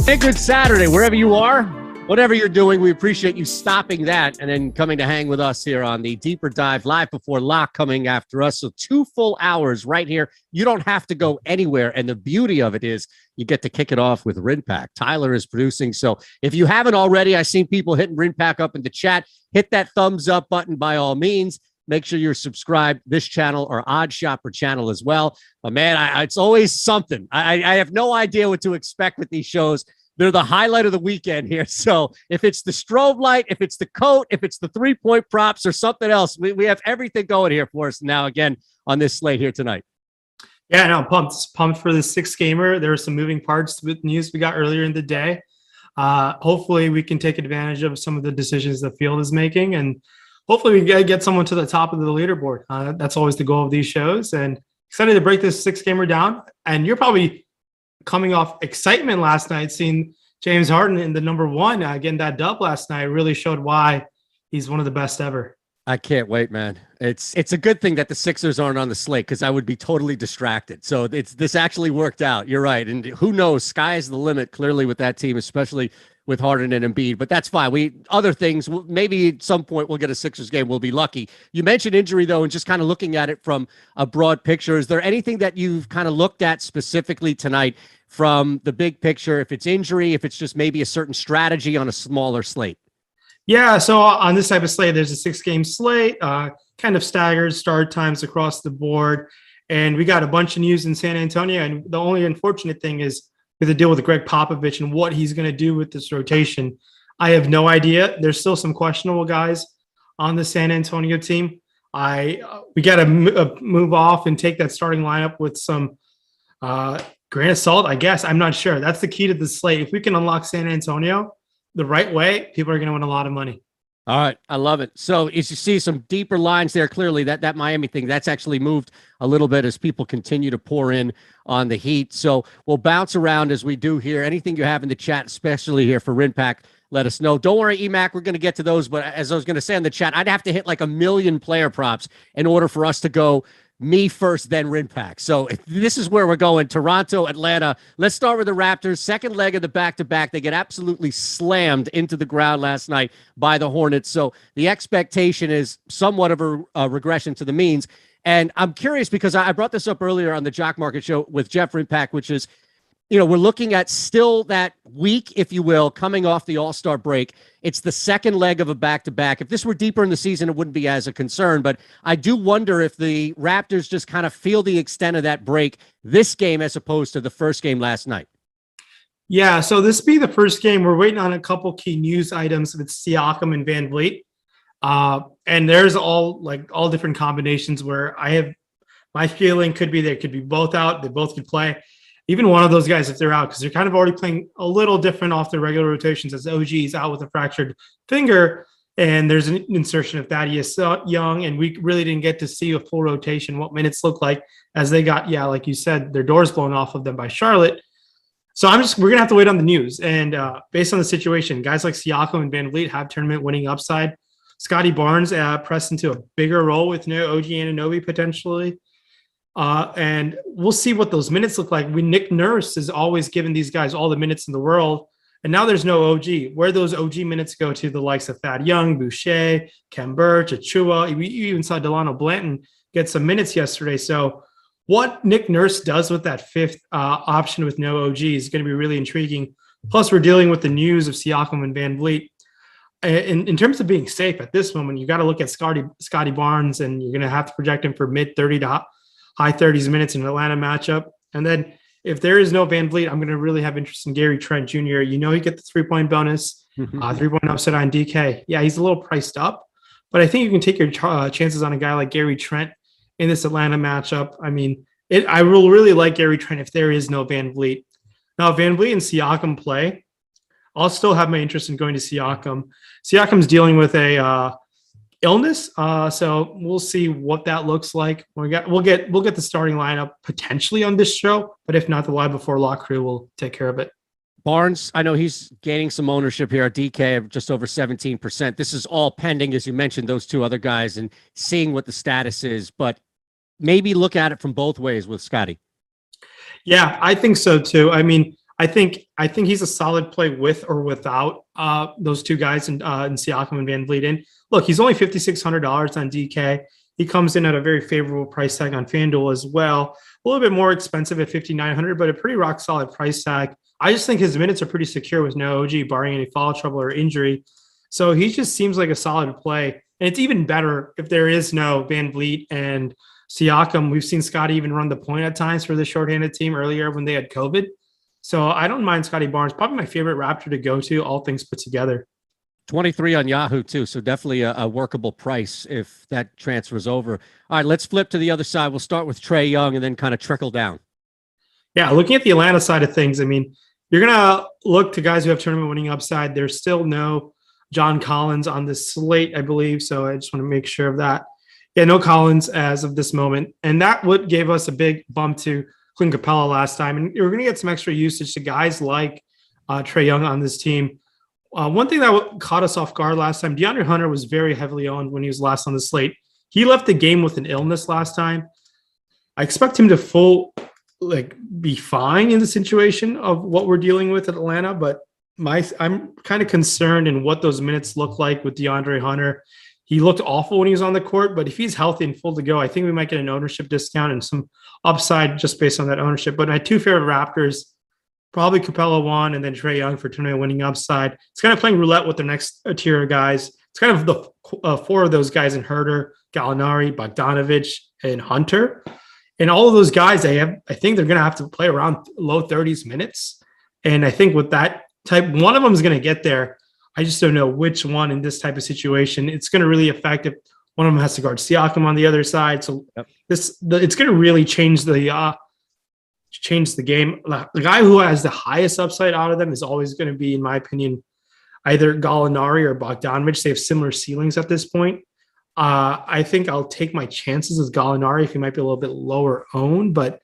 Hey, good Saturday, wherever you are, whatever you're doing. We appreciate you stopping that and then coming to hang with us here on the Deeper Dive live before lock coming after us. So 2 full hours right here. You don't have to go anywhere. And the beauty of it is you get to kick it off with RinPack. Tyler is producing. So if you haven't already, I've seen people hitting RinPack up in the chat. Hit that thumbs up button by all means. Make sure you're subscribed this channel or Odd Shopper channel as well. But man, it's always something. I have no idea what to expect with these shows. They're the highlight of the weekend here. So if it's the strobe light, if it's the coat, if it's the 3-point props or something else, we have everything going here for us now again on this slate here tonight. Yeah, no, pumped for the 6-gamer. There are some moving parts with news we got earlier in the day. Hopefully we can take advantage of some of the decisions the field is making, and hopefully we get someone to the top of the leaderboard. That's always the goal of these shows, and excited to break this 6-gamer down. And you're probably coming off excitement last night, seeing James Harden in the number 1, getting that dub last night really showed why he's one of the best ever. I can't wait, man. It's a good thing that the Sixers aren't on the slate because I would be totally distracted. So this actually worked out. You're right. And who knows? Sky is the limit, clearly, with that team, especially with Harden and Embiid. But that's fine. Other things, maybe at some point we'll get a Sixers game. We'll be lucky. You mentioned injury, though, and just kind of looking at it from a broad picture. Is there anything that you've kind of looked at specifically tonight from the big picture? If it's injury, if it's just maybe a certain strategy on a smaller slate? Yeah, so on this type of slate, there's a 6-game slate, kind of staggered start times across the board. And we got a bunch of news in San Antonio. And the only unfortunate thing is we have to deal with Greg Popovich and what he's going to do with this rotation. I have no idea. There's still some questionable guys on the San Antonio team. We got to move off and take that starting lineup with some grain of salt, I guess. I'm not sure. That's the key to the slate. If we can unlock San Antonio the right way, people are going to win a lot of money. All right. I love it. So as you see some deeper lines there, clearly that Miami thing, that's actually moved a little bit as people continue to pour in on the Heat. So we'll bounce around as we do here. Anything you have in the chat, especially here for RinPack, let us know. Don't worry, EMAC, we're going to get to those. But as I was going to say in the chat, I'd have to hit like 1 million player props in order for us to go me first, then RinPack. So this is where we're going. Toronto, Atlanta. Let's start with the Raptors. Second leg of the back-to-back. They get absolutely slammed into the ground last night by the Hornets. So the expectation is somewhat of a regression to the means. And I'm curious because I brought this up earlier on the Jock Market show with Jeff RinPack, which is, we're looking at still that week, if you will, coming off the All-Star break. It's the second leg of a back-to-back. If this were deeper in the season, it wouldn't be as a concern. But I do wonder if the Raptors just kind of feel the extent of that break this game as opposed to the first game last night. Yeah, so this be the first game. We're waiting on a couple key news items with Siakam and Van Vliet. And there's all different combinations where I have my feeling could be they could be both out. They both could play. Even one of those guys, if they're out, because they're kind of already playing a little different off their regular rotations, as OG is out with a fractured finger, and there's an insertion of Thaddeus Young, and we really didn't get to see a full rotation, what minutes look like as they got, like you said, their doors blown off of them by Charlotte. So we're going to have to wait on the news. And based on the situation, guys like Siakam and Van Vliet have tournament winning upside. Scotty Barnes pressed into a bigger role with no OG Anunoby potentially. And we'll see what those minutes look like. Nick Nurse is always giving these guys all the minutes in the world. And now there's no OG. Where those OG minutes go to the likes of Thad Young, Boucher, Kem Birch, Achua. We even saw Delano Blanton get some minutes yesterday. So what Nick Nurse does with that fifth option with no OG is going to be really intriguing. Plus, we're dealing with the news of Siakam and Van Vliet. In terms of being safe at this moment, you got to look at Scotty Barnes, and you're going to have to project him for mid-30 to high 30s minutes in an Atlanta matchup. And then if there is no Van Vliet, I'm going to really have interest in Gary Trent Jr. You get the 3-point bonus, 3-point upset on DK. Yeah, he's a little priced up, but I think you can take your chances on a guy like Gary Trent in this Atlanta matchup. I mean, I will really like Gary Trent if there is no Van Vliet. Now, if Van Vliet and Siakam play, I'll still have my interest in going to Siakam. Siakam's dealing with a illness, so we'll see what that looks like. We'll get the starting lineup potentially on this show, but if not, the live before lock crew will take care of it. Barnes, I know he's gaining some ownership here at DK of just over 17%. This is all pending, as you mentioned, those two other guys and seeing what the status is, but maybe look at it from both ways with Scotty. Yeah, I think so too. I mean, I think he's a solid play with or without those two guys in Siakam and Van Vliet. And look, he's only $5,600 on DK. He comes in at a very favorable price tag on FanDuel as well. A little bit more expensive at $5,900, but a pretty rock solid price tag. I just think his minutes are pretty secure with no OG, barring any foul trouble or injury. So he just seems like a solid play. And it's even better if there is no Van Vliet and Siakam. We've seen Scotty even run the point at times for the shorthanded team earlier when they had COVID. So I don't mind Scotty Barnes. Probably my favorite Raptor to go to, all things put together. 23 on Yahoo too, so definitely a workable price if that transfers over. All right, let's flip to the other side. We'll start with Trae Young and then kind of trickle down. Yeah, looking at the Atlanta side of things, I mean, you're going to look to guys who have tournament winning upside. There's still no John Collins on the slate, I believe, so I just want to make sure of that. Yeah, no Collins as of this moment, and that would gave us a big bump to Clint Capella last time, and we're going to get some extra usage to guys like Trae Young on this team. One thing that caught us off guard last time, DeAndre Hunter was very heavily owned when he was last on the slate. He left the game with an illness last time. I expect him to be fine in the situation of what we're dealing with at Atlanta, but I'm kind of concerned in what those minutes look like with DeAndre Hunter. He looked awful when he was on the court, but if he's healthy and full to go, I think we might get an ownership discount and some upside just based on that ownership. But my two favorite Raptors, probably Capella 1 and then Trae Young for tournament winning upside. It's kind of playing roulette with the next tier of guys. It's kind of the four of those guys in Herder, Gallinari, Bogdanovich, and Hunter. And all of those guys, I think they're going to have to play around low 30s minutes. And I think with that type, one of them is going to get there. I just don't know which one in this type of situation. It's going to really affect if one of them has to guard Siakam on the other side. So it's going to really change the game. The guy who has the highest upside out of them is always going to be, in my opinion, either Gallinari or Bogdanovich. They have similar ceilings at this point. I think I'll take my chances with Gallinari if he might be a little bit lower owned, but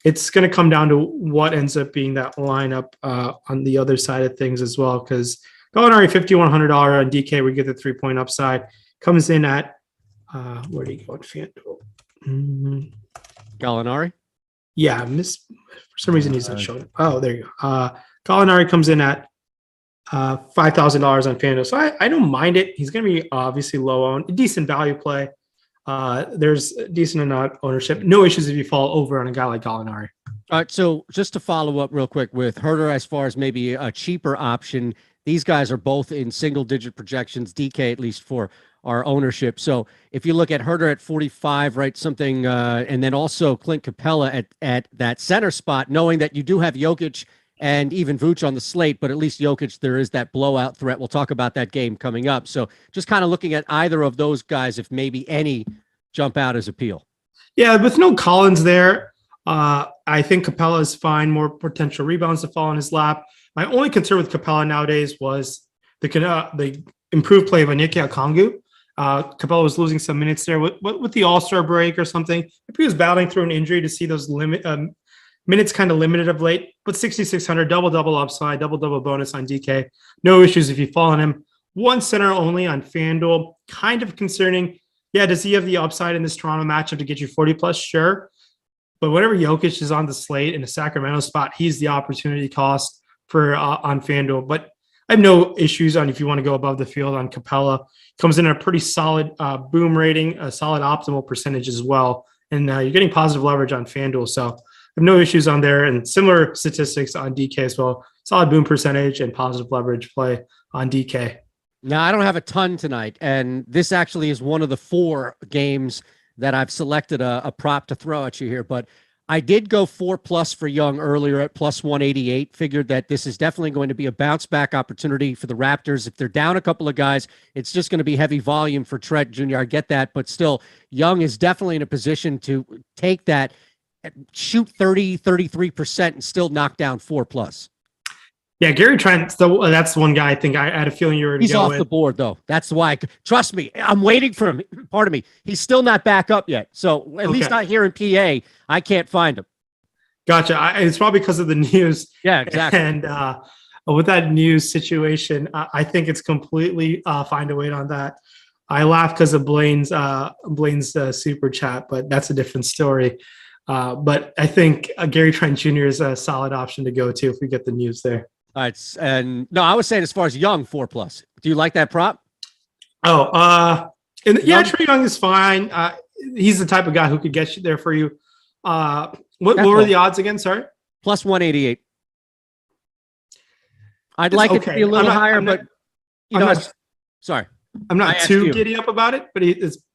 it's going to come down to what ends up being that lineup on the other side of things as well. Because Gallinari $5,100 on DK, we get the 3-point upside. Comes in at where do you go on FanDuel? Gallinari? Yeah, for some reason he's not showing. Oh, there you go. Gallinari comes in at $5,000 on FanDuel. So I don't mind it. He's going to be obviously low owned, decent value play. There's decent enough ownership. No issues if you fall over on a guy like Gallinari. All right, so just to follow up real quick with Herder, as far as maybe a cheaper option, these guys are both in single-digit projections, DK at least for our ownership. So if you look at Herder at 45, right, something, and then also Clint Capella at that center spot, knowing that you do have Jokic and even Vooch on the slate, but at least Jokic, there is that blowout threat. We'll talk about that game coming up. So just kind of looking at either of those guys, if maybe any jump out as appeal. Yeah, with no Collins there, I think Capella is fine. More potential rebounds to fall in his lap. My only concern with Capella nowadays was the improved play of Onyeka Okongwu. Capella was losing some minutes there with the All-Star break or something. If he was battling through an injury to see those minutes kind of limited of late, but 6,600, double upside, double bonus on DK. No issues if you fall on him. One center only on FanDuel. Kind of concerning. Yeah, does he have the upside in this Toronto matchup to get you 40 plus? Sure. But whenever Jokic is on the slate in a Sacramento spot, he's the opportunity cost for on FanDuel. But I have no issues on if you want to go above the field on Capella. Comes in at a pretty solid boom rating, a solid optimal percentage as well. And you're getting positive leverage on FanDuel. So I have no issues on there, and similar statistics on DK as well. Solid boom percentage and positive leverage play on DK. Now, I don't have a ton tonight, and this actually is one of the 4 games that I've selected a prop to throw at you here, but I did go 4+ for Young earlier at plus 188. Figured that this is definitely going to be a bounce back opportunity for the Raptors. If they're down a couple of guys, it's just going to be heavy volume for Trent Jr. I get that, but still, Young is definitely in a position to take that, shoot 33% and still knock down 4+. Yeah, Gary Trent, that's one guy I think I had a feeling you were going to go with. He's off the board, though. That's why. Trust me, I'm waiting for him. Pardon me. He's still not back up yet. So at least not here in PA. I can't find him. Gotcha. It's probably because of the news. Yeah, exactly. And with that news situation, I think it's completely fine to wait on that. I laugh because of Blaine's super chat, but that's a different story. But I think Gary Trent Jr. is a solid option to go to if we get the news there. All right. And no, I was saying as far as Young 4+. Do you like that prop? Oh, Trae Young is fine. He's the type of guy who could get you there for you. What were the odds again? Sorry, plus 188. I'd like it to be a little higher, but sorry. I'm not too giddy up about it, but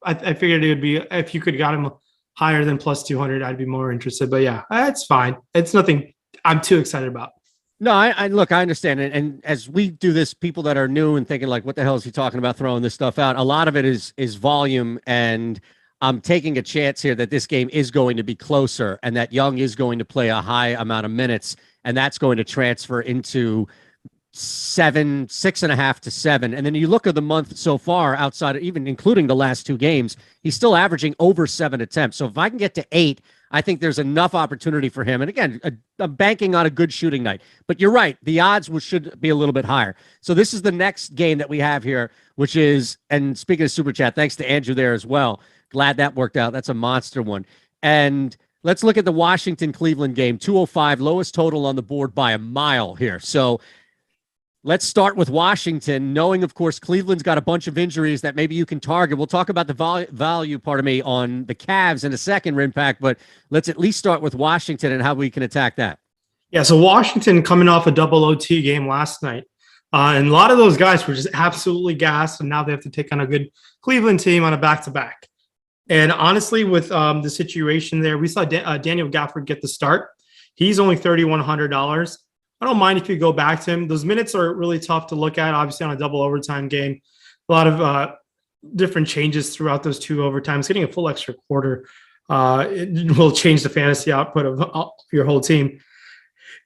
I figured it would be, if you could got him higher than plus 200, I'd be more interested. But yeah, it's fine. It's nothing I'm too excited about. No, I look, I understand it. And as we do this, people that are new and thinking like, what the hell is he talking about throwing this stuff out? A lot of it is volume. And I'm taking a chance here that this game is going to be closer and that Young is going to play a high amount of minutes. And that's going to transfer into 6.5 to 7. And then you look at the month so far outside of even including the last 2 games, he's still averaging over 7 attempts. So if I can get to 8, I think there's enough opportunity for him. And again, I'm banking on a good shooting night. But you're right. The odds should be a little bit higher. So this is the next game that we have here, which is, and speaking of Super Chat, thanks to Andrew there as well. Glad that worked out. That's a monster one. And let's look at the Washington-Cleveland game. 205, lowest total on the board by a mile here. So let's start with Washington, knowing, of course, Cleveland's got a bunch of injuries that maybe you can target. We'll talk about the value, on the Cavs in a second, Rinpack, but let's at least start with Washington and how we can attack that. Yeah, so Washington coming off a double OT game last night. And a lot of those guys were just absolutely gassed, and now they have to take on a good Cleveland team on a back-to-back. And honestly, with the situation there, we saw Daniel Gafford get the start. He's only $3,100. I don't mind if you go back to him. Those minutes are really tough to look at, obviously, on a double overtime game. A lot of different changes throughout those 2 overtimes. Getting a full extra quarter it will change the fantasy output of your whole team.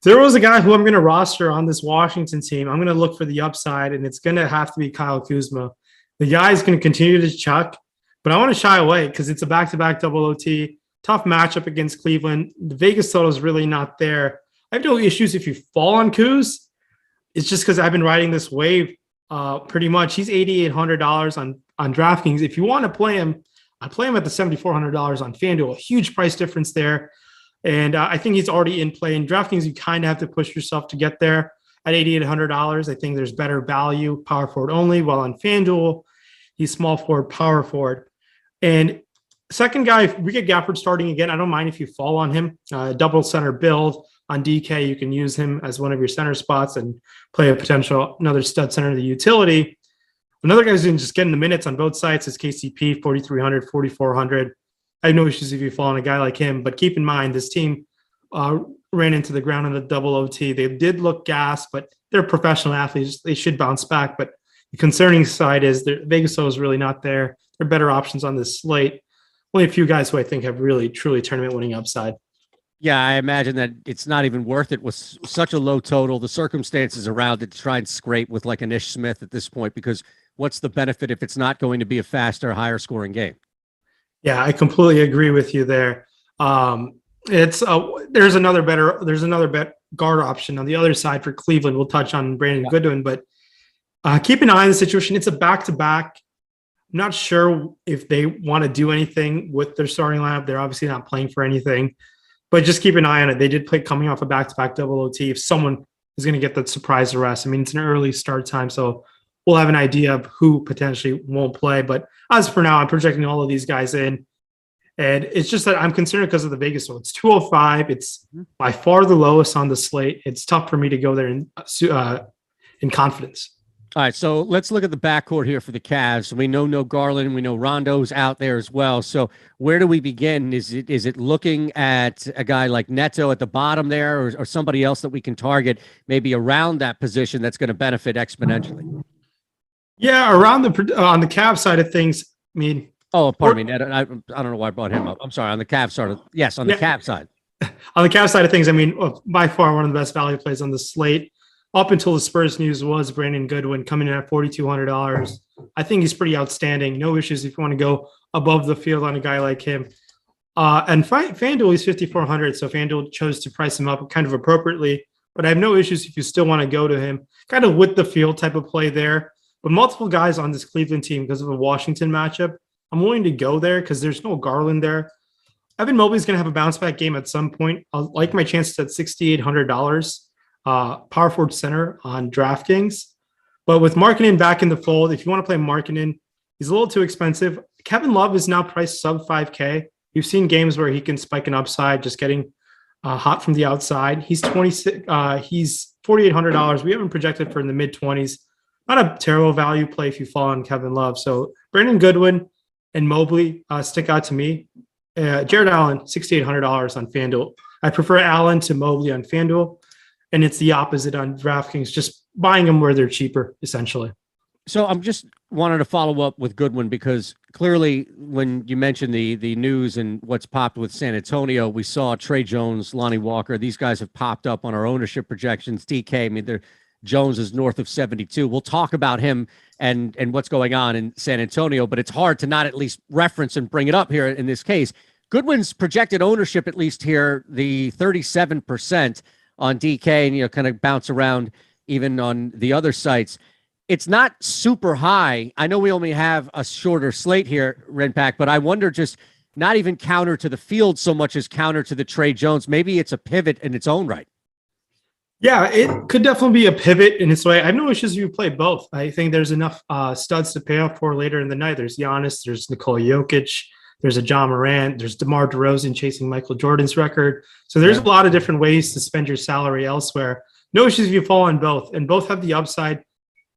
There was a guy who I'm going to roster on this Washington team. I'm going to look for the upside, and it's going to have to be Kyle Kuzma. The guy is going to continue to chuck, but I want to shy away because it's a back-to-back double OT. Tough matchup against Cleveland. The Vegas total is really not there. I have no issues if you fall on Kuz. It's just because I've been riding this wave pretty much. He's $8,800 on DraftKings. If you want to play him, I play him at the $7,400 on FanDuel. A huge price difference there. And I think he's already in play. In DraftKings, you kind of have to push yourself to get there at $8,800. I think there's better value, power forward only, while on FanDuel, he's small forward, power forward. And second guy, if we get Gafford starting again, I don't mind if you fall on him. Double center build. On DK, you can use him as one of your center spots and play another stud center in the utility. Another guy who's just getting the minutes on both sides is KCP, 4,300, 4,400. I have no issues if you fall on a guy like him, but keep in mind this team ran into the ground in the double OT. They did look gassed, but they're professional athletes. They should bounce back. But the concerning side is the Vegas is really not there. There are better options on this slate. Only a few guys who I think have really, truly tournament winning upside. Yeah, I imagine that it's not even worth it with such a low total. The circumstances around it to try and scrape with like an Ish Smith at this point, because what's the benefit if it's not going to be a faster, higher scoring game? Yeah, I completely agree with you there. There's another guard option on the other side for Cleveland. We'll touch on Brandon Goodwin, but keep an eye on the situation. It's a back-to-back. I'm not sure if they want to do anything with their starting lineup. They're obviously not playing for anything. But just keep an eye on it. They did play coming off a back-to-back double OT. If someone is going to get that surprise arrest, I mean, it's an early start time, so we'll have an idea of who potentially won't play. But as for now, I'm projecting all of these guys in. And it's just that I'm concerned because of the Vegas. So it's 205. It's by far the lowest on the slate. It's tough for me to go there in confidence. All right, so let's look at the backcourt here for the Cavs. We know no Garland. We know Rondo's out there as well. So where do we begin? Is it looking at a guy like Neto at the bottom there, or somebody else that we can target maybe around that position that's going to benefit exponentially? Yeah, on the Cavs side of things, I mean. Oh, pardon me, Neto. I don't know why I brought him up. I'm sorry, on the Cavs side. Yes, on the Cavs side. On the Cavs side of things, I mean, by far one of the best value plays on the slate. Up until the Spurs news was Brandon Goodwin coming in at $4,200. I think he's pretty outstanding. No issues if you want to go above the field on a guy like him. And FanDuel, he's $5,400, so FanDuel chose to price him up kind of appropriately. But I have no issues if you still want to go to him, kind of with the field type of play there. But multiple guys on this Cleveland team because of the Washington matchup, I'm willing to go there because there's no Garland there. Evan Mobley's going to have a bounce back game at some point. I like my chances at $6,800, power forward center on DraftKings. But with Markkanen back in the fold, if you want to play Markkanen, he's a little too expensive. Kevin Love is now priced sub 5K. You've seen games where he can spike an upside, just getting hot from the outside. He's he's $4,800. We haven't projected for in the mid 20s. Not a terrible value play if you fall on Kevin Love. So Brandon Goodwin and Mobley stick out to me. Jared Allen, $6,800 on FanDuel. I prefer Allen to Mobley on FanDuel, and it's the opposite on DraftKings, just buying them where they're cheaper, essentially. So I'm just wanted to follow up with Goodwin because clearly when you mentioned the news and what's popped with San Antonio, we saw Trey Jones, Lonnie Walker. These guys have popped up on our ownership projections. DK, I mean, Jones is north of 72. We'll talk about him and what's going on in San Antonio, but it's hard to not at least reference and bring it up here in this case. Goodwin's projected ownership, at least here, the 37% on DK, and kind of bounce around even on the other sites. It's not super high. I know we only have a shorter slate here, Renpack, but I wonder, just not even counter to the field so much as counter to the Trey Jones. Maybe it's a pivot in its own right. Yeah, it could definitely be a pivot in its way. I have no issues if you play both. I think there's enough studs to pay off for later in the night. There's Giannis, there's Nikola Jokic, there's a John Morant, there's DeMar DeRozan chasing Michael Jordan's record. So there's a lot of different ways to spend your salary elsewhere. No issues if you fall on both, and both have the upside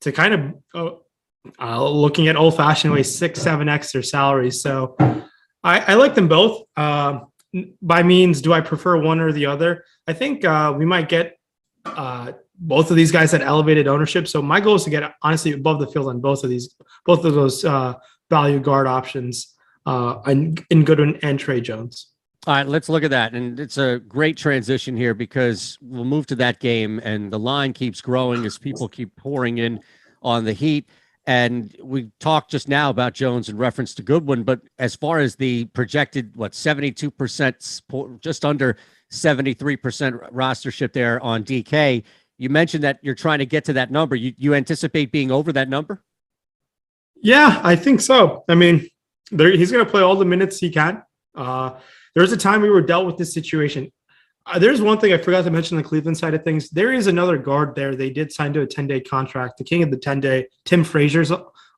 to kind of looking at old-fashioned ways, 6-7x their salaries. So I like them both. By means, do I prefer one or the other? I think we might get both of these guys at elevated ownership. So my goal is to get honestly above the field on both of those value guard options in Goodwin and Trey Jones. All right, let's look at that. And it's a great transition here because we'll move to that game and the line keeps growing as people keep pouring in on the Heat. And we talked just now about Jones in reference to Goodwin, but as far as the projected, 72%, just under 73% rostership there on DK, you mentioned that you're trying to get to that number. You anticipate being over that number? Yeah, I think so. I mean, he's going to play all the minutes he can. There was a time we were dealt with this situation. There's one thing I forgot to mention on the Cleveland side of things. There is another guard there. They did sign to a 10-day contract. The king of the 10-day, Tim Frazier's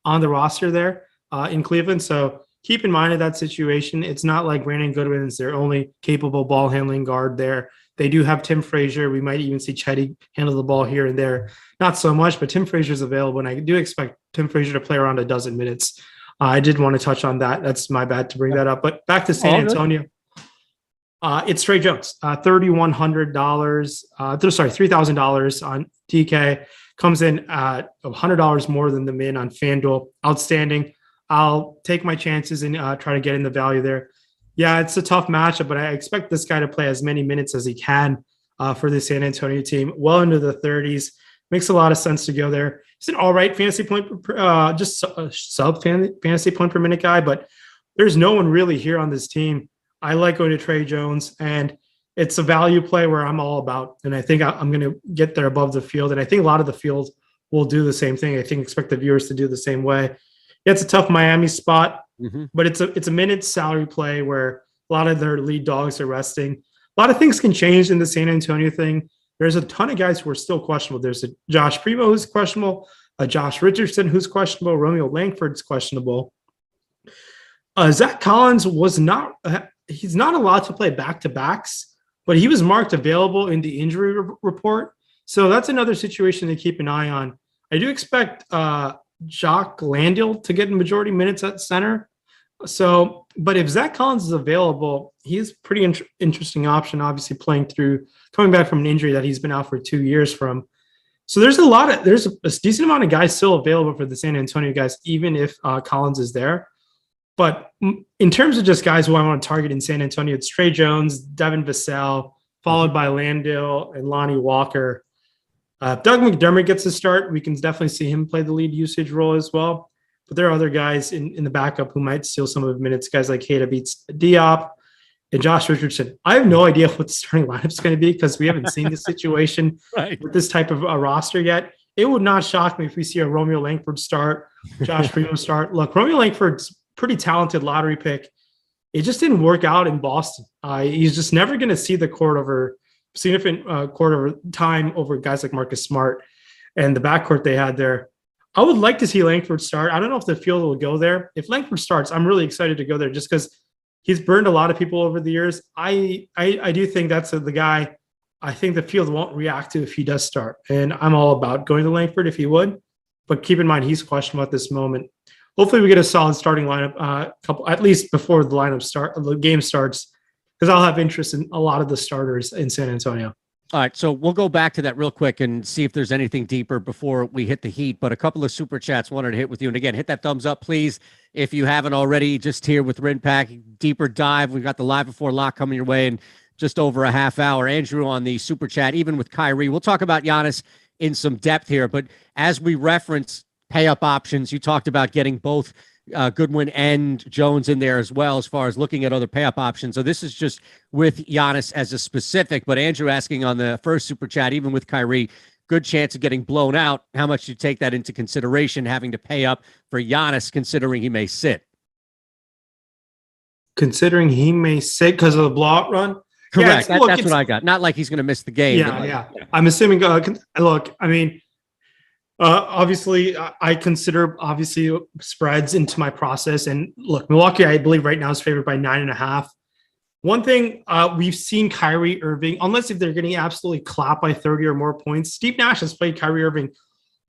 on the roster there in Cleveland. So keep in mind of that situation. It's not like Brandon Goodwin is their only capable ball handling guard there. They do have Tim Frazier. We might even see Chetty handle the ball here and there. Not so much, but Tim Frazier's available, and I do expect Tim Frazier to play around a dozen minutes. I did want to touch on that. That's my bad to bring that up. But back to San Antonio. It's Trey Jones, $3,100. $3,000 on DK, comes in at $100 more than the min on FanDuel. Outstanding. I'll take my chances and try to get in the value there. Yeah, it's a tough matchup, but I expect this guy to play as many minutes as he can for the San Antonio team. Well into the 30s. Makes a lot of sense to go there. He's an all right fantasy point, just a sub fantasy point per minute guy, but there's no one really here on this team. I like going to Trey Jones, and it's a value play where I'm all about, and I think I'm going to get there above the field, and I think a lot of the field will do the same thing. I think expect the viewers to do the same way. Yeah, it's a tough Miami spot, but it's a minute salary play where a lot of their lead dogs are resting. A lot of things can change in the San Antonio thing. There's a ton of guys who are still questionable. There's a Josh Primo who's questionable, a Josh Richardson who's questionable, Romeo Langford's questionable. Zach Collins was not he's not allowed to play back-to-backs, but he was marked available in the injury report. So that's another situation to keep an eye on. I do expect Jock Landale to get majority minutes at center. So, but if Zach Collins is available, he's a pretty interesting option, obviously coming back from an injury that he's been out for 2 years from. So there's a decent amount of guys still available for the San Antonio guys, even if Collins is there. But in terms of just guys who I want to target in San Antonio, it's Trey Jones, Devin Vassell, followed by Landale and Lonnie Walker. If Doug McDermott gets a start, we can definitely see him play the lead usage role as well. But there are other guys in the backup who might steal some of the minutes, guys like Keita Beats Diop and Josh Richardson. I have no idea what the starting lineup is going to be because we haven't seen this situation with this type of roster yet. It would not shock me if we see a Romeo Langford start, Josh Primo start. Look, Romeo Langford's pretty talented lottery pick. it just didn't work out in Boston. He's just never going to see the court over significant court over time over guys like Marcus Smart and the backcourt they had there. I would like to see Langford start. I don't know if the field will go there. If Langford starts, I'm really excited to go there just because he's burned a lot of people over the years. I do think that's the guy I think the field won't react to if he does start. And I'm all about going to Langford if he would. But keep in mind, he's questionable at this moment. Hopefully we get a solid starting lineup, at least before the game starts, because I'll have interest in a lot of the starters in San Antonio. All right, so we'll go back to that real quick and see if there's anything deeper before we hit the Heat. But a couple of super chats wanted to hit with you. And again, hit that thumbs up, please, if you haven't already. Just here with Rinpack, deeper dive. We've got the live before lock coming your way in just over a half hour. Andrew on the super chat, even with Kyrie. We'll talk about Giannis in some depth here. But as we reference pay up options, you talked about getting both Goodwin and Jones in there as well, as far as looking at other pay up options. So this is just with Giannis as a specific, but Andrew asking on the first super chat, even with Kyrie, good chance of getting blown out. How much do you take that into consideration, having to pay up for Giannis, considering he may sit? Considering he may sit because of the blowout run? Correct. That's what I got. Not like he's going to miss the game. Yeah. I'm assuming, look, I mean, obviously, I consider spreads into my process. And look, Milwaukee, I believe right now is favored by 9.5. One thing we've seen Kyrie Irving, unless if they're getting absolutely clapped by 30 or more points, Steve Nash has played Kyrie Irving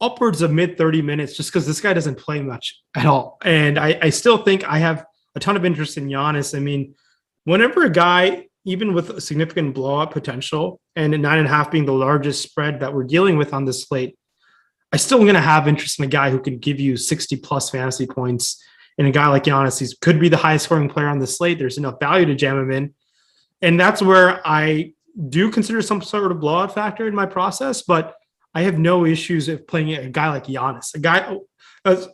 upwards of mid 30 minutes just because this guy doesn't play much at all. And I still think I have a ton of interest in Giannis. I mean, whenever a guy, even with a significant blowout potential and a 9.5 being the largest spread that we're dealing with on this slate, I still am going to have interest in a guy who can give you 60 plus fantasy points. And a guy like Giannis, he could be the highest scoring player on the slate. There's enough value to jam him in. And that's where I do consider some sort of blowout factor in my process, but I have no issues of playing a guy like Giannis.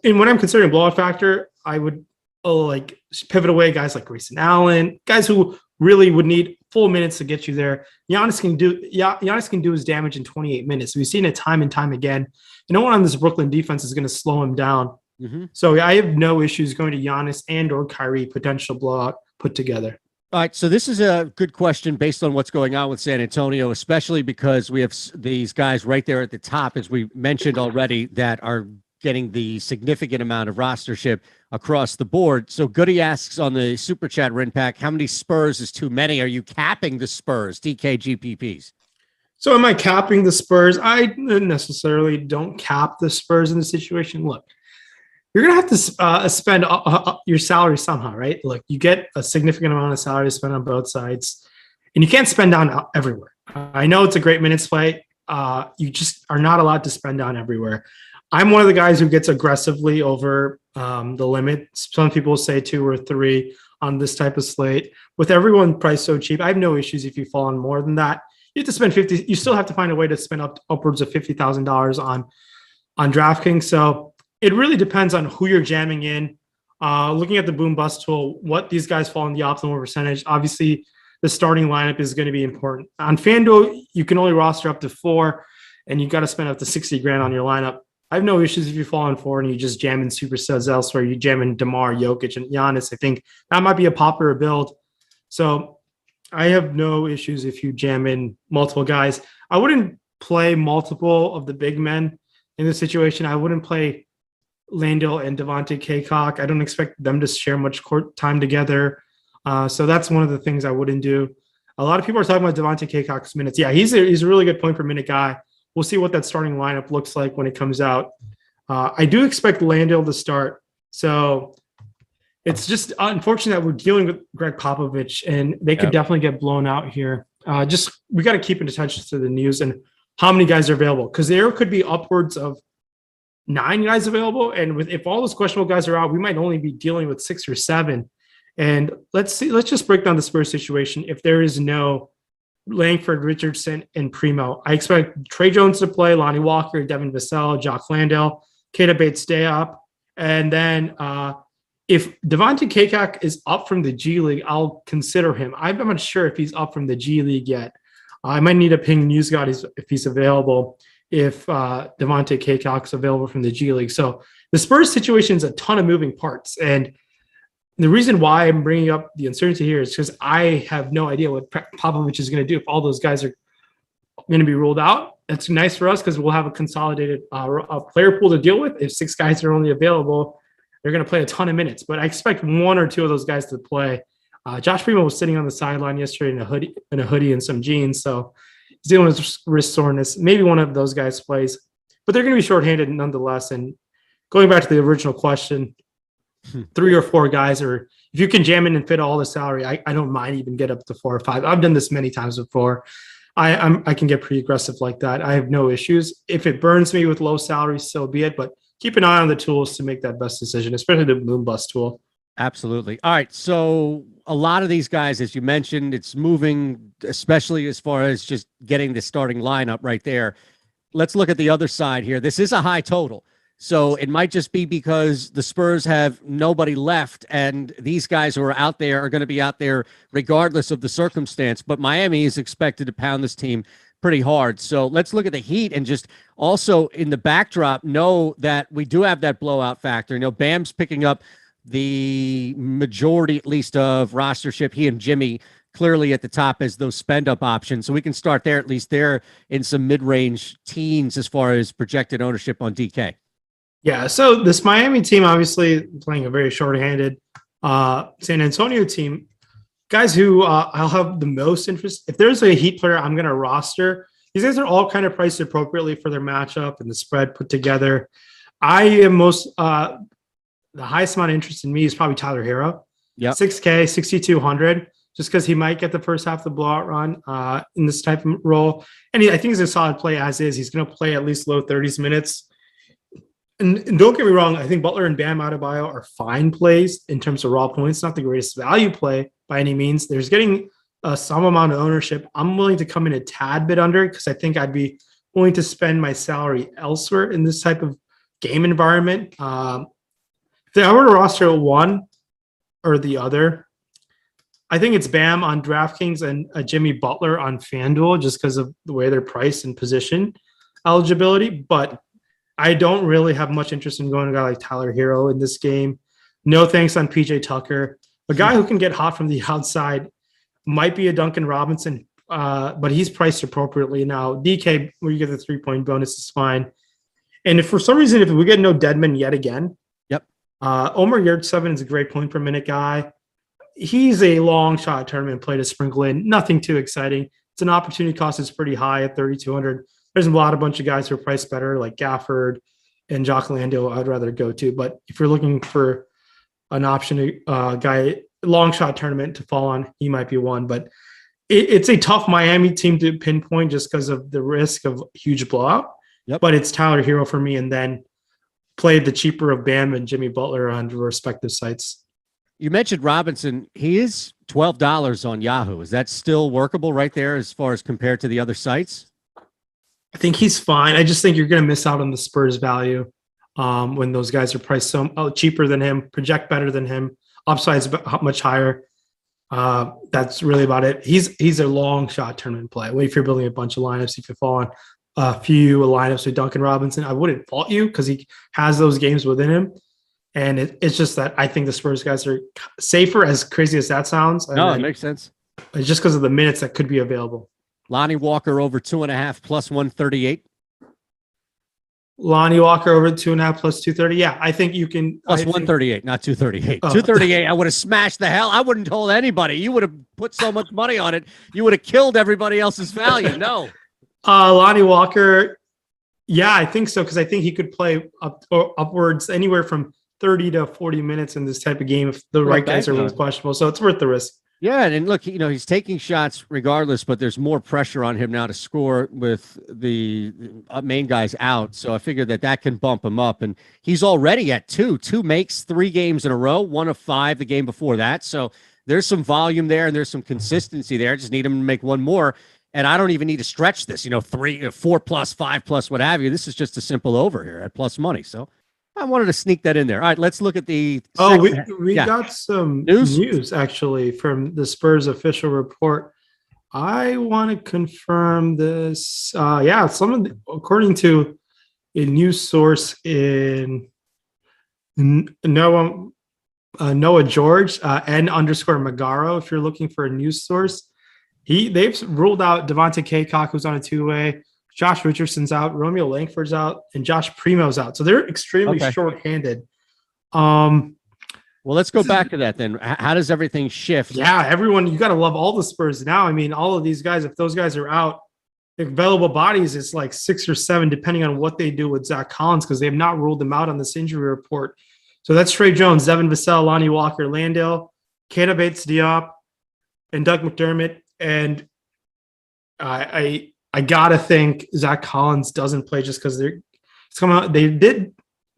And when I'm considering blowout factor, I would like pivot away guys like Grayson Allen, guys who really would need full minutes to get you there. Giannis can do his damage in 28 minutes. We've seen it time and time again. No one on this Brooklyn defense is going to slow him down. Mm-hmm. So I have no issues going to Giannis and or Kyrie potential blowout put together. All right, so this is a good question based on what's going on with San Antonio, especially because we have these guys right there at the top, as we mentioned already, that are getting the significant amount of rostership across the board. So Goody asks on the Super Chat, Rinpack, how many Spurs is too many? Are you capping the Spurs, DKGPPs? So am I capping the Spurs? I necessarily don't cap the Spurs in the situation. Look, you're going to have to spend your salary somehow, right? Look, you get a significant amount of salary to spend on both sides, and you can't spend down everywhere. I know it's a great minutes play. You just are not allowed to spend down everywhere. I'm one of the guys who gets aggressively over the limit. Some people say 2 or 3 on this type of slate. With everyone priced so cheap, I have no issues if you fall on more than that. You have to spend 50. You still have to find a way to spend upwards of $50,000 on DraftKings. So it really depends on who you're jamming in. Looking at the boom bust tool, what these guys fall in the optimal percentage. Obviously, the starting lineup is going to be important. On FanDuel, you can only roster up to 4, and you got to spend up to $60,000 on your lineup. I have no issues if you fall on 4 and you just jam in super studs elsewhere. You jam in DeMar, Jokic, and Giannis. I think that might be a popular build. So I have no issues if you jam in multiple guys. I wouldn't play multiple of the big men in this situation. I wouldn't play Landale and Devontae Caycock. I don't expect them to share much court time together. So that's one of the things I wouldn't do. A lot of people are talking about Devontae Caycock's minutes. Yeah, he's a really good point per minute guy. We'll see what that starting lineup looks like when it comes out. I do expect Landale to start. So it's just unfortunate that we're dealing with Greg Popovich, and they could definitely get blown out here. We got to keep in touch to the news and how many guys are available, because there could be upwards of 9 guys available. And if all those questionable guys are out, we might only be dealing with 6 or 7. And let's just break down the Spurs situation. If there is no Langford, Richardson, and Primo, I expect Trey Jones to play, Lonnie Walker, Devin Vassell, Jock Landale, Keita Bates stay up. And then if Devontae Caycock is up from the G League, I'll consider him. I'm not sure if he's up from the G League yet. I might need to ping News God if he's available, if Devontae Caycock's available from the G League. So the Spurs situation is a ton of moving parts. And The reason why I'm bringing up the uncertainty here is because I have no idea what Popovich is going to do if all those guys are going to be ruled out. That's nice for us because we'll have a consolidated player pool to deal with. If 6 guys are only available, they're going to play a ton of minutes. But I expect 1 or 2 of those guys to play. Josh Primo was sitting on the sideline yesterday in a hoodie and some jeans, so he's dealing with wrist soreness. Maybe one of those guys plays, but they're going to be shorthanded nonetheless. And going back to the original question, 3 or 4 guys, or if you can jam in and fit all the salary, I don't mind even get up to 4 or 5. I've done this many times before. I can get pretty aggressive like that. I have no issues. If it burns me with low salary, so be it. But keep an eye on the tools to make that best decision, especially the Moon Bust tool. Absolutely. All right. So a lot of these guys, as you mentioned, it's moving, especially as far as just getting the starting lineup right there. Let's look at the other side here. This is a high total. So it might just be because the Spurs have nobody left, and these guys who are out there are going to be out there regardless of the circumstance. But Miami is expected to pound this team pretty hard. So let's look at the Heat and just also in the backdrop know that we do have that blowout factor. You know, Bam's picking up the majority, at least, of rostership. He and Jimmy clearly at the top as those spend up options. So we can start there, at least there in some mid-range teens as far as projected ownership on DK. Yeah, so this Miami team obviously playing a very short-handed San Antonio team. Guys who I'll have the most interest. If there's a Heat player I'm going to roster, these guys are all kind of priced appropriately for their matchup and the spread put together. I am most the highest amount of interest in me is probably Tyler Hero. Yeah, 6K, 6,200, just because he might get the first half of the blowout run in this type of role. And I think he's a solid play as is. He's going to play at least low 30s minutes. And don't get me wrong, I think Butler and Bam Adebayo are fine plays in terms of raw points. Not the greatest value play by any means. There's getting some amount of ownership. I'm willing to come in a tad bit under because I think I'd be willing to spend my salary elsewhere in this type of game environment. If I were to roster one or the other, I think it's Bam on DraftKings and Jimmy Butler on FanDuel just because of the way they're priced and position eligibility. But I don't really have much interest in going to a guy like Tyler Hero in this game. No thanks on PJ Tucker. A guy who can get hot from the outside might be a Duncan Robinson, but he's priced appropriately. Now, DK, where you get the 3-point bonus, is fine. And if for some reason, if we get no Deadman yet again, Omer Yurtseven is a great point per minute guy. He's a long shot tournament play to sprinkle in. Nothing too exciting. It's an opportunity cost is pretty high at 3,200. There's a bunch of guys who are priced better, like Gafford and Jock Lando. I'd rather go to. But if you're looking for an option, guy, long shot tournament to fall on, he might be one. But it's a tough Miami team to pinpoint just because of the risk of huge blowout. But it's Tyler Hero for me, and then played the cheaper of Bam and Jimmy Butler on respective sites. You mentioned Robinson. He is $12 on Yahoo. Is that still workable right there as far as compared to the other sites? I think he's fine. I just think you're going to miss out on the Spurs value when those guys are priced so cheaper than him, project better than him, upside's much higher. That's really about it. He's a long shot tournament play. If you're building a bunch of lineups, if you fall on a few lineups with Duncan Robinson, I wouldn't fault you because he has those games within him. And it's just that I think the Spurs guys are safer, as crazy as that sounds. No, it makes sense. It's just because of the minutes that could be available. Lonnie Walker over 2.5 plus 138. Lonnie Walker over 2.5 plus 230. Yeah, I think you can. Plus 138, not 238. Oh. 238, I would have smashed the hell. I wouldn't have told anybody. You would have put so much money on it. You would have killed everybody else's value. No. Lonnie Walker. Yeah, I think so. Because I think he could play upwards anywhere from 30 to 40 minutes in this type of game if the right guys are really questionable. So it's worth the risk. Yeah, and look, he's taking shots regardless, but there's more pressure on him now to score with the main guys out. So I figured that can bump him up, and he's already at 2 makes 3 games in a row, 1 of 5 the game before that. So there's some volume there, and there's some consistency there. I just need him to make one more, and I don't even need to stretch this, 3, 4 plus, 5 plus, what have you. This is just a simple over here at plus money. So I wanted to sneak that in there. All right, let's look at the. We got some news actually from the Spurs official report. I want to confirm this. According to a news source in Noah George, N_Magaro, if you're looking for a news source. They've ruled out Devontae Kaycock, who's on a two-way. Josh Richardson's out, Romeo Langford's out, and Josh Primo's out. So they're extremely short-handed. Well, let's go back to that then. How does everything shift? Yeah, everyone, you got to love all the Spurs now. I mean, all of these guys, if those guys are out, the available bodies is like 6 or 7, depending on what they do with Zach Collins, because they have not ruled him out on this injury report. So that's Trey Jones, Devin Vassell, Lonnie Walker, Landale, Keita Bates-Diop, and Doug McDermott. And I gotta think Zach Collins doesn't play just because it's coming out.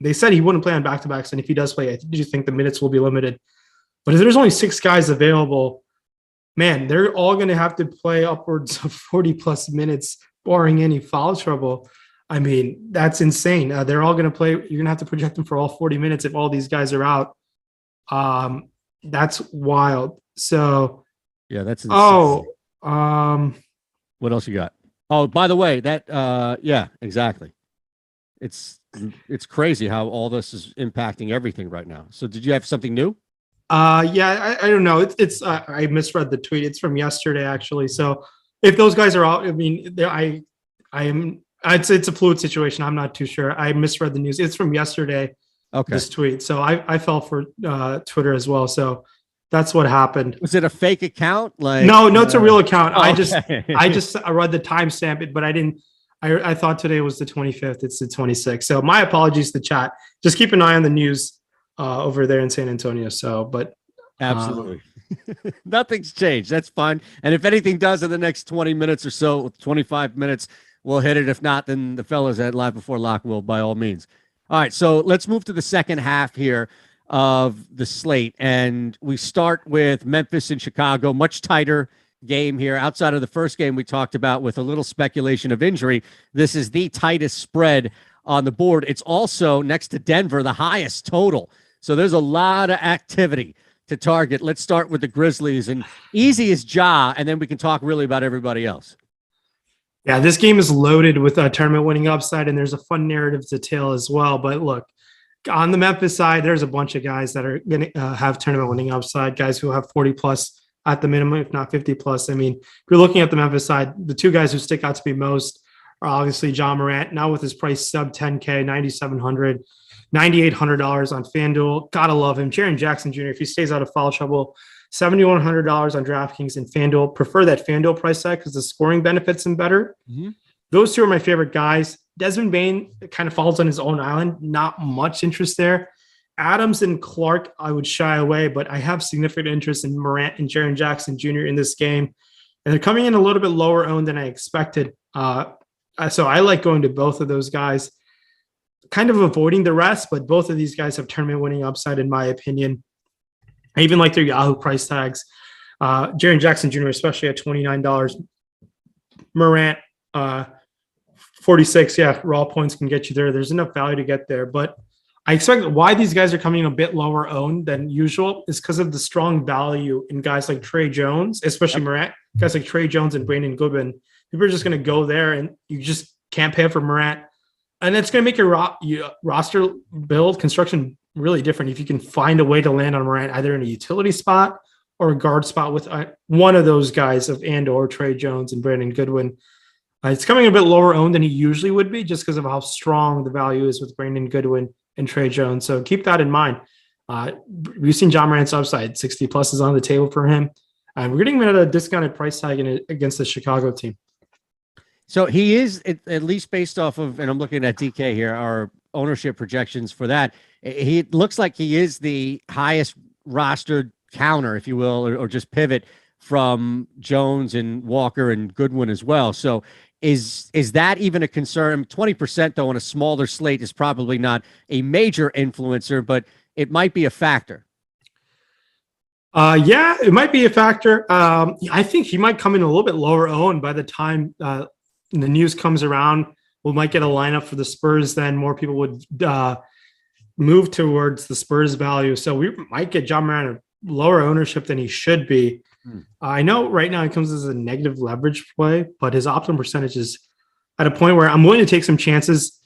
They said he wouldn't play on back-to-backs, and if he does play, I do think the minutes will be limited. But if there's only 6 guys available, man, they're all going to have to play upwards of 40-plus minutes, barring any foul trouble. I mean, that's insane. They're all going to play. You're going to have to project them for all 40 minutes if all these guys are out. That's wild. So, yeah, that's insane. What else you got? Oh, by the way, yeah, exactly. It's crazy how all this is impacting everything right now. So did you have something new? Yeah, I don't know. It's I misread the tweet. It's from yesterday, actually. So if those guys are out, I mean, I'd say it's a fluid situation. I'm not too sure. I misread the news. It's from yesterday. Okay. This tweet. So I fell for Twitter as well. So that's what happened. Was it a fake account? Like no, it's a real account. Okay. I just read the timestamp, but I didn't. I thought today was the 25th. It's the 26th. So my apologies to chat. Just keep an eye on the news over there in San Antonio. So, but absolutely nothing's changed. That's fine. And if anything does in the next 20 minutes or so, 25 minutes, we'll hit it. If not, then the fellas at Live Before Lock will, by all means. All right. So let's move to the second half here of the slate. And we start with Memphis and Chicago, much tighter game here. Outside of the first game we talked about with a little speculation of injury, this is the tightest spread on the board. It's also next to Denver, the highest total. So there's a lot of activity to target. Let's start with the Grizzlies, and easy is Ja, and then we can talk really about everybody else. Yeah, this game is loaded with a tournament winning upside, and there's a fun narrative to tell as well. But look, on the Memphis side, there's a bunch of guys that are going to have tournament winning upside, guys who have 40 plus at the minimum, if not 50 plus. I mean, if you're looking at the Memphis side, the 2 guys who stick out to be most are obviously Ja Morant, now with his price sub 10K, $9,700, $9,800 on FanDuel. Gotta love him. Jaren Jackson Jr., if he stays out of foul trouble, $7,100 on DraftKings and FanDuel. Prefer that FanDuel price tag because the scoring benefits him better. Mm-hmm. Those 2 are my favorite guys. Desmond Bane kind of falls on his own island. Not much interest there. Adams and Clark, I would shy away, but I have significant interest in Morant and Jaren Jackson Jr. in this game. And they're coming in a little bit lower owned than I expected. So I like going to both of those guys, kind of avoiding the rest, but both of these guys have tournament winning upside, in my opinion. I even like their Yahoo price tags. Jaren Jackson Jr., especially at $29. Morant, 46. Yeah, raw points can get you there. There's enough value to get there, but I expect why these guys are coming in a bit lower owned than usual is because of the strong value in guys like Trey Jones, especially Morant, guys like Trey Jones and Brandon Goodwin. People are just going to go there, and you just can't pay for Morant. And it's going to make your roster build construction really different if you can find a way to land on Morant, either in a utility spot or a guard spot with one of those guys of or Trey Jones and Brandon Goodwin. It's coming a bit lower owned than he usually would be just because of how strong the value is with Brandon Goodwin and Trey Jones. So keep that in mind. We've seen Ja Morant's upside. 60 plus is on the table for him. We're getting him at a discounted price tag against the Chicago team. So he is, at least based off of, and I'm looking at DK here, our ownership projections for that. He looks like he is the highest rostered counter, if you will, or just pivot from Jones and Walker and Goodwin as well. So is that even a concern? 20% though on a smaller slate is probably not a major influencer, but it might be a factor. Yeah, it might be a factor. I think he might come in a little bit lower owned by the time the news comes around. We might get a lineup for the Spurs, then more people would move towards the Spurs value. So we might get Ja Morant a lower ownership than he should be. I know right now it comes as a negative leverage play, but his optimum percentage is at a point where I'm willing to take some chances,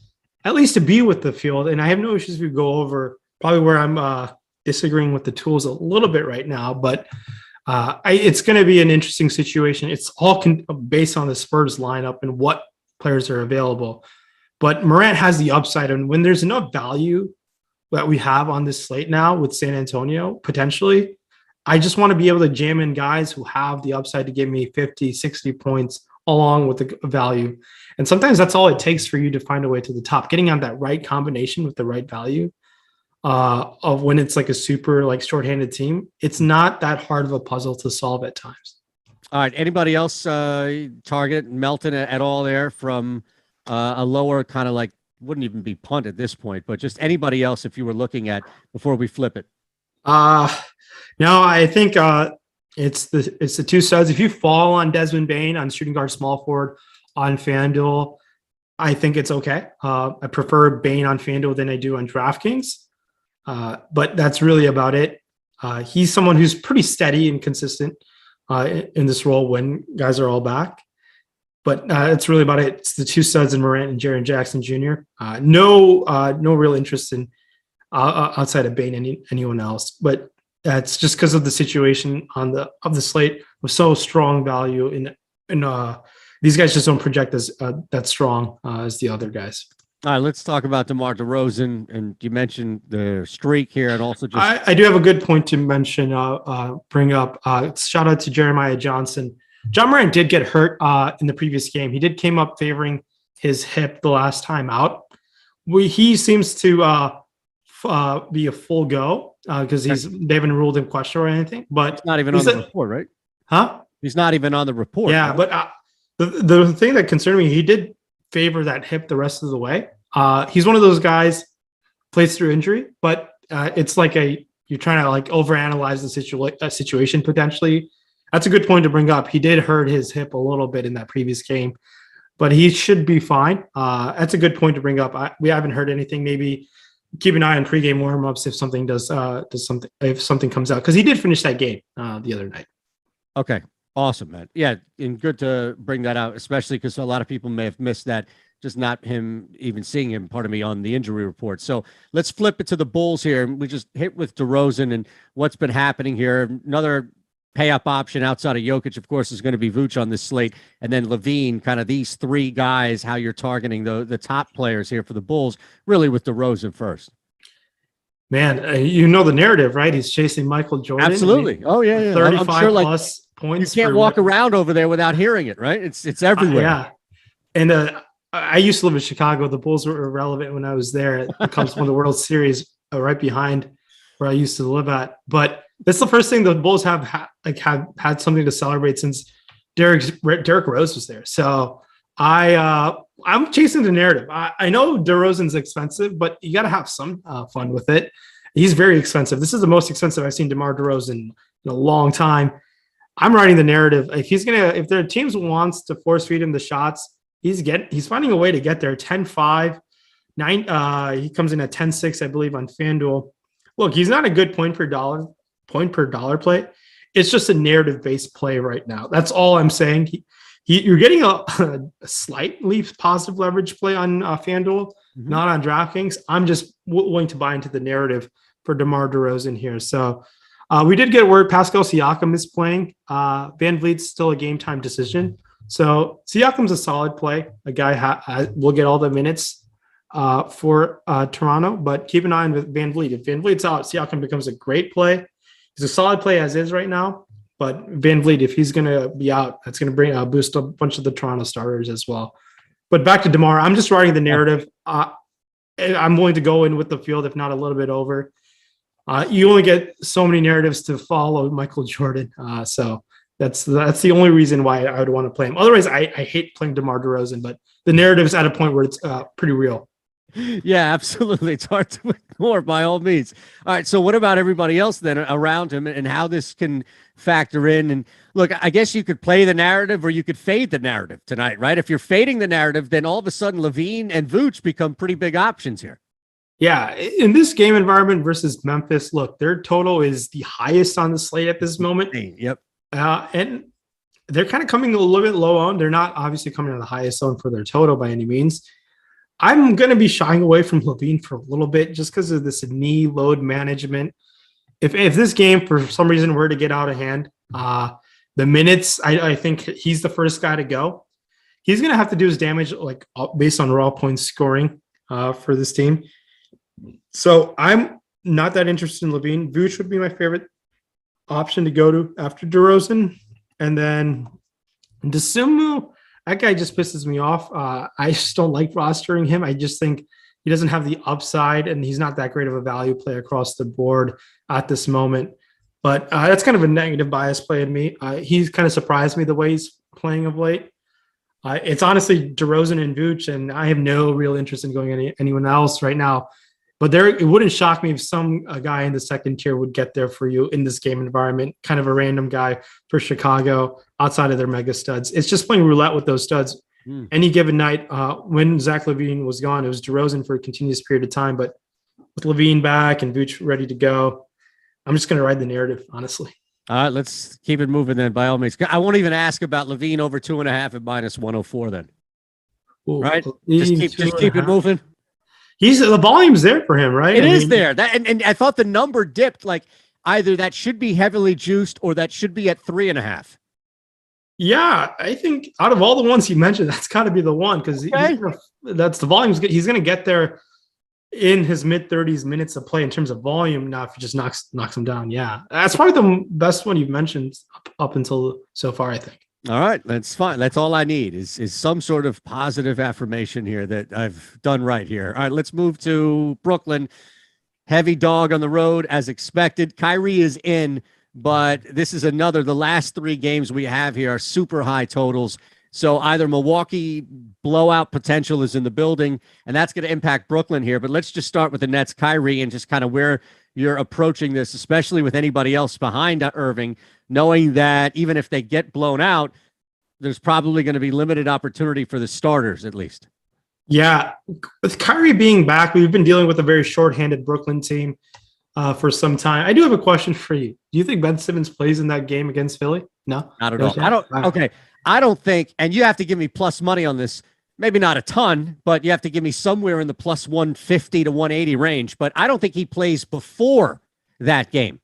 at least to be with the field. And I have no issues if we go over probably where I'm disagreeing with the tools a little bit right now, but it's going to be an interesting situation. It's all based on the Spurs lineup and what players are available. But Morant has the upside, and when there's enough value that we have on this slate now with San Antonio, potentially, I just want to be able to jam in guys who have the upside to give me 50, 60 points along with the value. And sometimes that's all it takes for you to find a way to the top, getting on that right combination with the right value of when it's like a super like shorthanded team. It's not that hard of a puzzle to solve at times. All right. Anybody else target Melton at all there from a lower kind of like, wouldn't even be punt at this point, but just anybody else if you were looking at before we flip it? No, I think it's the two studs. If you fall on Desmond Bane on shooting guard small forward on FanDuel, I think it's okay. I prefer Bane on FanDuel than I do on DraftKings. But that's really about it. He's someone who's pretty steady and consistent in this role when guys are all back. But it's really about it. It's the two studs in Morant and Jaren Jackson Jr. No real interest in outside of Bane anyone else. But that's just because of the situation of the slate with so strong value in these guys just don't project as that strong as the other guys. All right, let's talk about DeMar DeRozan. And you mentioned the streak here, and also just I do have a good point to mention. Bring up. Shout out to Jeremiah Johnson. John Morant did get hurt in the previous game. He did came up favoring his hip the last time out. He seems to be a full go because they haven't ruled him questionable or anything. But he's not even on the report, right? Huh? He's not even on the report. Yeah, right? but the thing that concerned me, he did favor that hip the rest of the way. He's one of those guys plays through injury, but it's like you're trying to like overanalyze the situation potentially. That's a good point to bring up. He did hurt his hip a little bit in that previous game, but he should be fine. That's a good point to bring up. We haven't heard anything. Maybe keep an eye on pregame warmups if something if something comes out, because he did finish that game the other night. Okay, awesome, man. Yeah, and good to bring that out, especially because a lot of people may have missed that. Just not him even seeing him, on the injury report. So let's flip it to the Bulls here. We just hit with DeRozan and what's been happening here. Another pay-up option outside of Jokic, of course, is going to be Vooch on this slate. And then Levine, kind of these three guys, how you're targeting the top players here for the Bulls, really with DeRozan first. Man, you know the narrative, right? He's chasing Michael Jordan. Absolutely. Oh, yeah. 35 I'm sure, plus points. You can't walk around over there without hearing it, right? It's everywhere. Yeah. And I used to live in Chicago. The Bulls were irrelevant when I was there. It comes from the World Series right behind where I used to live at. But that's the first thing the Bulls have had something to celebrate since Derrick Rose was there. So I'm chasing the narrative. I know DeRozan's expensive, but you got to have some fun with it. He's very expensive. This is the most expensive I've seen DeMar DeRozan in a long time. I'm writing the narrative. If their teams wants to force feed him the shots, he's finding a way to get there. 10-5, 9. He comes in at 10-6, I believe, on FanDuel. Look, he's not a good point per dollar play. It's just a narrative-based play right now. That's all I'm saying. You're getting a slightly positive leverage play on FanDuel, not on DraftKings. I'm just willing to buy into the narrative for DeMar DeRozan here. So we did get word Pascal Siakam is playing. Van Vliet's still a game time decision. So Siakam's a solid play. A guy will get all the minutes for Toronto, but keep an eye on Van Vliet. If Van Vliet's out, Siakam becomes a great play. He's a solid play as is right now, but Van Vliet, if he's going to be out, that's going to boost a bunch of the Toronto starters as well. But back to DeMar, I'm just writing the narrative. I'm willing to go in with the field, if not a little bit over. You only get so many narratives to follow Michael Jordan. So that's the only reason why I would want to play him. Otherwise, I hate playing DeMar DeRozan, but the narrative's at a point where it's pretty real. Yeah, absolutely. It's hard to ignore by all means. All right. So what about everybody else then around him and how this can factor in? And look, I guess you could play the narrative or you could fade the narrative tonight, right? If you're fading the narrative, then all of a sudden Levine and Vooch become pretty big options here. Yeah. In this game environment versus Memphis, look, their total is the highest on the slate at this moment. Yep. And they're kind of coming a little bit low on. They're not obviously coming to the highest zone for their total by any means. I'm going to be shying away from Levine for a little bit just because of this knee load management. if this game for some reason were to get out of hand, the minutes, I think he's the first guy to go. He's going to have to do his damage like based on raw points scoring for this team. So I'm not that interested in LaVine. Vooch would be my favorite option to go to after DeRozan. And then DeSumo, that guy just pisses me off. I just don't like rostering him. I just think he doesn't have the upside, and he's not that great of a value play across the board at this moment. But that's kind of a negative bias play in me. He's kind of surprised me the way he's playing of late. It's honestly DeRozan and Vooch, and I have no real interest in going anyone else right now. But it wouldn't shock me if some guy in the second tier would get there for you in this game environment, kind of a random guy for Chicago outside of their mega studs. It's just playing roulette with those studs. Any given night, when Zach LaVine was gone, it was DeRozan for a continuous period of time. But with LaVine back and Vooch ready to go, I'm just going to ride the narrative, honestly. All right, let's keep it moving then, by all means. I won't even ask about LaVine over 2.5 at -104 then. Ooh, right? Just keep it moving. The volume's there for him, right? It is there. And I thought the number dipped, like either that should be heavily juiced or that should be at 3.5. Yeah, I think out of all the ones you mentioned, that's got to be the one because that's the volume. He's going to get there in his mid-30s minutes of play in terms of volume. Now, if he just knocks him down, yeah, that's probably the best one you've mentioned up until so far, I think. All right, that's fine. That's all I need is some sort of positive affirmation here that I've done right here. All right, let's move to Brooklyn. Heavy dog on the road as expected. Kyrie is in. But this is the last 3 games we have here are super high totals. So either Milwaukee blowout potential is in the building, and that's going to impact Brooklyn here. But let's just start with the Nets, Kyrie, and just kind of where you're approaching this, especially with anybody else behind Irving, knowing that even if they get blown out, there's probably going to be limited opportunity for the starters at least. Yeah. With Kyrie being back, we've been dealing with a very shorthanded Brooklyn team for some time. I do have a question for you. Do you think Ben Simmons plays in that game against Philly? No, not at all. I don't think, and you have to give me plus money on this. Maybe not a ton, but you have to give me somewhere in the plus 150 to 180 range. But I don't think he plays before that game.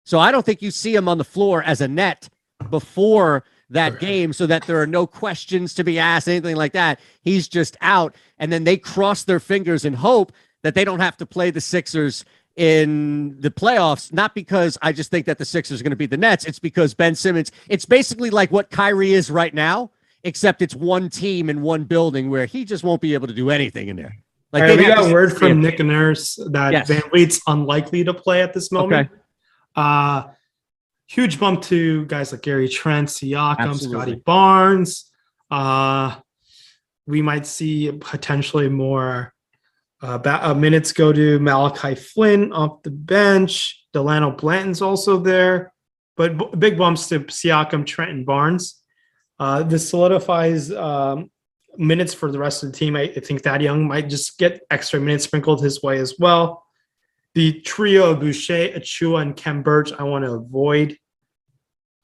So I don't think you see him on the floor as a net before that game so that there are no questions to be asked, anything like that. He's just out. And then they cross their fingers and hope that they don't have to play the Sixers in the playoffs, not because I just think that the Sixers are going to beat the Nets. It's because Ben Simmons, it's basically like what Kyrie is right now, except it's one team in one building where he just won't be able to do anything in there. Like we got word from Nick and Nurse that Van Vliet's unlikely to play at this moment. Okay. Huge bump to guys like Gary Trent, Siakam, Scotty Barnes. We might see potentially more minutes go to Malachi Flynn off the bench. Delano Blanton's also there, but big bumps to Siakam, Trent, and Barnes. This solidifies minutes for the rest of the team. I think Thad Young might just get extra minutes sprinkled his way as well. The trio of Boucher, Achua, and Kem Birch I want to avoid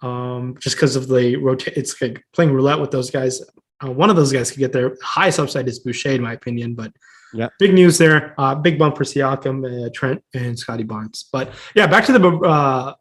just because of the rotate. It's like playing roulette with those guys. One of those guys could get there. Highest upside is Boucher, in my opinion, but big news there. Big bump for Siakam, Trent, and Scotty Barnes. But yeah, back to the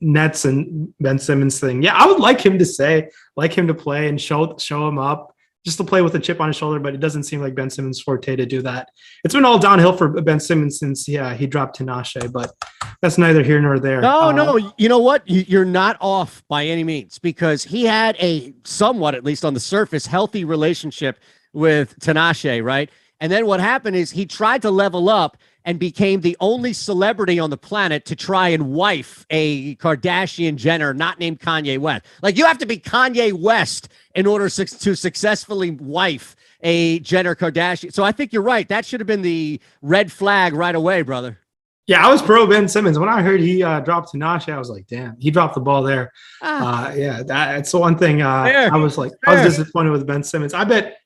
Nets and Ben Simmons thing. Yeah, I would like him to play and show him up just to play with a chip on his shoulder, but it doesn't seem like Ben Simmons' forte to do that. It's been all downhill for Ben Simmons since he dropped Tinashe, but that's neither here nor there. No, you know what? You're not off by any means because he had a somewhat, at least on the surface, healthy relationship with Tinashe, right? And then what happened is he tried to level up and became the only celebrity on the planet to try and wife a Kardashian Jenner not named Kanye West. Like, you have to be Kanye West in order to successfully wife a Jenner Kardashian. So I think you're right. That should have been the red flag right away, brother. Yeah, I was pro Ben Simmons. When I heard he dropped Tinashe, I was like, damn, he dropped the ball there. That's the one thing I was disappointed with Ben Simmons. I bet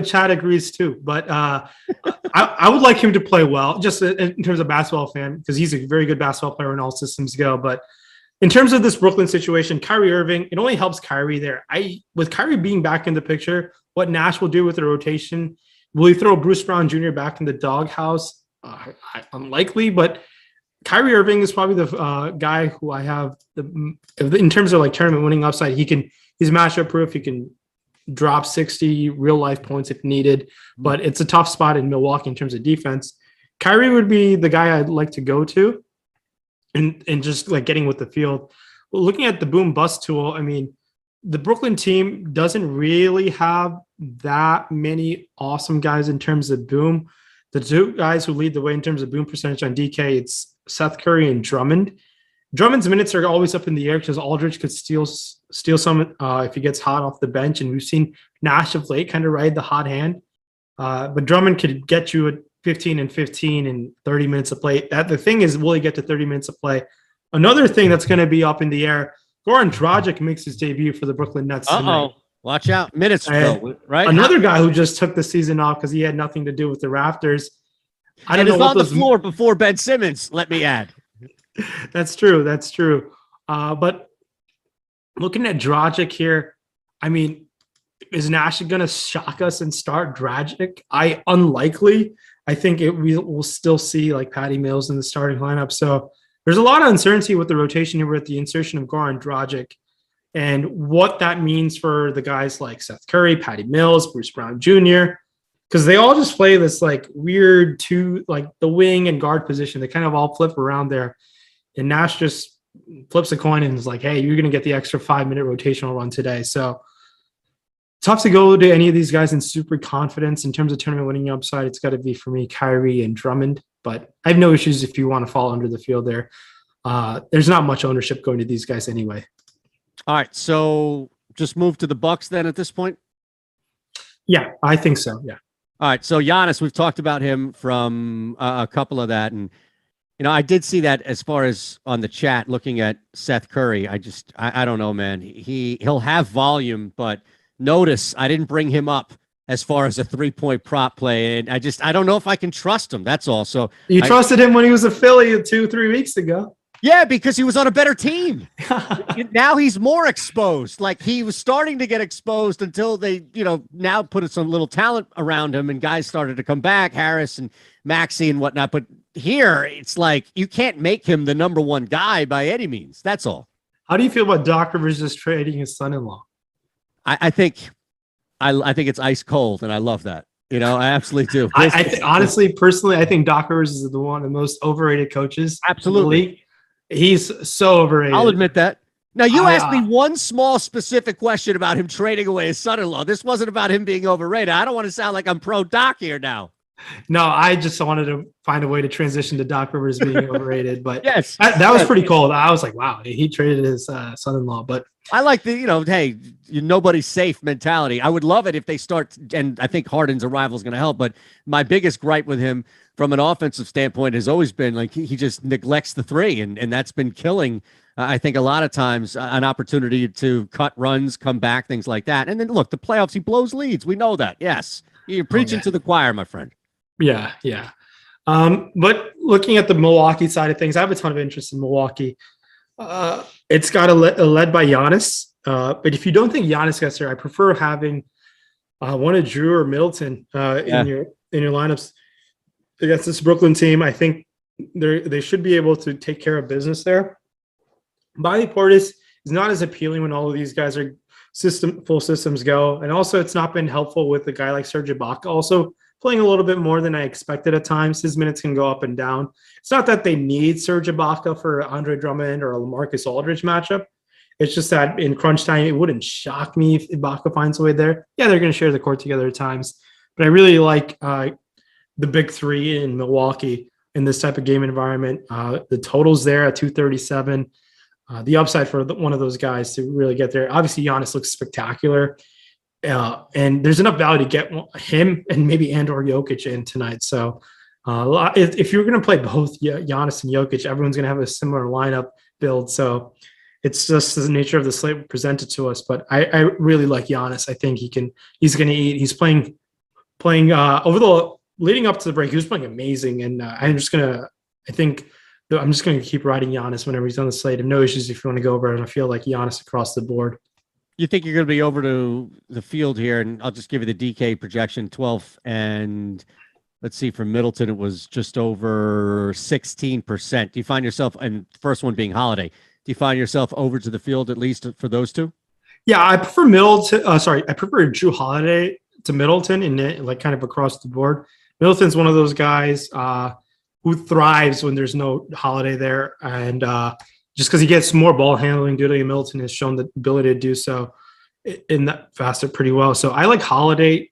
Chad agrees too, but I would like him to play well, just in terms of basketball fan, because he's a very good basketball player when all systems go. But in terms of this Brooklyn situation, Kyrie Irving, it only helps Kyrie there. With Kyrie being back in the picture, what Nash will do with the rotation, will he throw Bruce Brown Jr. back in the doghouse? Unlikely, but Kyrie Irving is probably the guy who I have in terms of like tournament winning upside. He's matchup proof. He can drop 60 real life points if needed, but it's a tough spot in Milwaukee in terms of defense. Kyrie would be the guy I'd like to go to and just like getting with the field. Well, looking at the boom bust tool, I mean, the Brooklyn team doesn't really have that many awesome guys in terms of boom. The two guys who lead the way in terms of boom percentage on DK, it's Seth Curry and Drummond. Drummond's minutes are always up in the air because Aldridge could steal some if he gets hot off the bench. And we've seen Nash of late kind of ride the hot hand. But Drummond could get you at 15 and 15 and 30 minutes of play. The thing is, will he get to 30 minutes of play? Another thing that's going to be up in the air, Goran Dragic makes his debut for the Brooklyn Nets tonight. Watch out. Minutes, right? Another guy who just took the season off because he had nothing to do with the Raptors. I don't know on the floor before Ben Simmons, let me add. That's true. But looking at Dragic here, I mean, is Nash going to shock us and start Dragic? Unlikely. I think we'll still see like Patty Mills in the starting lineup. So there's a lot of uncertainty with the rotation here with the insertion of Goran Dragic and what that means for the guys like Seth Curry, Patty Mills, Bruce Brown Jr., because they all just play this like weird two, like the wing and guard position. They kind of all flip around there. And Nash just flips a coin and is like, hey, you're going to get the extra 5-minute rotational run today. So tough to go to any of these guys in super confidence in terms of tournament winning upside. It's got to be for me, Kyrie and Drummond. But I have no issues if you want to fall under the field there. There's not much ownership going to these guys anyway. All right, so just move to the Bucks then at this point? Yeah, I think so, yeah. All right, so Giannis, we've talked about him from a couple of that. And, you know, I did see that as far as on the chat looking at Seth Curry. I don't know, man. He'll have volume, but notice I didn't bring him up as far as a 3-point prop play. And I don't know if I can trust him. That's all. So you trusted him when he was a Philly 2-3 weeks ago. Yeah, because he was on a better team. Now he's more exposed. Like he was starting to get exposed until they, now put some little talent around him and guys started to come back, Harris and Maxey and whatnot. But here it's like you can't make him the number one guy by any means. That's all. How do you feel about Doc Rivers just trading his son-in-law? I think it's ice cold, and I love that. I absolutely do. Honestly, personally, I think Doc Rivers is one of the most overrated coaches. Absolutely. He's so overrated. I'll admit that. Now, you asked me one small specific question about him trading away his son-in-law. This wasn't about him being overrated. I don't want to sound like I'm pro-Doc here now. No, I just wanted to find a way to transition to Doc Rivers being overrated. But yes, that was pretty cold. I was like, wow, he traded his son-in-law. But I like the, hey, nobody's safe mentality. I would love it if they start, and I think Harden's arrival is going to help. But my biggest gripe with him from an offensive standpoint has always been like he just neglects the three, and that's been killing. I think a lot of times an opportunity to cut runs, come back, things like that. And then look, the playoffs, he blows leads. We know that. Yes, you're preaching to the choir, my friend. Yeah. But looking at the Milwaukee side of things, I have a ton of interest in Milwaukee. It's got led by Giannis. But if you don't think Giannis gets there, I prefer having one of Drew or Middleton in your lineups against this Brooklyn team. I think they should be able to take care of business there. Bobby Portis is not as appealing when all of these guys are full systems go. And also it's not been helpful with a guy like Serge Ibaka also playing a little bit more than I expected at times. His minutes can go up and down. It's not that they need Serge Ibaka for Andre Drummond or a LaMarcus Aldridge matchup. It's just that in crunch time, it wouldn't shock me if Ibaka finds a way there. Yeah, they're going to share the court together at times. But I really like the big three in Milwaukee in this type of game environment. The total's there at 237. The upside for one of those guys to really get there. Obviously, Giannis looks spectacular. And there's enough value to get him and maybe or Jokic in tonight. So if you're going to play both Giannis and Jokic, everyone's going to have a similar lineup build. So it's just the nature of the slate presented to us. But I really like Giannis. I think he's going to eat. He's playing over the leading up to the break. He was playing amazing. And I'm just going to keep riding Giannis whenever he's on the slate. I have no issues if you want to go over it. I feel like Giannis across the board. You think you're going to be over to the field here, and I'll just give you the DK projection, 12 and let's see, for Middleton, it was just over 16%. Do you find yourself, and the first one being Holiday, do you find yourself over to the field at least for those two? Yeah, I prefer Middleton. I prefer Drew Holiday to Middleton, and like kind of across the board. Middleton's one of those guys who thrives when there's no Holiday there, and just because he gets more ball handling duty, Middleton has shown the ability to do so in that facet pretty well. So I like Holiday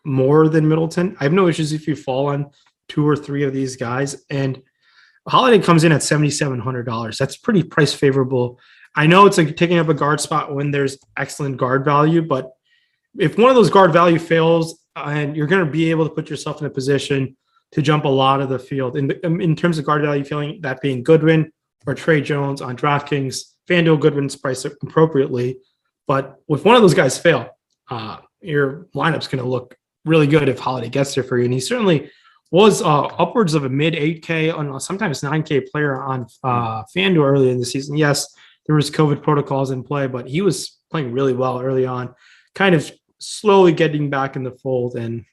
more than Middleton. I have no issues if you fall on 2 or 3 of these guys, and Holiday comes in at $7,700. That's pretty price favorable. I know it's like taking up a guard spot when there's excellent guard value, but if one of those guard value fails, and you're going to be able to put yourself in a position to jump a lot of the field. In terms of guard value, feeling that being Goodwin or Trey Jones on DraftKings, FanDuel Goodwin's priced appropriately. But if one of those guys fail, your lineup's going to look really good if Holiday gets there for you. And he certainly was upwards of a mid 8K on sometimes 9K player on FanDuel early in the season. Yes, there was COVID protocols in play, but he was playing really well early on, kind of slowly getting back in the fold. And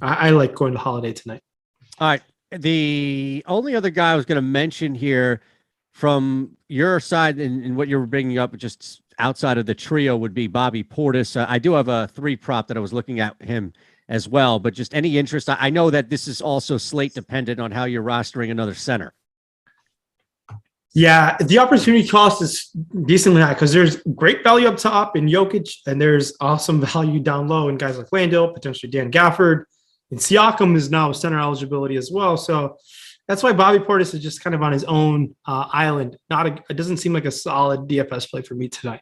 I like going to Holiday tonight. All right. The only other guy I was going to mention here from your side and what you were bringing up just outside of the trio would be Bobby Portis. I do have a 3 prop that I was looking at him as well, but just any interest. I know that this is also slate dependent on how you're rostering another center. Yeah, the opportunity cost is decently high because there's great value up top in Jokic, and there's awesome value down low in guys like Landale, potentially Dan Gafford, and Siakam is now center eligibility as well. So that's why Bobby Portis is just kind of on his own island. It doesn't seem like a solid DFS play for me tonight.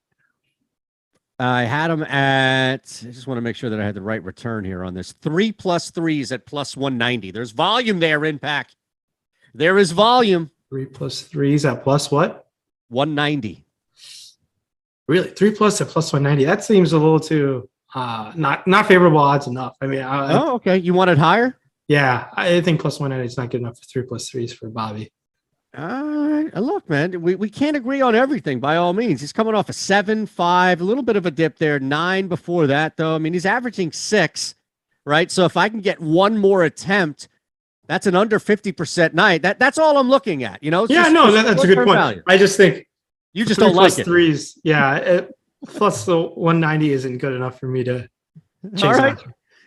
I had him at, I just want to make sure that I had the right return here on this. 3+3s at +190. There's volume there, Impact. There is volume. 3+3s at plus what? 190. Really? 3+ at +190. That seems a little too not favorable odds enough. I mean, okay. You want it higher? Yeah, I think +190 is not good enough for 3+3s for Bobby. All right. Look, man, we can't agree on everything by all means. He's coming off a 7-5, a little bit of a dip there, 9 before that, though. I mean, he's averaging 6, right? So if I can get one more attempt, that's an under 50% night. That's all I'm looking at, you know? That's a good point. Value. I just think you just don't like it. +3s, yeah. Plus the 190 isn't good enough for me to change. All right.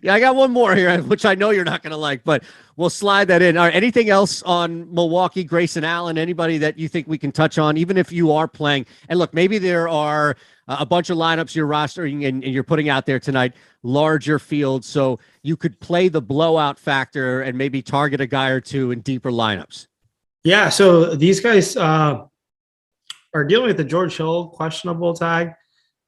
Yeah, I got one more here, which I know you're not going to like, but we'll slide that in. All right, anything else on Milwaukee, Grayson Allen, anybody that you think we can touch on, even if you are playing? And look, maybe there are a bunch of lineups you're rostering and you're putting out there tonight, larger fields, so you could play the blowout factor and maybe target a guy or two in deeper lineups. Yeah, so these guys are dealing with the George Hill questionable tag.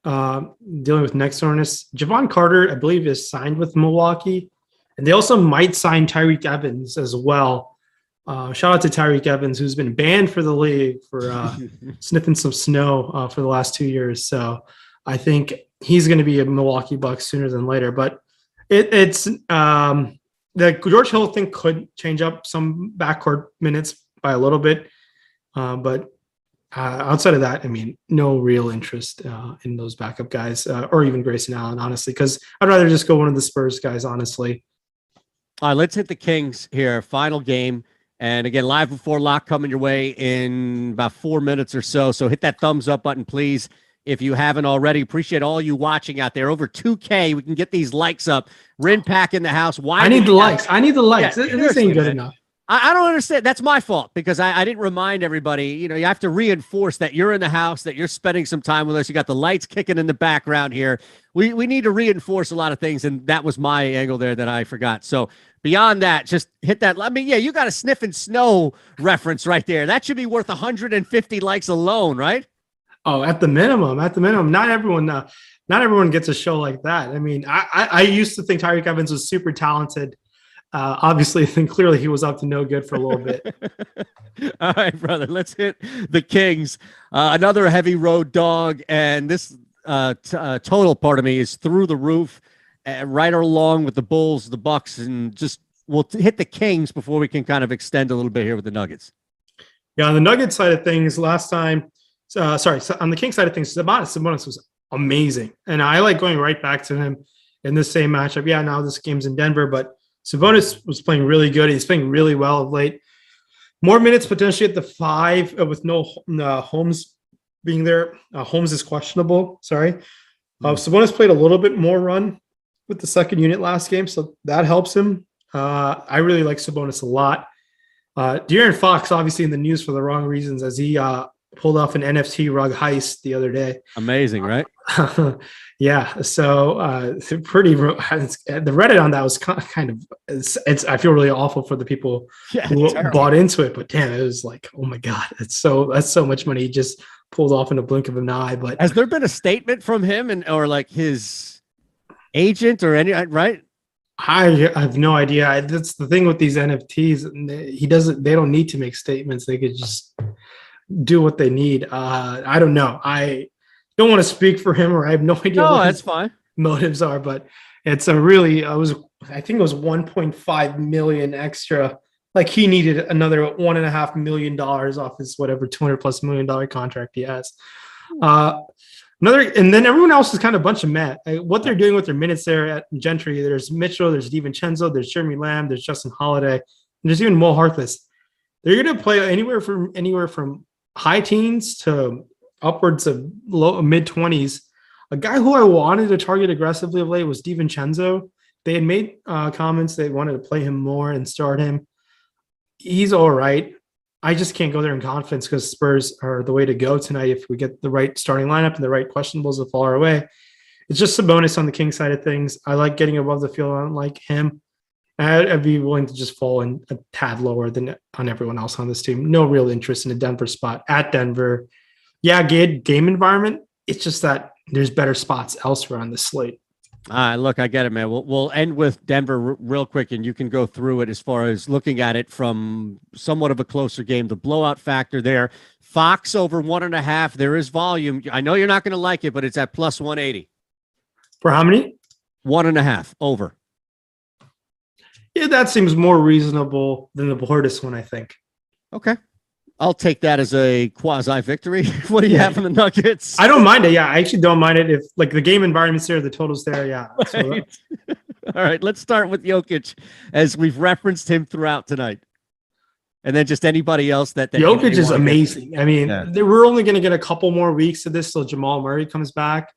Dealing with neck soreness. Javon Carter, I believe, is signed with Milwaukee, and they also might sign Tyreke Evans as well. Shout out to Tyreke Evans, who's been banned for the league for sniffing some snow for the last 2 years. So I think he's going to be a Milwaukee Buck sooner than later. But it's the George Hill thing could change up some backcourt minutes by a little bit, but outside of that, I mean, no real interest in those backup guys or even Grayson Allen, honestly, because I'd rather just go one of the Spurs guys, honestly. All right, let's hit the Kings here. Final game. And again, live before lock coming your way in about 4 minutes or so. So hit that thumbs up button, please, if you haven't already. Appreciate all you watching out there. Over 2K. We can get these likes up. Rin Pack in the house. I need the likes. Yeah, this ain't good enough. I don't understand. That's my fault because I didn't remind everybody. You know, you have to reinforce that you're in the house, that you're spending some time with us. You got the lights kicking in the background here. We need to reinforce a lot of things, and that was my angle there that I forgot. So beyond that, just hit that. I mean, yeah, you got a sniffing snow reference right there. That should be worth 150 likes alone, right? Oh, at the minimum. Not everyone gets a show like that. I mean, I used to think Tyreke Evans was super talented. Obviously, I think clearly he was up to no good for a little bit. All right, brother, let's hit the Kings. Another heavy road dog, and this total part of me is through the roof, right along with the Bulls, the Bucks, and just we'll hit the Kings before we can kind of extend a little bit here with the Nuggets. Yeah, on the Nuggets side of things, last time, so on the Kings side of things, Sabonis was amazing, and I like going right back to him in the same matchup. Yeah, now this game's in Denver, but Sabonis was playing really good. He's playing really well of late. More minutes potentially at the 5 with no Holmes being there. Holmes is questionable. Sorry. Sabonis played a little bit more run with the second unit last game, so that helps him. I really like Sabonis a lot. De'Aaron Fox, obviously in the news for the wrong reasons, as he pulled off an NFT rug heist the other day. Amazing, right? Yeah. So pretty. The Reddit on that was kind of. I feel really awful for the people who bought into it, but damn, it was like, oh my god, that's so much money he just pulled off in a blink of an eye. But has there been a statement from him or like his agent or any, right? I have no idea. That's the thing with these NFTs. They don't need to make statements. They could just do what they need. I don't know. I don't want to speak for him, or I have no idea what that's fine. Motives are, but it's a really, I think it was 1.5 million extra. Like he needed another $1.5 million off his whatever $200+ million contract he has. And then everyone else is kind of a bunch of meh. What they're doing with their minutes there at Gentry, there's Mitchell, there's DiVincenzo, there's Jeremy Lamb, there's Justin Holiday, and there's even Mo Harkless. They're going to play anywhere from high teens to upwards of mid 20s. A guy who I wanted to target aggressively of late was DiVincenzo. They had made comments they wanted to play him more and start him. He's all right. I just can't go there in confidence because Spurs are the way to go tonight if we get the right starting lineup and the right questionables that fall our way. It's just a bonus on the King side of things. I like getting above the field on like him. I'd be willing to just fall in a tad lower than on everyone else on this team. No real interest in a Denver spot at Denver. Yeah, good game environment. It's just that there's better spots elsewhere on the slate. Look, I get it, man. We'll end with Denver real quick, and you can go through it as far as looking at it from somewhat of a closer game. The blowout factor there. Fox over 1.5. There is volume. I know you're not going to like it, but it's at plus 180. For how many? 1.5 over. Yeah, that seems more reasonable than the Portis one, I think. Okay. I'll take that as a quasi victory. What do you have from the Nuggets? I don't mind it. Yeah, I actually don't mind it if like the game environment's there, the total's there. Yeah. Right. All right. Let's start with Jokic as we've referenced him throughout tonight. And then just anybody else that Jokic is amazing. I mean, we're only going to get a couple more weeks of this till Jamal Murray comes back.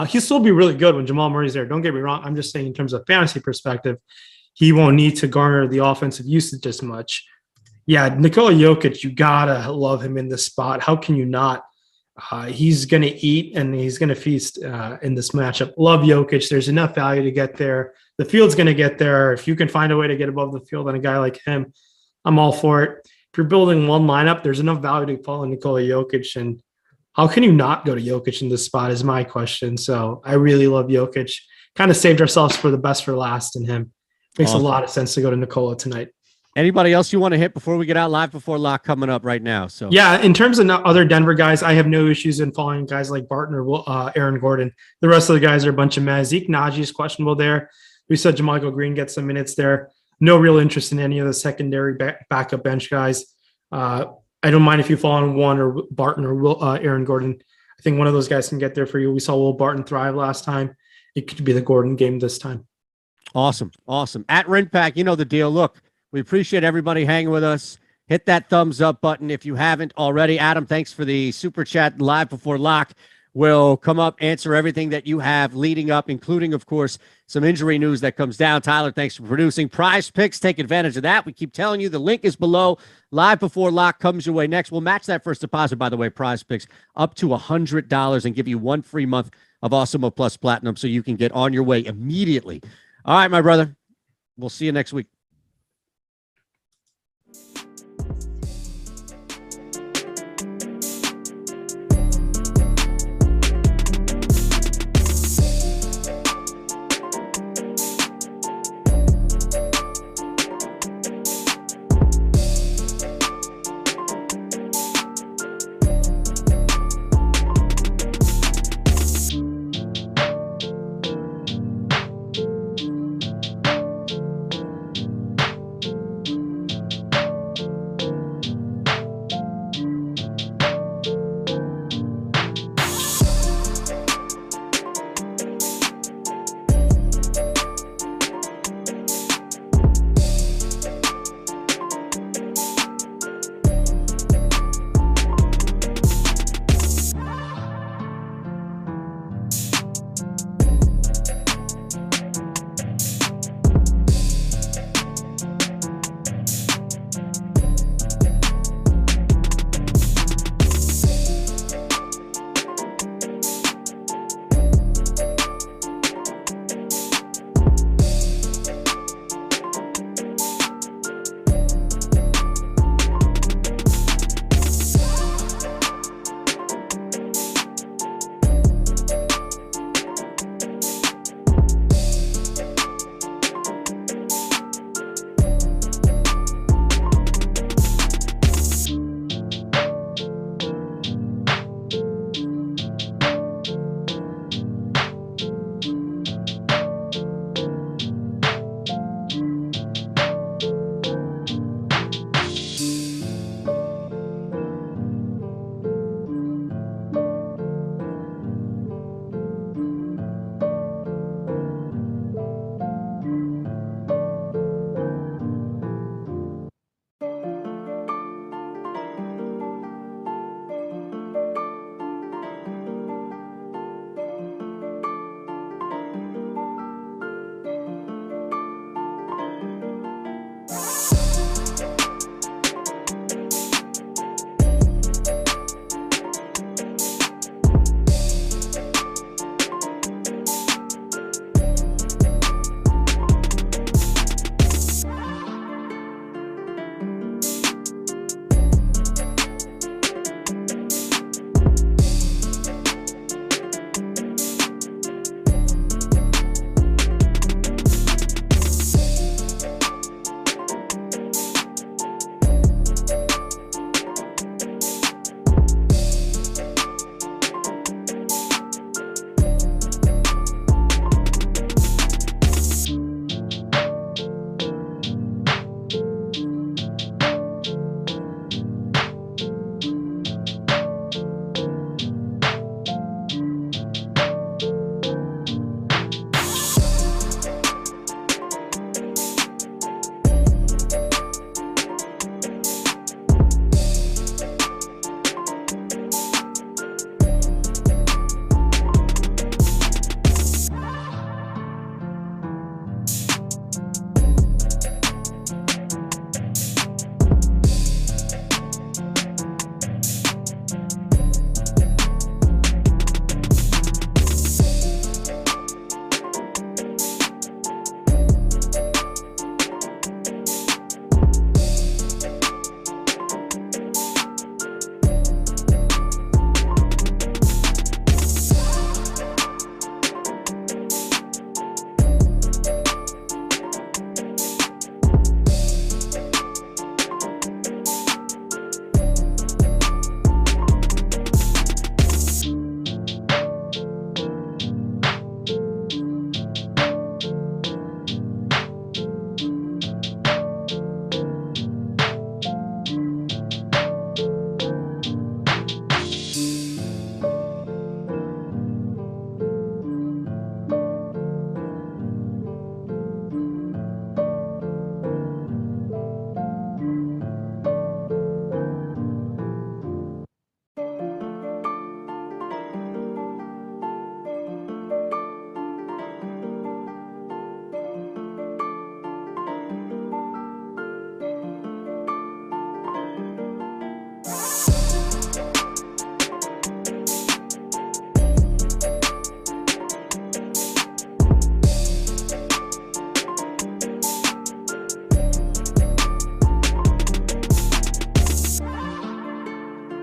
He'll still be really good when Jamal Murray's there. Don't get me wrong. I'm just saying in terms of fantasy perspective, he won't need to garner the offensive usage as much. Yeah, Nikola Jokic, you gotta love him in this spot. How can you not? He's going to eat and he's going to feast in this matchup. Love Jokic. There's enough value to get there. The field's going to get there. If you can find a way to get above the field on a guy like him, I'm all for it. If you're building one lineup, there's enough value to follow Nikola Jokic. And how can you not go to Jokic in this spot is my question. So I really love Jokic. Kind of saved ourselves for the best for last in him. Makes a lot of sense to go to Nikola tonight. Anybody else you want to hit before we get out? Live before lock coming up right now. So yeah, in terms of other Denver guys, I have no issues in following guys like Barton or Aaron Gordon. The rest of the guys are a bunch of mess. Zeke Naji is questionable there. We saw Jamichael Green get some minutes there. No real interest in any of the secondary backup bench guys. I don't mind if you fall on one or Barton or Aaron Gordon. I think one of those guys can get there for you. We saw Will Barton thrive last time. It could be the Gordon game this time. Awesome. At Rinpack, you know the deal. Look, we appreciate everybody hanging with us. Hit that thumbs up button if you haven't already. Adam, thanks for the super chat live before lock. We'll come up, answer everything that you have leading up, including, of course, some injury news that comes down. Tyler, thanks for producing. PrizePicks, take advantage of that. We keep telling you the link is below. Live before lock comes your way next. We'll match that first deposit, by the way, PrizePicks, up to $100 and give you 1 free month of Awesemo Plus Platinum so you can get on your way immediately. All right, my brother. We'll see you next week.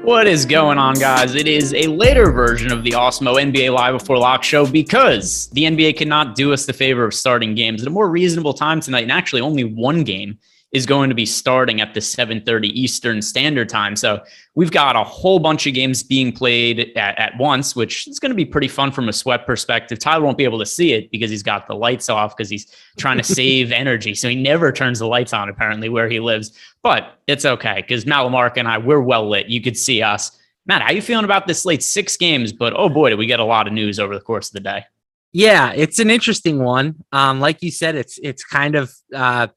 What is going on, guys? It is a later version of the Awesemo NBA Live Before Lock show because the NBA cannot do us the favor of starting games at a more reasonable time tonight. And actually, only one game is going to be starting at the 7:30 Eastern Standard Time. So we've got a whole bunch of games being played at once, which is going to be pretty fun from a sweat perspective. Tyler won't be able to see it because he's got the lights off because he's trying to save energy. So he never turns the lights on, apparently, where he lives. But it's okay because Matt LaMarca and I, we're well lit. You could see us. Matt, how you feeling about this slate? 6 games, but oh boy, did we get a lot of news over the course of the day. Yeah, it's an interesting one. Like you said, it's kind of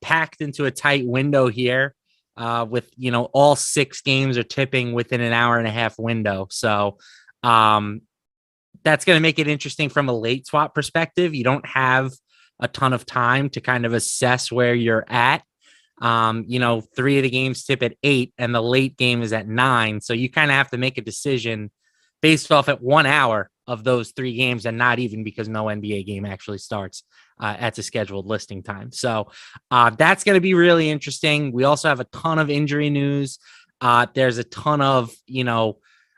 packed into a tight window here with, all 6 games are tipping within an hour and a half window. So that's going to make it interesting from a late swap perspective. You don't have a ton of time to kind of assess where you're at. 3 of the games tip at 8 and the late game is at 9. So you kind of have to make a decision based off at 1 hour of those 3 games, and not even because no NBA game actually starts at the scheduled listing time. So that's going to be really interesting. We also have a ton of injury news. There's a ton of,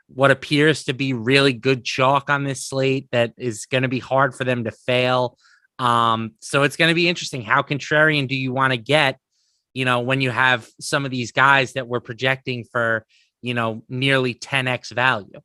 what appears to be really good chalk on this slate that is going to be hard for them to fail. So it's going to be interesting. How contrarian do you want to get, when you have some of these guys that we're projecting for, nearly 10x value?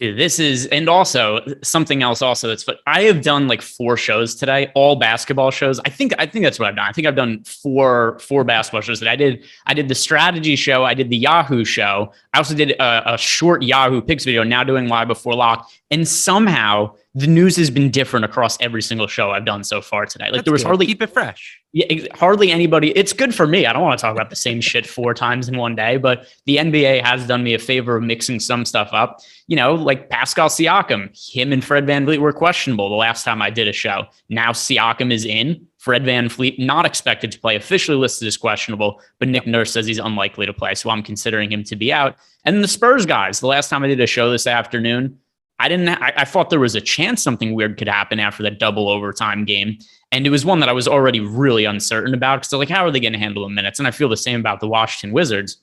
This is, and also something else also that's, but I have done like 4 shows today, all basketball shows. I think that's what I've done. I think I've done four basketball shows that I did the strategy show. I did the Yahoo show. I also did a short Yahoo picks video, now doing Live Before Lock. And somehow the news has been different across every single show I've done so far today. Like That's there was good. hardly Keep it fresh. Yeah, hardly anybody. It's good for me. I don't want to talk about the same shit 4 times in one day, but the NBA has done me a favor of mixing some stuff up. Like Pascal Siakam, him and Fred VanVleet were questionable the last time I did a show. Now Siakam is in. Fred VanVleet not expected to play, officially listed as questionable, but Nick Nurse says he's unlikely to play, so I'm considering him to be out. And then the Spurs guys, the last time I did a show this afternoon, I thought there was a chance something weird could happen after that double overtime game. And it was one that I was already really uncertain about because how are they going to handle the minutes? And I feel the same about the Washington Wizards.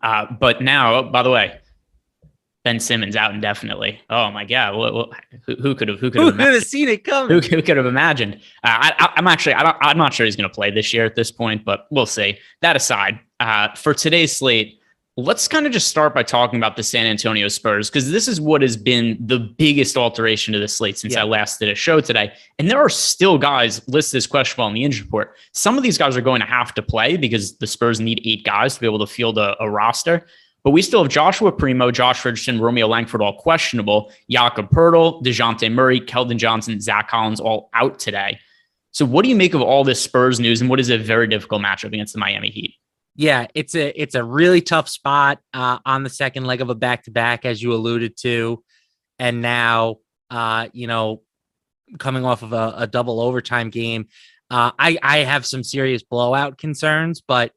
But now, by the way, Ben Simmons out indefinitely. Oh my God. Who could have seen it coming? Who could have imagined? I'm not sure he's going to play this year at this point, but we'll see. That aside, for today's slate, let's kind of just start by talking about the San Antonio Spurs, because this is what has been the biggest alteration to the slate since I last did a show today. And there are still guys listed as questionable on the injury report. Some of these guys are going to have to play because the Spurs need 8 guys to be able to field a roster. But we still have Joshua Primo, Josh Richardson, Romeo Langford, all questionable. Jakob Poeltl, DeJounte Murray, Keldon Johnson, Zach Collins, all out today. So what do you make of all this Spurs news, and what is a very difficult matchup against the Miami Heat? Yeah, it's a really tough spot on the second leg of a back-to-back, as you alluded to. And now, coming off of a double overtime game, I have some serious blowout concerns, but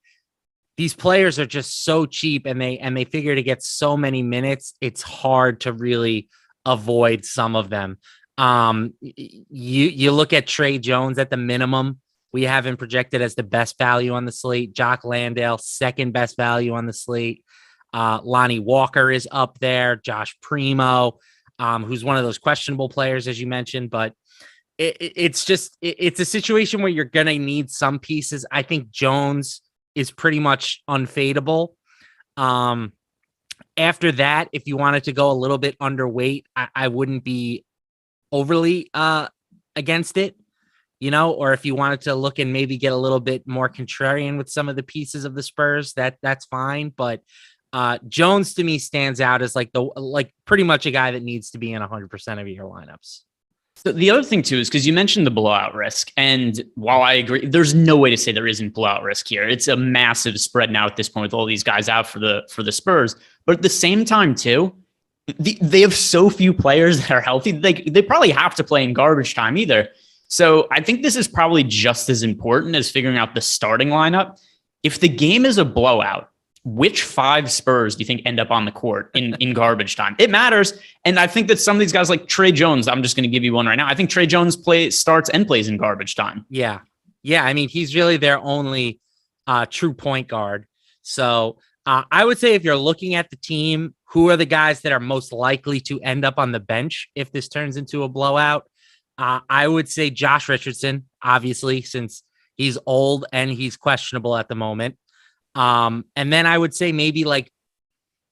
these players are just so cheap and they figure to get so many minutes. It's hard to really avoid some of them. You look at Trey Jones at the minimum. We have him projected as the best value on the slate. Jock Landale, second best value on the slate. Lonnie Walker is up there. Josh Primo, who's one of those questionable players, as you mentioned. But it's a situation where you're going to need some pieces. I think Jones is pretty much unfadable. After that, if you wanted to go a little bit underweight, I wouldn't be overly against it. Or if you wanted to look and maybe get a little bit more contrarian with some of the pieces of the Spurs, that's fine. But Jones to me stands out as like pretty much a guy that needs to be in 100% of your lineups. So the other thing too is because you mentioned the blowout risk, and while I agree, there's no way to say there isn't blowout risk here. It's a massive spread now at this point with all these guys out for the Spurs. But at the same time too, they have so few players that are healthy. They probably have to play in garbage time either. So I think this is probably just as important as figuring out the starting lineup. If the game is a blowout, which 5 Spurs do you think end up on the court in garbage time? It matters. And I think that some of these guys like Trey Jones, I'm just going to give you one right now. I think Trey Jones starts and plays in garbage time. Yeah. I mean, he's really their only true point guard. So I would say if you're looking at the team, who are the guys that are most likely to end up on the bench if this turns into a blowout? I would say Josh Richardson, obviously, since he's old and he's questionable at the moment. And then I would say maybe like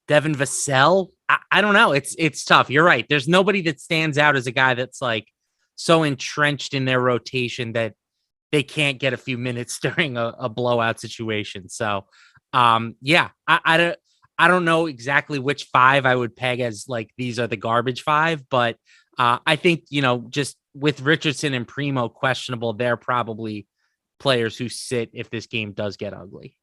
Devin Vassell. I don't know. It's tough. You're right. There's nobody that stands out as a guy that's like so entrenched in their rotation that they can't get a few minutes during a blowout situation. So, yeah, I don't know exactly which five I would peg as like these are the garbage five, but I think, just with Richardson and Primo questionable, they're probably players who sit if this game does get ugly.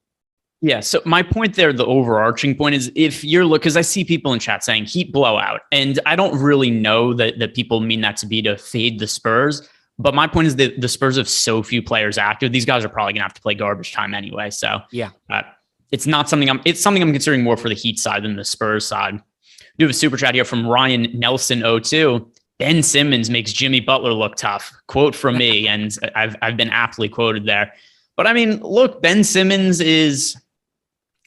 Yeah. So my point there, the overarching point is if you're because I see people in chat saying Heat blowout, and I don't really know that people mean that to be to fade the Spurs. But my point is that the Spurs have so few players active. These guys are probably going to have to play garbage time anyway. So yeah, it's something I'm considering more for the Heat side than the Spurs side. We do have a super chat here from Ryan Nelson 02. Ben Simmons makes Jimmy Butler look tough. Quote from me, and I've been aptly quoted there. But I mean, look, Ben Simmons is,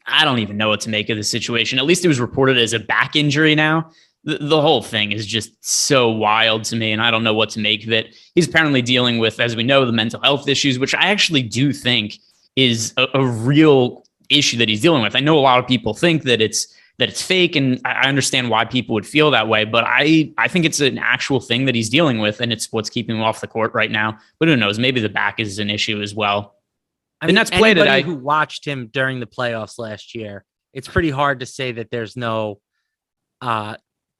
I don't even know what to make of the situation. At least it was reported as a back injury now. The whole thing is just so wild to me, and I don't know what to make of it. He's apparently dealing with, as we know, the mental health issues, which I actually do think is a real issue that he's dealing with. I know a lot of people think that it's fake, and I understand why people would feel that way, but I think it's an actual thing that he's dealing with, and it's what's keeping him off the court right now. But who knows? Maybe the back is an issue as well. I mean, that's anybody who watched him during the playoffs last year, it's pretty hard to say that there's no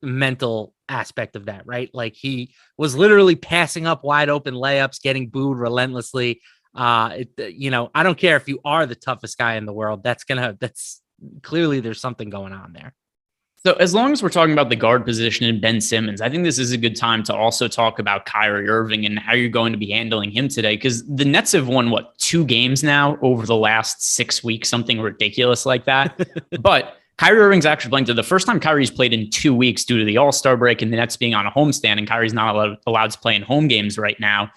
mental aspect of that, right? Like he was literally passing up wide open layups, getting booed relentlessly. I don't care if you are the toughest guy in the world. That's clearly there's something going on there. So as long as we're talking about the guard position and Ben Simmons, I think this is a good time to also talk about Kyrie Irving and how you're going to be handling him today. Because the Nets have won, 2 games now over the last 6 weeks, something ridiculous like that. But Kyrie Irving's actually playing. The first time Kyrie's played in 2 weeks due to the All-Star break and the Nets being on a homestand, and Kyrie's not allowed to play in home games right now.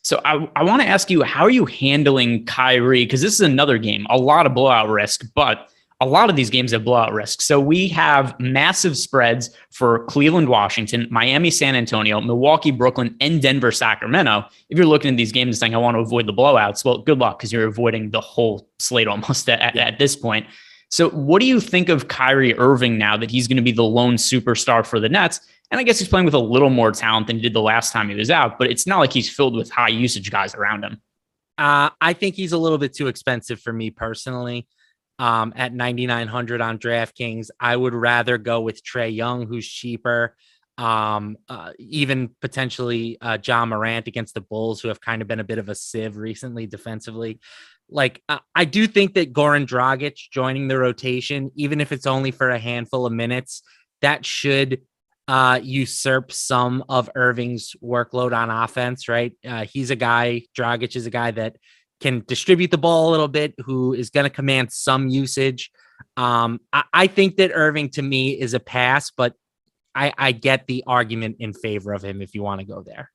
So I want to ask you, how are you handling Kyrie? Because this is another game, a lot of blowout risk, but a lot of these games have blowout risk. So we have massive spreads for Cleveland, Washington, Miami, San Antonio, Milwaukee, Brooklyn, and Denver, Sacramento. If you're looking at these games and saying, I want to avoid the blowouts, well, good luck, because you're avoiding the whole slate almost at this point. So what do you think of Kyrie Irving now that he's going to be the lone superstar for the Nets? And I guess he's playing with a little more talent than he did the last time he was out, but it's not like he's filled with high usage guys around him. I think he's a little bit too expensive for me personally. At 9,900 on DraftKings, I would rather go with Trae Young, who's cheaper. Even potentially John Morant against the Bulls, who have kind of been a bit of a sieve recently defensively. Like, I do think that Goran Dragic joining the rotation, even if it's only for a handful of minutes, that should usurp some of Irving's workload on offense, right? Dragic is a guy that can distribute the ball a little bit, who is going to command some usage. I think that Irving, to me, is a pass, but I get the argument in favor of him if you want to go there.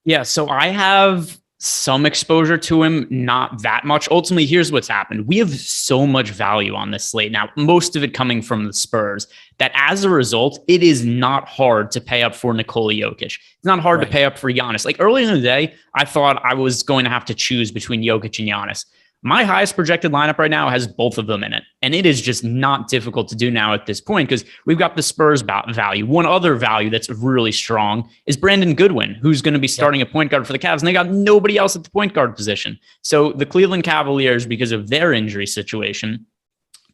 Yeah, so I have some exposure to him, not that much. Ultimately, here's what's happened. We have so much value on this slate now, most of it coming from the Spurs, that as a result, it is not hard to pay up for Nikola Jokic. It's not hard to pay up for Giannis. Like earlier in the day, I thought I was going to have to choose between Jokic and Giannis. My highest projected lineup right now has both of them in it. And it is just not difficult to do now at this point because we've got the Spurs value. One other value that's really strong is Brandon Goodwin, who's going to be starting a point guard for the Cavs. And they got nobody else at the point guard position. So the Cleveland Cavaliers, because of their injury situation,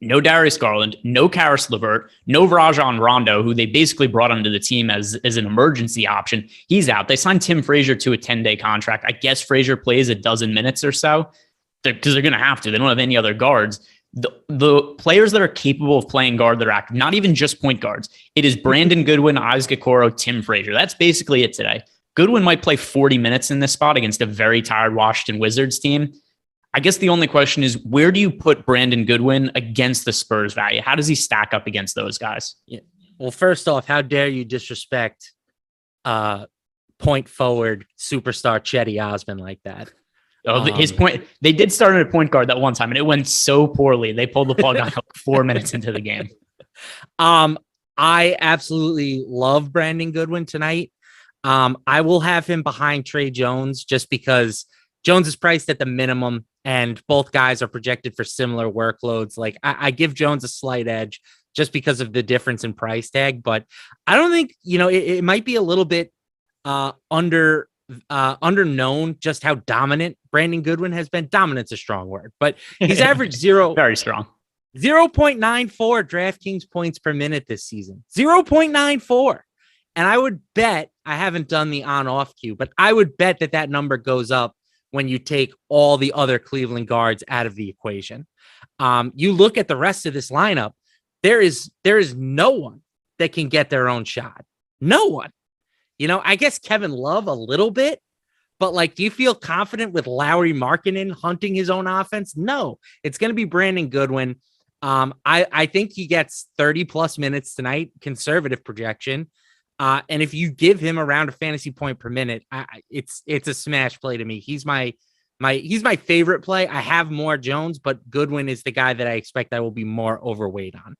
no Darius Garland, no Karis LeVert, no Rajon Rondo, who they basically brought onto the team as an emergency option. He's out. They signed Tim Frazier to a 10-day contract. I guess Frazier plays a dozen minutes or so, because they're going to have to. They don't have any other guards. The players that are capable of playing guard that are active, not even just point guards. It is Brandon Goodwin, Isaac Okoro, Tim Frazier. That's basically it today. Goodwin might play 40 minutes in this spot against a very tired Washington Wizards team. I guess the only question is, where do you put Brandon Goodwin against the Spurs value? How does he stack up against those guys? Yeah. Well, first off, how dare you disrespect point forward superstar Chetty Osman like that? His point, they did start at a point guard that one time and it went so poorly. They pulled the plug on like 4 minutes into the game. I absolutely love Brandon Goodwin tonight. I will have him behind Trey Jones just because Jones is priced at the minimum and both guys are projected for similar workloads. Like I give Jones a slight edge just because of the difference in price tag, but I don't think, it might be a little bit underknown just how dominant Brandon Goodwin has been. Dominant's a strong word, but he's averaged very strong. 0.94 DraftKings points per minute this season. 0.94. And I would bet, I haven't done the on-off cue, but I would bet that number goes up when you take all the other Cleveland guards out of the equation. You look at the rest of this lineup, there is no one that can get their own shot. No one. I guess Kevin Love a little bit, but like, do you feel confident with Lauri Markkanen hunting his own offense? No, it's going to be Brandon Goodwin. I think he gets 30 plus minutes tonight, conservative projection. And if you give him around a fantasy point per minute, it's a smash play to me. He's my favorite play. I have more Jones, but Goodwin is the guy that I expect I will be more overweight on.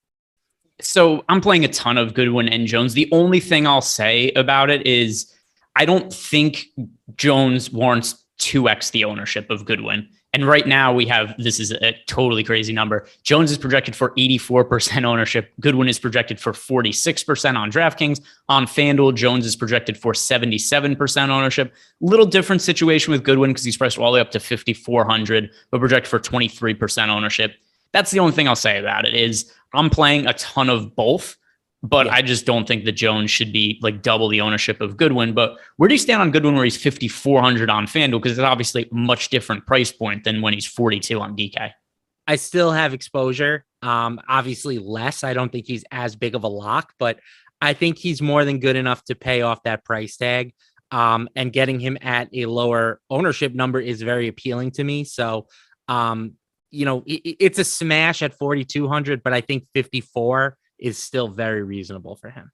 So I'm playing a ton of Goodwin and Jones. The only thing I'll say about it is I don't think Jones warrants 2x the ownership of Goodwin. And right now this is a totally crazy number. Jones is projected for 84% ownership. Goodwin is projected for 46% on DraftKings. On FanDuel, Jones is projected for 77% ownership. Little different situation with Goodwin because he's priced all the way up to 5,400, but projected for 23% ownership. That's the only thing I'll say about it is I'm playing a ton of both, but I just don't think that Jones should be like double the ownership of Goodwin. But where do you stand on Goodwin where he's 5,400 on FanDuel? Because it's obviously a much different price point than when he's 42 on DK. I still have exposure. Obviously less. I don't think he's as big of a lock, but I think he's more than good enough to pay off that price tag. And getting him at a lower ownership number is very appealing to me. So, it's a smash at 4,200, but I think 54 is still very reasonable for him.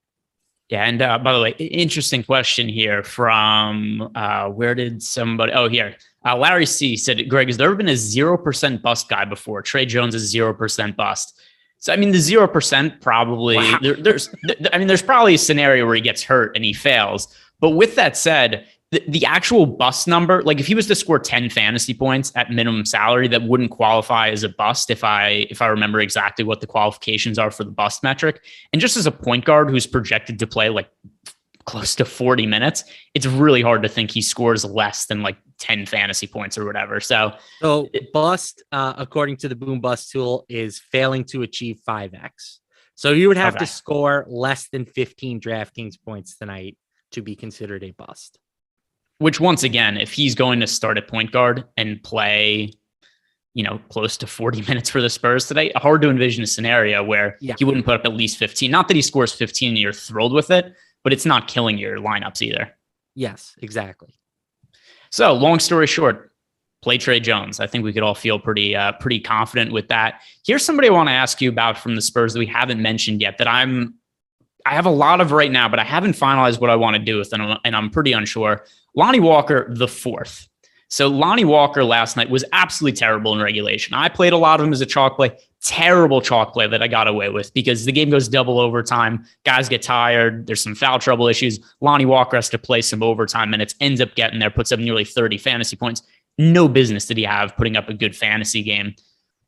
Yeah. And by the way, interesting question here from where did somebody? Oh, here. Larry C said, Greg, has there ever been a 0% bust guy before? Trey Jones is 0% bust. So, I mean, the 0% probably there's probably a scenario where he gets hurt and he fails. But with that said, the actual bust number, like if he was to score 10 fantasy points at minimum salary, that wouldn't qualify as a bust if I remember exactly what the qualifications are for the bust metric. And just as a point guard who's projected to play like close to 40 minutes, it's really hard to think he scores less than like 10 fantasy points or whatever. So bust, according to the Boom Bust tool, is failing to achieve 5x. So you would have to score less than 15 DraftKings points tonight to be considered a bust. Which, once again, if he's going to start at point guard and play, close to 40 minutes for the Spurs today, hard to envision a scenario where he wouldn't put up at least 15. Not that he scores 15 and you're thrilled with it, but it's not killing your lineups either. Yes, exactly. So, long story short, play Trey Jones. I think we could all feel pretty confident with that. Here's somebody I want to ask you about from the Spurs that we haven't mentioned yet that I have a lot of right now, but I haven't finalized what I want to do with them, and I'm pretty unsure. Lonnie Walker, the fourth. So Lonnie Walker last night was absolutely terrible in regulation. I played a lot of him as a chalk play. Terrible chalk play that I got away with because the game goes double overtime. Guys get tired. There's some foul trouble issues. Lonnie Walker has to play some overtime minutes, ends up getting there, puts up nearly 30 fantasy points. No business did he have putting up a good fantasy game.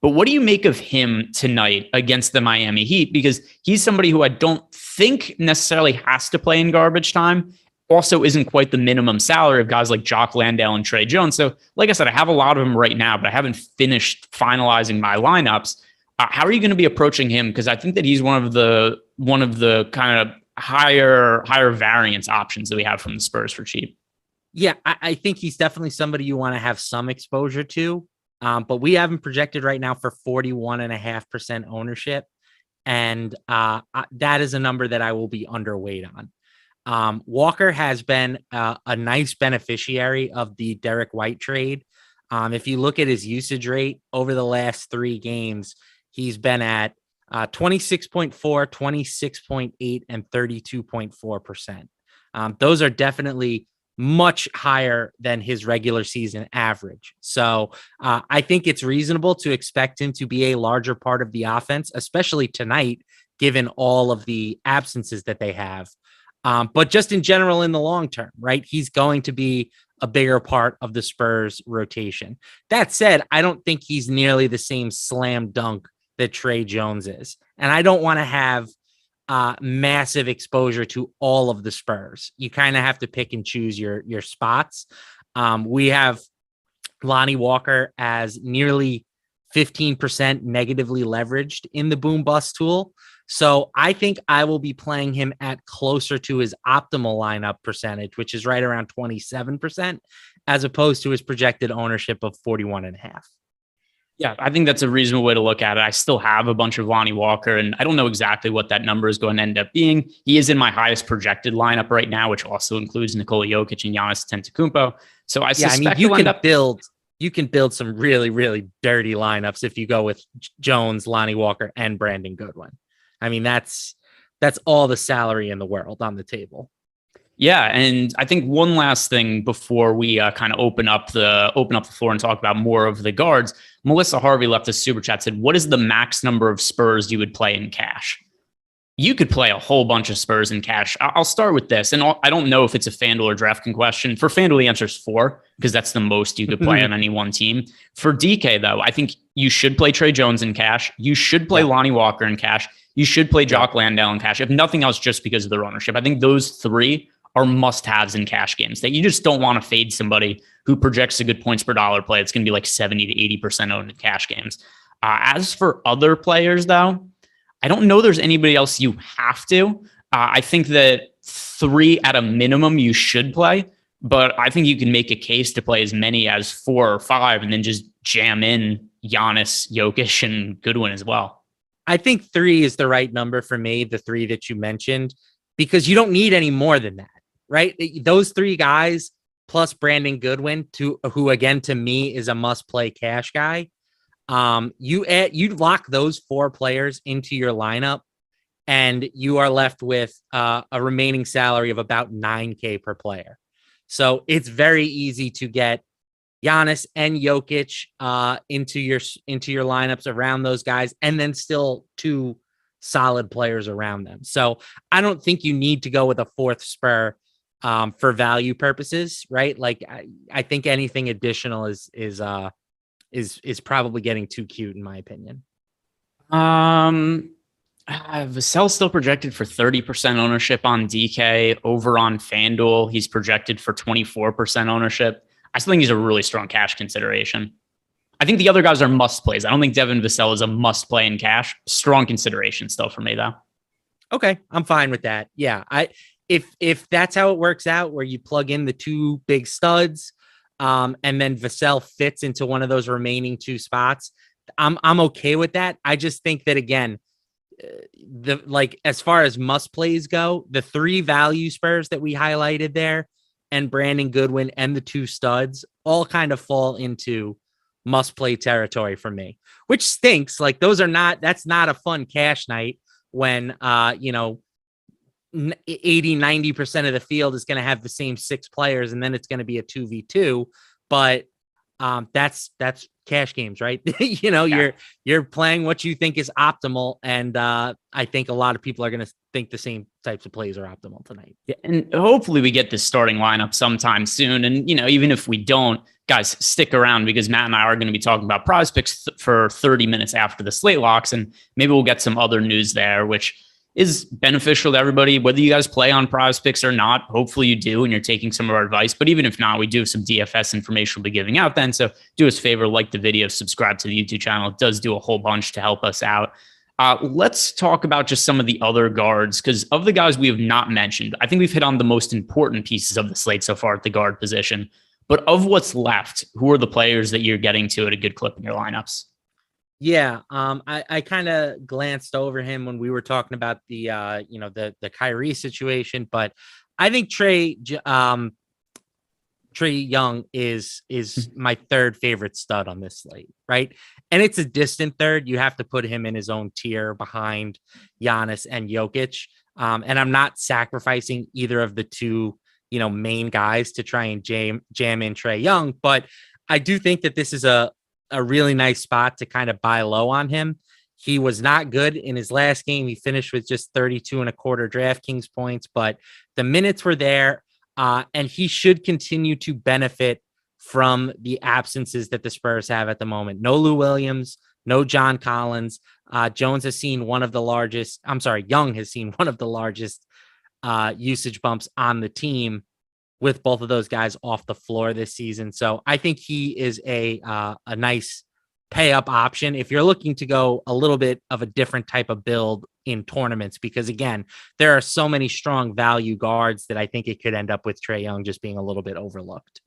But what do you make of him tonight against the Miami Heat? Because he's somebody who I don't think necessarily has to play in garbage time. Also isn't quite the minimum salary of guys like Jock Landale and Trey Jones. So like I said, I have a lot of them right now, but I haven't finished finalizing my lineups. How are you going to be approaching him? Because I think that he's one of the kind of higher variance options that we have from the Spurs for cheap. Yeah, I think he's definitely somebody you want to have some exposure to. But we have him projected right now for 41.5% ownership. And that is a number that I will be underweight on. Walker has been a nice beneficiary of the Derek White trade. If you look at his usage rate over the last 3 games, he's been at 26.4, 26.8, and 32.4%. Those are definitely much higher than his regular season average. So I think it's reasonable to expect him to be a larger part of the offense, especially tonight, given all of the absences that they have. But just in general, in the long term, right? He's going to be a bigger part of the Spurs rotation. That said, I don't think he's nearly the same slam dunk that Tre Jones is. And I don't want to have massive exposure to all of the Spurs. You kind of have to pick and choose your spots. We have Lonnie Walker as nearly 15% negatively leveraged in the boom bust tool. So I think I will be playing him at closer to his optimal lineup percentage, which is right around 27%, as opposed to his projected ownership of 41.5%. Yeah, I think that's a reasonable way to look at it. I still have a bunch of Lonnie Walker, and I don't know exactly what that number is going to end up being. He is in my highest projected lineup right now, which also includes Nikola Jokic and Giannis Antetokounmpo. So I suspect you can build some really, really dirty lineups if you go with Jones, Lonnie Walker, and Brandon Goodwin. I mean, that's all the salary in the world on the table. Yeah, and I think one last thing before we kind of open up the floor and talk about more of the guards. Melissa Harvey left a super chat, said, "What is the max number of Spurs you would play in cash?" You could play a whole bunch of Spurs in cash. I'll start with this, and I don't know if it's a FanDuel or DraftKings question. For FanDuel, the answer is 4 because that's the most you could play on any one team. For DK, though, I think you should play Tre Jones in cash. You should play Lonnie Walker in cash. You should play Jock Landale in cash, if nothing else, just because of their ownership. I think those 3 are must-haves in cash games that you just don't want to fade somebody who projects a good points per dollar play. It's going to be like 70 to 80% owned in cash games. As for other players, though, I don't know there's anybody else you have to. I think that 3 at a minimum you should play, but I think you can make a case to play as many as 4 or 5 and then just jam in Giannis, Jokic, and Goodwin as well. I think 3 is the right number for me, the 3 that you mentioned, because you don't need any more than that. Right? Those 3 guys plus Brandon Goodwin, who again, to me, is a must-play cash guy. You lock those 4 players into your lineup, and you are left with a remaining salary of about $9,000 per player. So it's very easy to get Giannis and Jokic into your lineups around those guys, and then still 2 solid players around them. So I don't think you need to go with a 4th Spur for value purposes, right? Like I think anything additional is probably getting too cute in my opinion. Vassell's still projected for 30% ownership on DK. Over on FanDuel, he's projected for 24% ownership. I still think he's a really strong cash consideration. I think the other guys are must plays. I don't think Devin Vassell is a must play in cash. Strong consideration still for me though. Okay, I'm fine with that. Yeah, if that's how it works out, where you plug in the 2 big studs, and then Vassell fits into one of those remaining 2 spots, I'm okay with that. I just think that again, as far as must plays go, the 3 value Spurs that we highlighted there, and Brandon Goodwin and the 2 studs, all kind of fall into must play territory for me, which stinks. Like that's not a fun cash night when 80-90% of the field is going to have the same 6 players, and then it's going to be a 2v2. But that's cash games, right? You're playing what you think is optimal, and I think a lot of people are going to think the same types of plays are optimal tonight. Yeah, and hopefully we get this starting lineup sometime soon. And even if we don't, guys, stick around because Matt and I are going to be talking about PrizePicks for 30 minutes after the slate locks, and maybe we'll get some other news there, which is beneficial to everybody, whether you guys play on PrizePicks or not. Hopefully you do, and you're taking some of our advice. But even if not, we do have some DFS information we'll be giving out then. So do us a favor, like the video, subscribe to the YouTube channel. It does do a whole bunch to help us out. Let's talk about just some of the other guards, because of the guys we have not mentioned, I think we've hit on the most important pieces of the slate so far at the guard position. But of what's left, who are the players that you're getting to at a good clip in your lineups? Yeah, I kind of glanced over him when we were talking about the Kyrie situation, but I think Trae Young is my 3rd favorite stud on this slate, right? And it's a distant 3rd. You have to put him in his own tier behind Giannis and Jokic. And I'm not sacrificing either of the 2 main guys to try and jam in Trae Young. But I do think that this is a really nice spot to kind of buy low on him. He was not good in his last game. He finished with just 32 and a quarter DraftKings points, but the minutes were there, and he should continue to benefit from the absences that the Spurs have at the moment. No Lou Williams, no John Collins. Young has seen one of the largest usage bumps on the team with both of those guys off the floor this season. So I think he is a nice pay up option if you're looking to go a little bit of a different type of build in tournaments, because again, there are so many strong value guards that I think it could end up with Trae Young just being a little bit overlooked.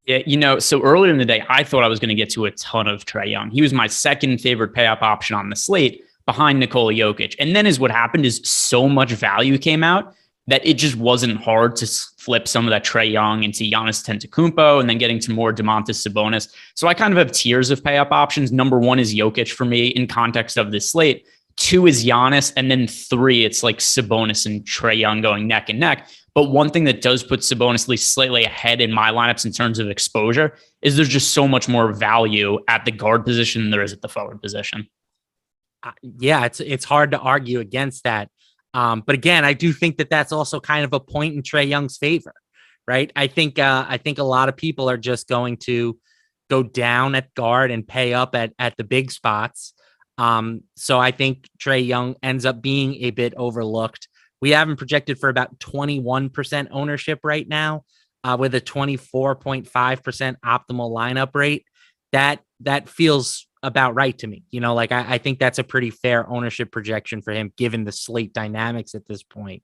Yeah, so earlier in the day, I thought I was going to get to a ton of Trae Young. He was my second favorite pay up option on the slate behind Nikola Jokic. And then what happened is so much value came out that it just wasn't hard to flip some of that Trae Young into Giannis Antetokounmpo and then getting to more Domantas Sabonis. So I kind of have tiers of pay up options. Number one is Jokic for me in context of this slate. 2 is Giannis. And then 3, it's like Sabonis and Trae Young going neck and neck. But one thing that does put Sabonis at least slightly ahead in my lineups in terms of exposure is there's just so much more value at the guard position than there is at the forward position. Yeah, it's hard to argue against that. But again, I do think that that's also kind of a point in Trae Young's favor, right? I think a lot of people are just going to go down at guard and pay up at the big spots. So I think Trae Young ends up being a bit overlooked. We have him projected for about 21% ownership right now, with a 24.5% optimal lineup rate. That feels about right to me. I think that's a pretty fair ownership projection for him, given the slate dynamics at this point.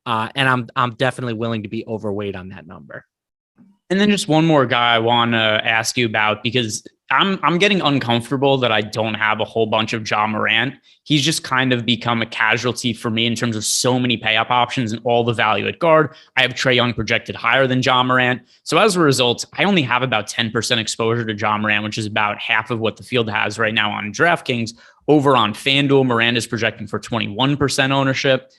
And I'm definitely willing to be overweight on that number. And then just one more guy I want to ask you about, because I'm getting uncomfortable that I don't have a whole bunch of Ja Morant. He's just kind of become a casualty for me in terms of so many pay up options and all the value at guard. I have Trae Young projected higher than Ja Morant. So as a result, I only have about 10% exposure to Ja Morant, which is about half of what the field has right now on DraftKings. Over on FanDuel, Morant is projecting for 21% ownership.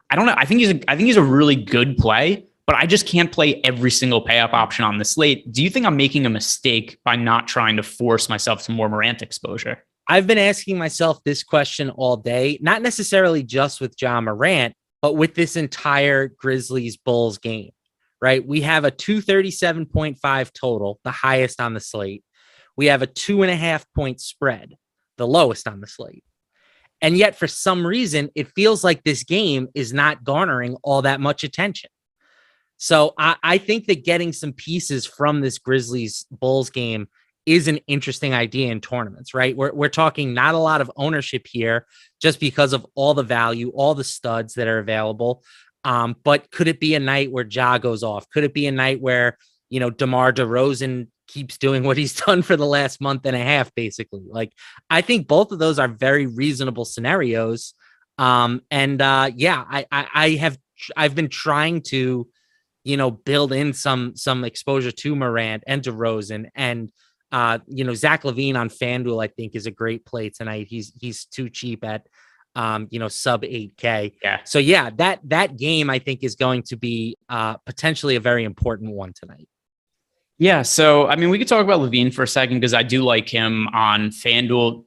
I don't know. I think he's a really good play, but I just can't play every single pay up option on the slate. Do you think I'm making a mistake by not trying to force myself to more Morant exposure? I've been asking myself this question all day, not necessarily just with Ja Morant, but with this entire Grizzlies Bulls game, right? We have a 237.5 total, the highest on the slate. We have a 2.5 point spread, the lowest on the slate. And yet for some reason, it feels like this game is not garnering all that much attention. So I think that getting some pieces from this Grizzlies Bulls game is an interesting idea in tournaments, right? We're talking not a lot of ownership here just because of all the value, all the studs that are available. But could it be a night where Ja goes off? Could it be a night where, DeMar DeRozan keeps doing what he's done for the last month and a half, basically? Like, I think both of those are very reasonable scenarios. I've been trying to, build in some exposure to Morant and DeRozan, and Zach LaVine on FanDuel, I think, is a great play tonight. He's too cheap at sub 8K. Yeah. So yeah, that game I think is going to be potentially a very important one tonight. Yeah. So I mean, we could talk about LaVine for a second, because I do like him on FanDuel.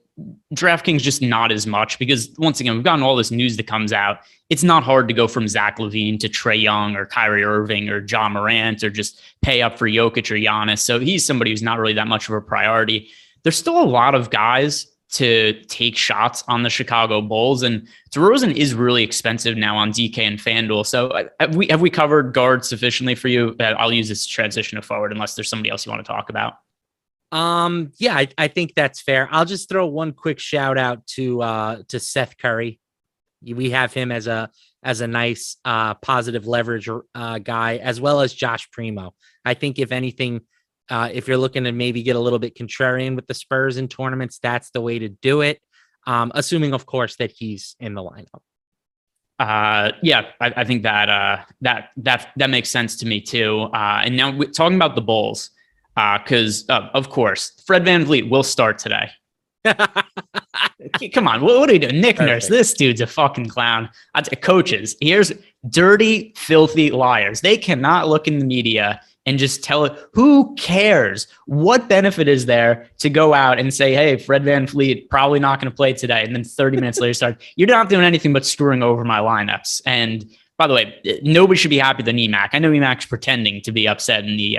DraftKings just not as much, because once again, we've gotten all this news that comes out. It's not hard to go from Zach LaVine to Trae Young or Kyrie Irving or Ja Morant, or just pay up for Jokic or Giannis. So he's somebody who's not really that much of a priority. There's still a lot of guys to take shots on the Chicago Bulls, and DeRozan is really expensive now on DK and FanDuel. So have we covered guard sufficiently for you? I'll use this to transition to forward, unless there's somebody else you want to talk about. I think that's fair. I'll just throw one quick shout out to Seth Curry. We have him as a nice positive leverage guy, as well as Josh Primo. I think if anything, if you're looking to maybe get a little bit contrarian with the Spurs in tournaments, that's the way to do it. Assuming, of course, that he's in the lineup. I think that makes sense to me too. And now we're talking about the Bulls. Because, of course, Fred VanVleet will start today. Come on, what are you doing? Nick Perfect. Nurse, this dude's a fucking clown. Coaches, here's dirty, filthy liars. They cannot look in the media and just tell it. Who cares? What benefit is there to go out and say, hey, Fred VanVleet probably not going to play today, and then 30 minutes later start? You're not doing anything but screwing over my lineups. And by the way, nobody should be happy than Emac. I know Emac's pretending to be upset in the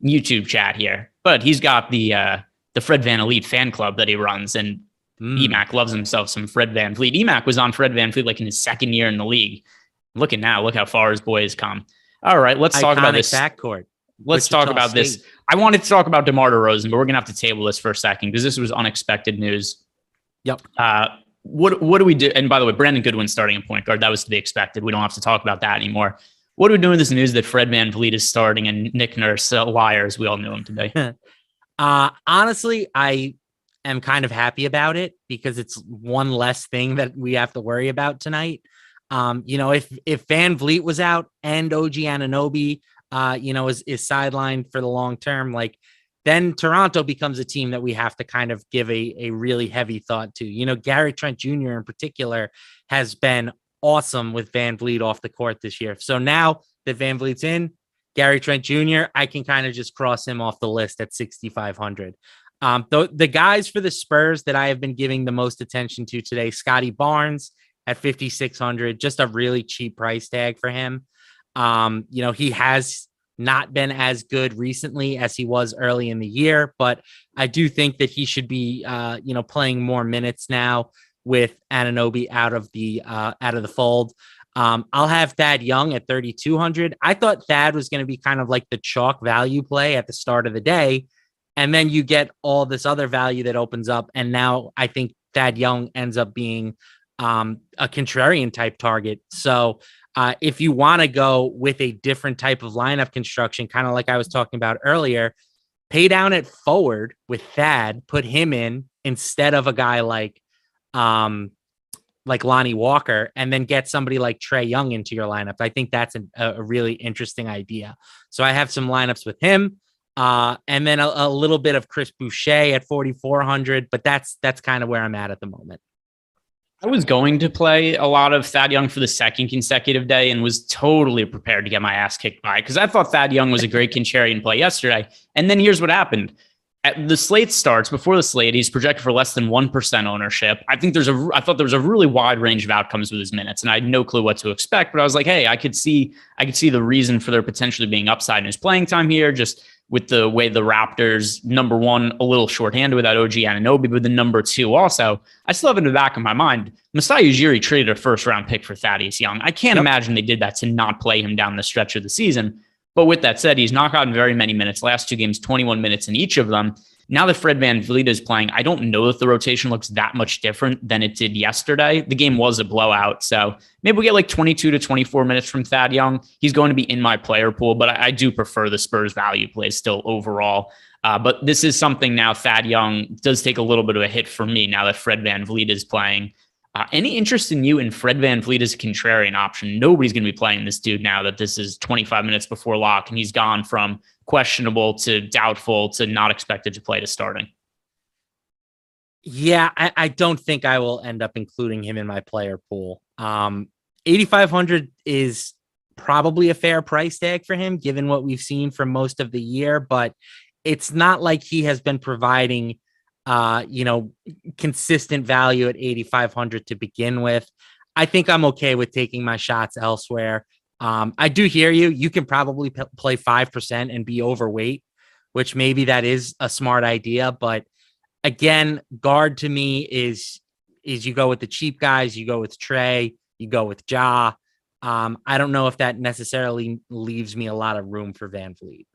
YouTube chat here, but he's got the Fred VanVleet fan club that he runs, and Emac loves himself some Fred VanVleet. Emac was on Fred VanVleet like in his second year in the league. Look how far his boy has come. All right, let's talk about this backcourt. Let's talk about this. I wanted to talk about DeMar DeRozan, but we're gonna have to table this for a second because this was unexpected news. Yep. What do we do? And by the way, Brandon Goodwin's starting at point guard. That was to be expected. We don't have to talk about that anymore. What are we doing with this news that Fred VanVleet is starting and Nick Nurse, liar as we all knew him today? Honestly, I am kind of happy about it because it's one less thing that we have to worry about tonight. If VanVleet was out and OG Anunoby, is sidelined for the long term, like then Toronto becomes a team that we have to kind of give a really heavy thought to. Gary Trent Jr. in particular has been awesome with VanVleet off the court this year. So now that VanVleet's in, Gary Trent Jr., I can kind of just cross him off the list at 6,500. The guys for the Spurs that I have been giving the most attention to today, Scotty Barnes at 5,600, just a really cheap price tag for him. He has not been as good recently as he was early in the year, but I do think that he should be, playing more minutes now with Anunoby out of the fold. I'll have Thad Young at 3,200. I thought Thad was going to be kind of like the chalk value play at the start of the day. And then you get all this other value that opens up. And now I think Thad Young ends up being a contrarian type target. So if you want to go with a different type of lineup construction, kind of like I was talking about earlier, pay down at forward with Thad, put him in instead of a guy like Lonnie Walker, and then get somebody like Trae Young into your lineup. I think that's a really interesting idea. So I have some lineups with him, and then a little bit of Chris Boucher at 4,400, but that's kind of where I'm at the moment. I was going to play a lot of Thad Young for the second consecutive day and was totally prepared to get my ass kicked by because I thought Thad Young was a great contrarian play yesterday. And then here's what happened. At the slate starts, before the slate, he's projected for less than 1% ownership. I thought there was a really wide range of outcomes with his minutes, and I had no clue what to expect. But I was like, hey, I could see the reason for there potentially being upside in his playing time here, just with the way the Raptors, number one, a little shorthanded without OG Anunoby, but the number two also. I still have in the back of my mind, Masai Ujiri traded a first-round pick for Thaddeus Young. I can't imagine they did that to not play him down the stretch of the season. But with that said, he's not gotten very many minutes. Last two games, 21 minutes in each of them. Now that Fred VanVleet is playing, I don't know if the rotation looks that much different than it did yesterday. The game was a blowout, so maybe we get like 22 to 24 minutes from Thad Young. He's going to be in my player pool, but I do prefer the Spurs value plays still overall. But this is something now Thad Young does take a little bit of a hit for me now that Fred VanVleet is playing. Any interest in you in Fred VanVleet as a contrarian option? Nobody's going to be playing this dude now that this is 25 minutes before lock, and he's gone from questionable to doubtful to not expected to play to starting. Yeah, I don't think I will end up including him in my player pool. 8,500 is probably a fair price tag for him, given what we've seen for most of the year, but it's not like he has been providing consistent value at 8,500 to begin with. I think I'm okay with taking my shots elsewhere. I do hear you. You can probably play 5% and be overweight, which maybe that is a smart idea. But again, guard to me is you go with the cheap guys, you go with Trae, you go with Ja. I don't know if that necessarily leaves me a lot of room for VanVleet.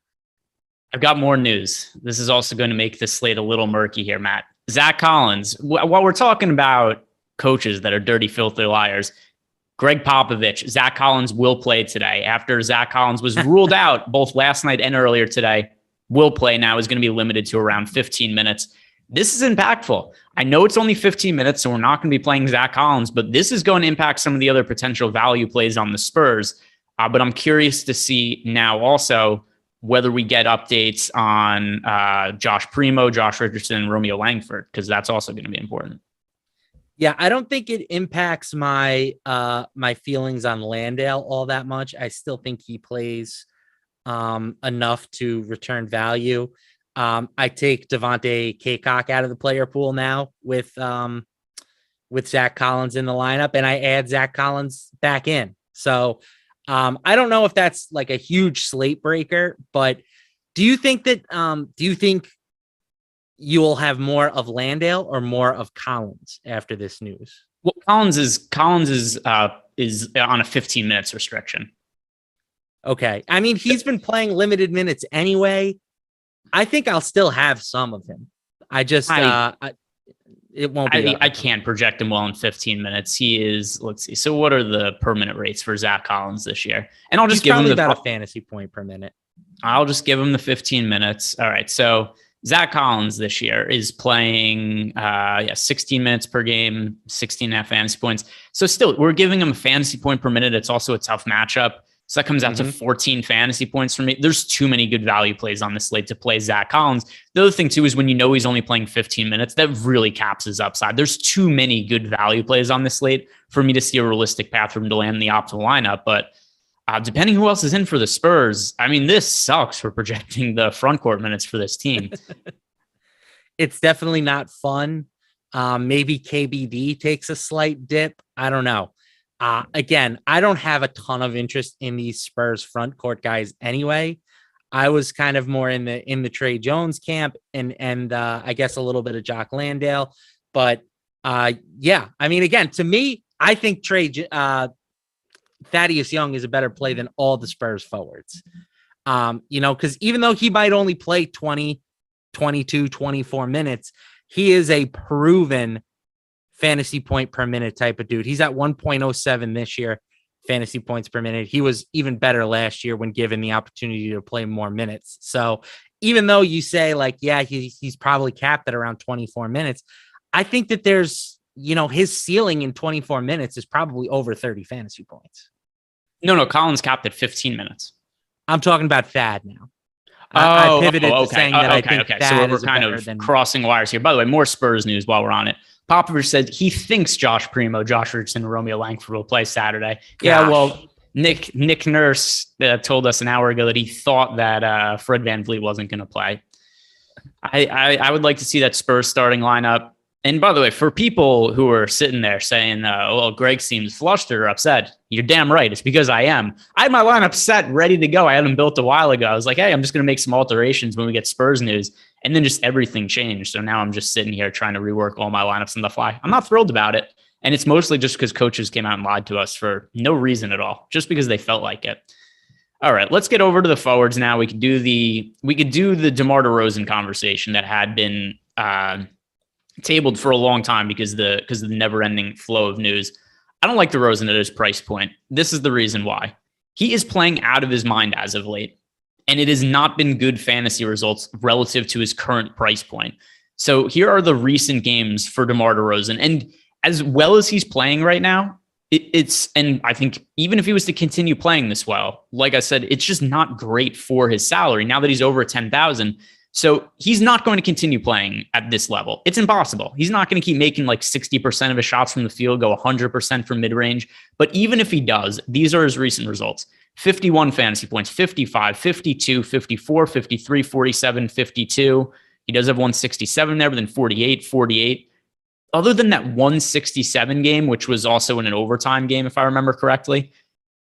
I've got more news. This is also going to make this slate a little murky here, Matt. Zach Collins, while we're talking about coaches that are dirty, filthy liars, Greg Popovich, Zach Collins will play today. After Zach Collins was ruled out both last night and earlier today, will play now, is going to be limited to around 15 minutes. This is impactful. I know it's only 15 minutes, so we're not going to be playing Zach Collins, but this is going to impact some of the other potential value plays on the Spurs. But I'm curious to see now also whether we get updates on Josh Primo, Josh Richardson, and Romeo Langford, because that's also going to be important. Yeah, I don't think it impacts my my feelings on Landale all that much. I still think he plays enough to return value. I take Devontae Kaycock out of the player pool now with Zach Collins in the lineup, and I add Zach Collins back in. So I don't know if that's like a huge slate breaker, but do you think you'll have more of Landale or more of Collins after this news? Well, Collins is on a 15 minutes restriction. Okay. I mean, he's been playing limited minutes anyway. I think I'll still have some of him. It won't be. I can't project him well in 15 minutes. He is, let's see. So what are the per minute rates for Zach Collins this year? And I'll just give him about a fantasy point per minute. I'll just give him the 15 minutes. All right. So Zach Collins this year is playing 16 minutes per game, 16.5 fantasy points. So still, we're giving him a fantasy point per minute. It's also a tough matchup. So that comes out to 14 fantasy points for me. There's too many good value plays on the slate to play Zach Collins. The other thing too is when you know he's only playing 15 minutes, that really caps his upside. There's too many good value plays on the slate for me to see a realistic path for him to land in the optimal lineup. But depending who else is in for the Spurs, I mean, this sucks for projecting the front court minutes for this team. It's definitely not fun. Maybe KBD takes a slight dip. I don't know. Again, I don't have a ton of interest in these Spurs front court guys anyway. I was kind of more in the Trey Jones camp and I guess a little bit of Jock Landale. But yeah, I mean, again, to me, I think Thaddeus Young is a better play than all the Spurs forwards. Because even though he might only play 20, 22, 24 minutes, he is a proven fantasy point per minute type of dude. He's at 1.07 this year, fantasy points per minute. He was even better last year when given the opportunity to play more minutes. So even though you say like, yeah, he's probably capped at around 24 minutes, I think that there's, his ceiling in 24 minutes is probably over 30 fantasy points. No, Collins capped at 15 minutes. I'm talking about Thad now. I pivoted to saying that I think Thad so we're is kind of crossing wires here. By the way, more Spurs news while we're on it. Popovich said he thinks Josh Primo, Josh Richardson, and Romeo Langford will play Saturday. Gosh. Yeah, well, Nick Nurse told us an hour ago that he thought that Fred VanVleet wasn't going to play. I would like to see that Spurs starting lineup. And by the way, for people who are sitting there saying, well, Greg seems flustered or upset, you're damn right. It's because I am. I had my lineup set, ready to go. I had them built a while ago. I was like, hey, I'm just going to make some alterations when we get Spurs news. And then just everything changed. So now I'm just sitting here trying to rework all my lineups on the fly. I'm not thrilled about it. And it's mostly just because coaches came out and lied to us for no reason at all, just because they felt like it. All right, let's get over to the forwards now. We could do the DeMar DeRozan conversation that had been tabled for a long time because of the never-ending flow of news. I don't like DeRozan at his price point. This is the reason why. He is playing out of his mind as of late. And it has not been good fantasy results relative to his current price point. So here are the recent games for DeMar DeRozan. And as well as he's playing right now, and I think even if he was to continue playing this well, like I said, it's just not great for his salary now that he's over 10,000. So he's not going to continue playing at this level. It's impossible. He's not going to keep making like 60% of his shots from the field, go 100% from mid-range. But even if he does, these are his recent results. 51 fantasy points, 55, 52, 54, 53, 47, 52. He does have 167 there, but then 48, 48. Other than that 167 game, which was also in an overtime game, if I remember correctly,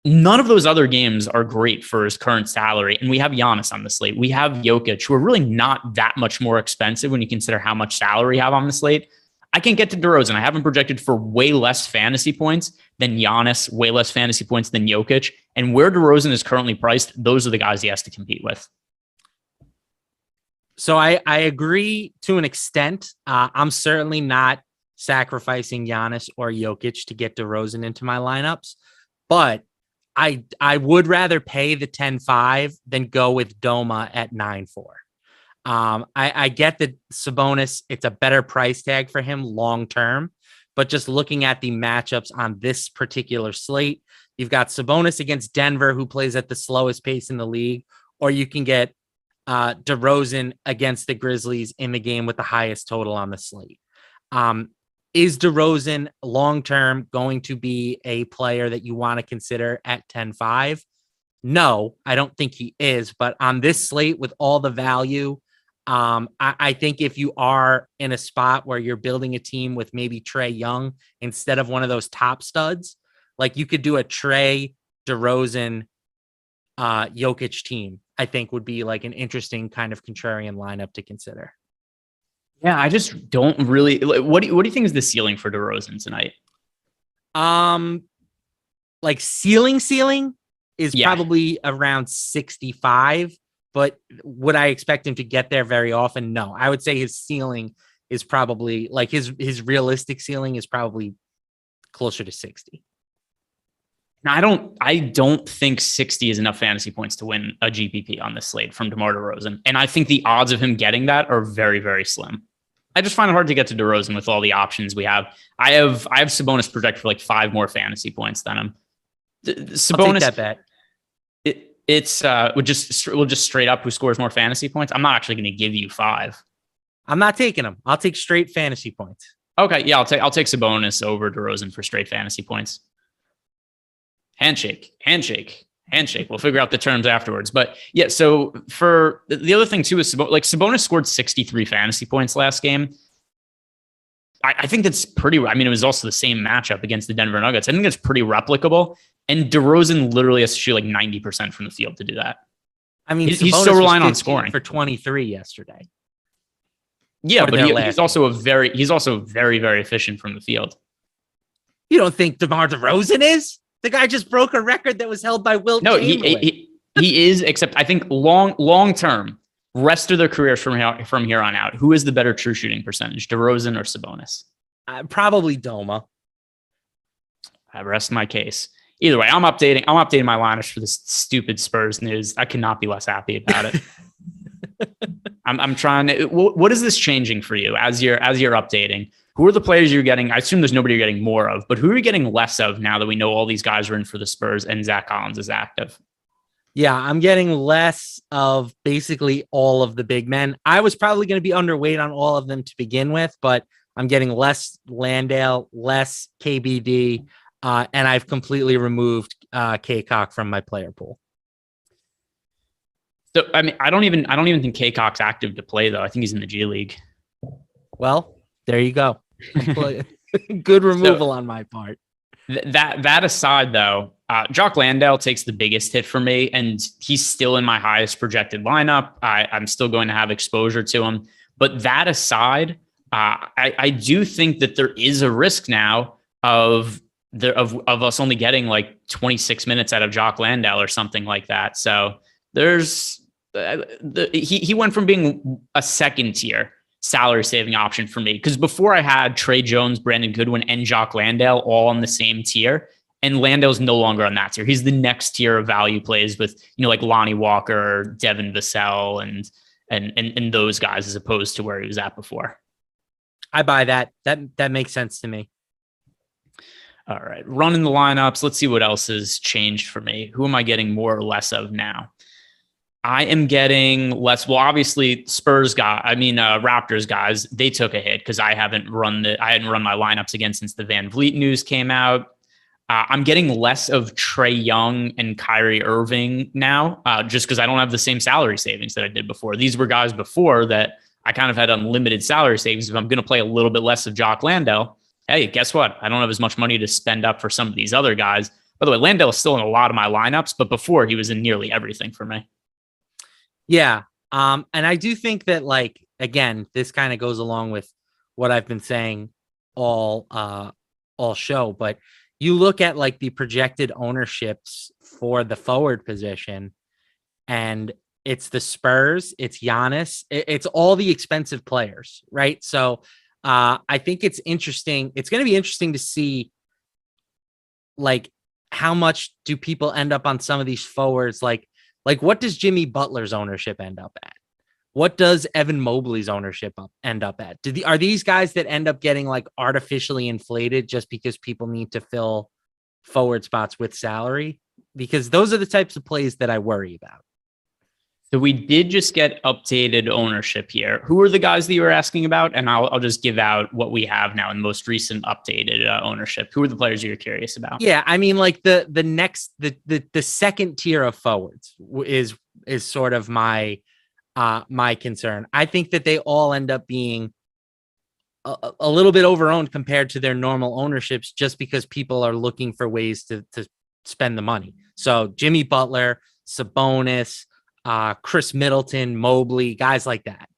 none of those other games are great for his current salary. And we have Giannis on the slate. We have Jokic, who are really not that much more expensive when you consider how much salary you have on the slate. I can't get to DeRozan. I have him projected for way less fantasy points than Giannis, way less fantasy points than Jokic. And where DeRozan is currently priced, those are the guys he has to compete with. So I agree to an extent. I'm certainly not sacrificing Giannis or Jokic to get DeRozan into my lineups, but I would rather pay the 10.5 than go with Doma at 9.4. I get that Sabonis, it's a better price tag for him long term, but just looking at the matchups on this particular slate, you've got Sabonis against Denver, who plays at the slowest pace in the league, or you can get DeRozan against the Grizzlies in the game with the highest total on the slate. Is DeRozan long-term going to be a player that you want to consider at 10-5? No, I don't think he is. But on this slate with all the value, I think if you are in a spot where you're building a team with maybe Trae Young instead of one of those top studs, like you could do a Trae, DeRozan, Jokic team, I think would be like an interesting kind of contrarian lineup to consider. Yeah, I just don't really. What do you think is the ceiling for DeRozan tonight? Like ceiling is probably around 65, but would I expect him to get there very often? No, I would say his ceiling is probably like his realistic ceiling is probably closer to 60. Now, I don't think 60 is enough fantasy points to win a GPP on this slate from DeMar DeRozan. And I think the odds of him getting that are very, very slim. I just find it hard to get to DeRozan with all the options we have. I have Sabonis projected for like 5 more fantasy points than him. Sabonis, I'll take that bet. We'll just straight up who scores more fantasy points. I'm not actually going to give you 5. I'm not taking them. I'll take straight fantasy points. Okay, yeah, I'll take Sabonis over DeRozan for straight fantasy points. Handshake. We'll figure out the terms afterwards. But yeah, so for the other thing too is Sabonis scored 63 fantasy points last game. I think that's pretty. I mean, it was also the same matchup against the Denver Nuggets. I think that's pretty replicable. And DeRozan literally has to shoot like 90% from the field to do that. I mean, he's so reliant on scoring for 23 yesterday. Yeah, but he's also very, very efficient from the field. You don't think DeMar DeRozan is? The guy just broke a record that was held by Wilt Chamberlain. He is, except I think long term, rest of their careers from here on out, who is the better true shooting percentage, DeRozan or Sabonis? Probably Doma. I rest my case. Either way, I'm updating my lineups for this stupid Spurs news. I cannot be less happy about it. I'm trying to. What is this changing for you as you're updating? Who are the players you're getting? I assume there's nobody you're getting more of, but who are you getting less of now that we know all these guys are in for the Spurs and Zach Collins is active? Yeah, I'm getting less of basically all of the big men. I was probably going to be underweight on all of them to begin with, but I'm getting less Landale, less KBD, and I've completely removed K-Cock from my player pool. So I mean, I don't even think K-Cock's active to play though. I think he's in the G League. Well, there you go. Good removal on my part. That aside, though, Jock Landale takes the biggest hit for me, and he's still in my highest projected lineup. I'm still going to have exposure to him. But that aside, I do think that there is a risk now of us only getting like 26 minutes out of Jock Landale or something like that. So there's he went from being a second tier salary saving option for me, because before I had Trey Jones, Brandon Goodwin, and Jock Landale all on the same tier, and Landale's no longer on that tier. He's the next tier of value plays with like Lonnie Walker, Devin Vassell, and those guys, as opposed to where he was at before. I buy that. That makes sense to me. All right, running the lineups. Let's see what else has changed for me. Who am I getting more or less of now? I am getting less. Well, obviously, Raptors guys, they took a hit because I hadn't run my lineups again since the Van Vliet news came out. I'm getting less of Trae Young and Kyrie Irving now, just because I don't have the same salary savings that I did before. These were guys before that I kind of had unlimited salary savings. If I'm going to play a little bit less of Jock Landale, hey, guess what? I don't have as much money to spend up for some of these other guys. By the way, Landale is still in a lot of my lineups, but before he was in nearly everything for me. Yeah. And I do think that, like, again, this kind of goes along with what I've been saying all show, but you look at like the projected ownerships for the forward position, and it's the Spurs, it's Giannis, it's all the expensive players, right? So I think it's interesting. It's going to be interesting to see, like, how much do people end up on some of these forwards? Like what does Jimmy Butler's ownership end up at? What does Evan Mobley's ownership end up at? Are these guys that end up getting like artificially inflated just because people need to fill forward spots with salary? Because those are the types of plays that I worry about. So we did just get updated ownership here. Who are the guys that you were asking about? And I'll just give out what we have now in the most recent updated ownership. Who are the players you're curious about? Yeah, I mean, like the second tier of forwards is sort of my concern. I think that they all end up being a little bit overowned compared to their normal ownerships, just because people are looking for ways to spend the money. So Jimmy Butler, Sabonis, Chris Middleton, Mobley, guys like that.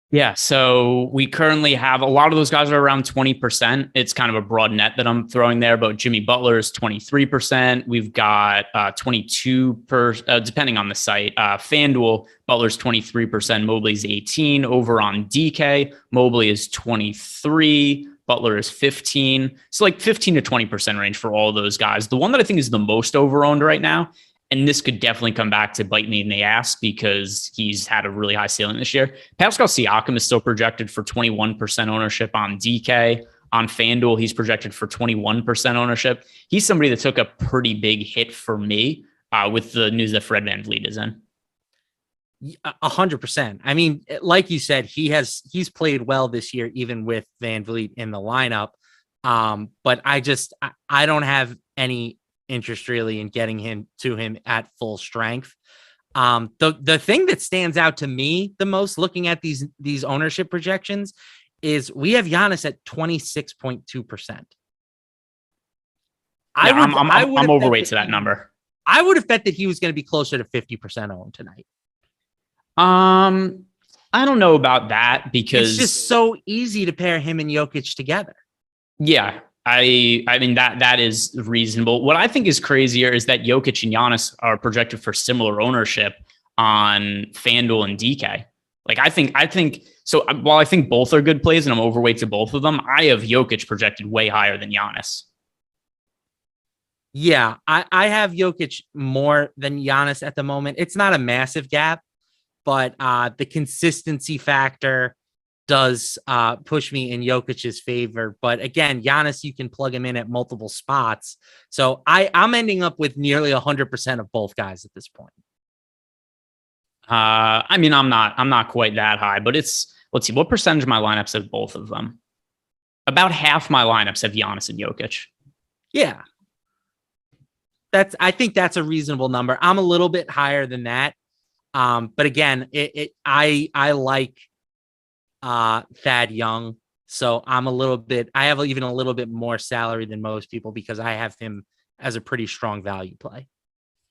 Yeah, so we currently have a lot of those guys are around 20%. It's kind of a broad net that I'm throwing there, but Jimmy Butler is 23%. We've got 22%, depending on the site. FanDuel, Butler's 23%, Mobley's 18%. Over on DK, Mobley is 23%. Butler is 15. So like 15 to 20% range for all those guys. The one that I think is the most overowned right now, and this could definitely come back to bite me in the ass because he's had a really high ceiling this year. Pascal Siakam is still projected for 21% ownership on DK. On FanDuel, he's projected for 21% ownership. He's somebody that took a pretty big hit for me with the news that Fred VanVleet is in. 100%. I mean, like you said, he's played well this year, even with VanVleet in the lineup. But I don't have any interest really in getting him at full strength. The thing that stands out to me the most looking at these ownership projections is we have Giannis at 26.2%. I'm overweight to that number. I would have bet that he was going to be closer to 50% owned tonight. I don't know about that because it's just so easy to pair him and Jokic together. Yeah. I mean, that is reasonable. What I think is crazier is that Jokic and Giannis are projected for similar ownership on FanDuel and DK. Like, I think so. While I think both are good plays and I'm overweight to both of them, I have Jokic projected way higher than Giannis. Yeah, I have Jokic more than Giannis at the moment. It's not a massive gap, but the consistency factor does push me in Jokic's favor. But again, Giannis, you can plug him in at multiple spots. So I'm ending up with nearly 100% of both guys at this point. I mean, I'm not quite that high, but let's see, what percentage of my lineups have both of them? About half my lineups have Giannis and Jokic. Yeah. I think that's a reasonable number. I'm a little bit higher than that. But again, I like Thad Young. So I have even a little bit more salary than most people because I have him as a pretty strong value play.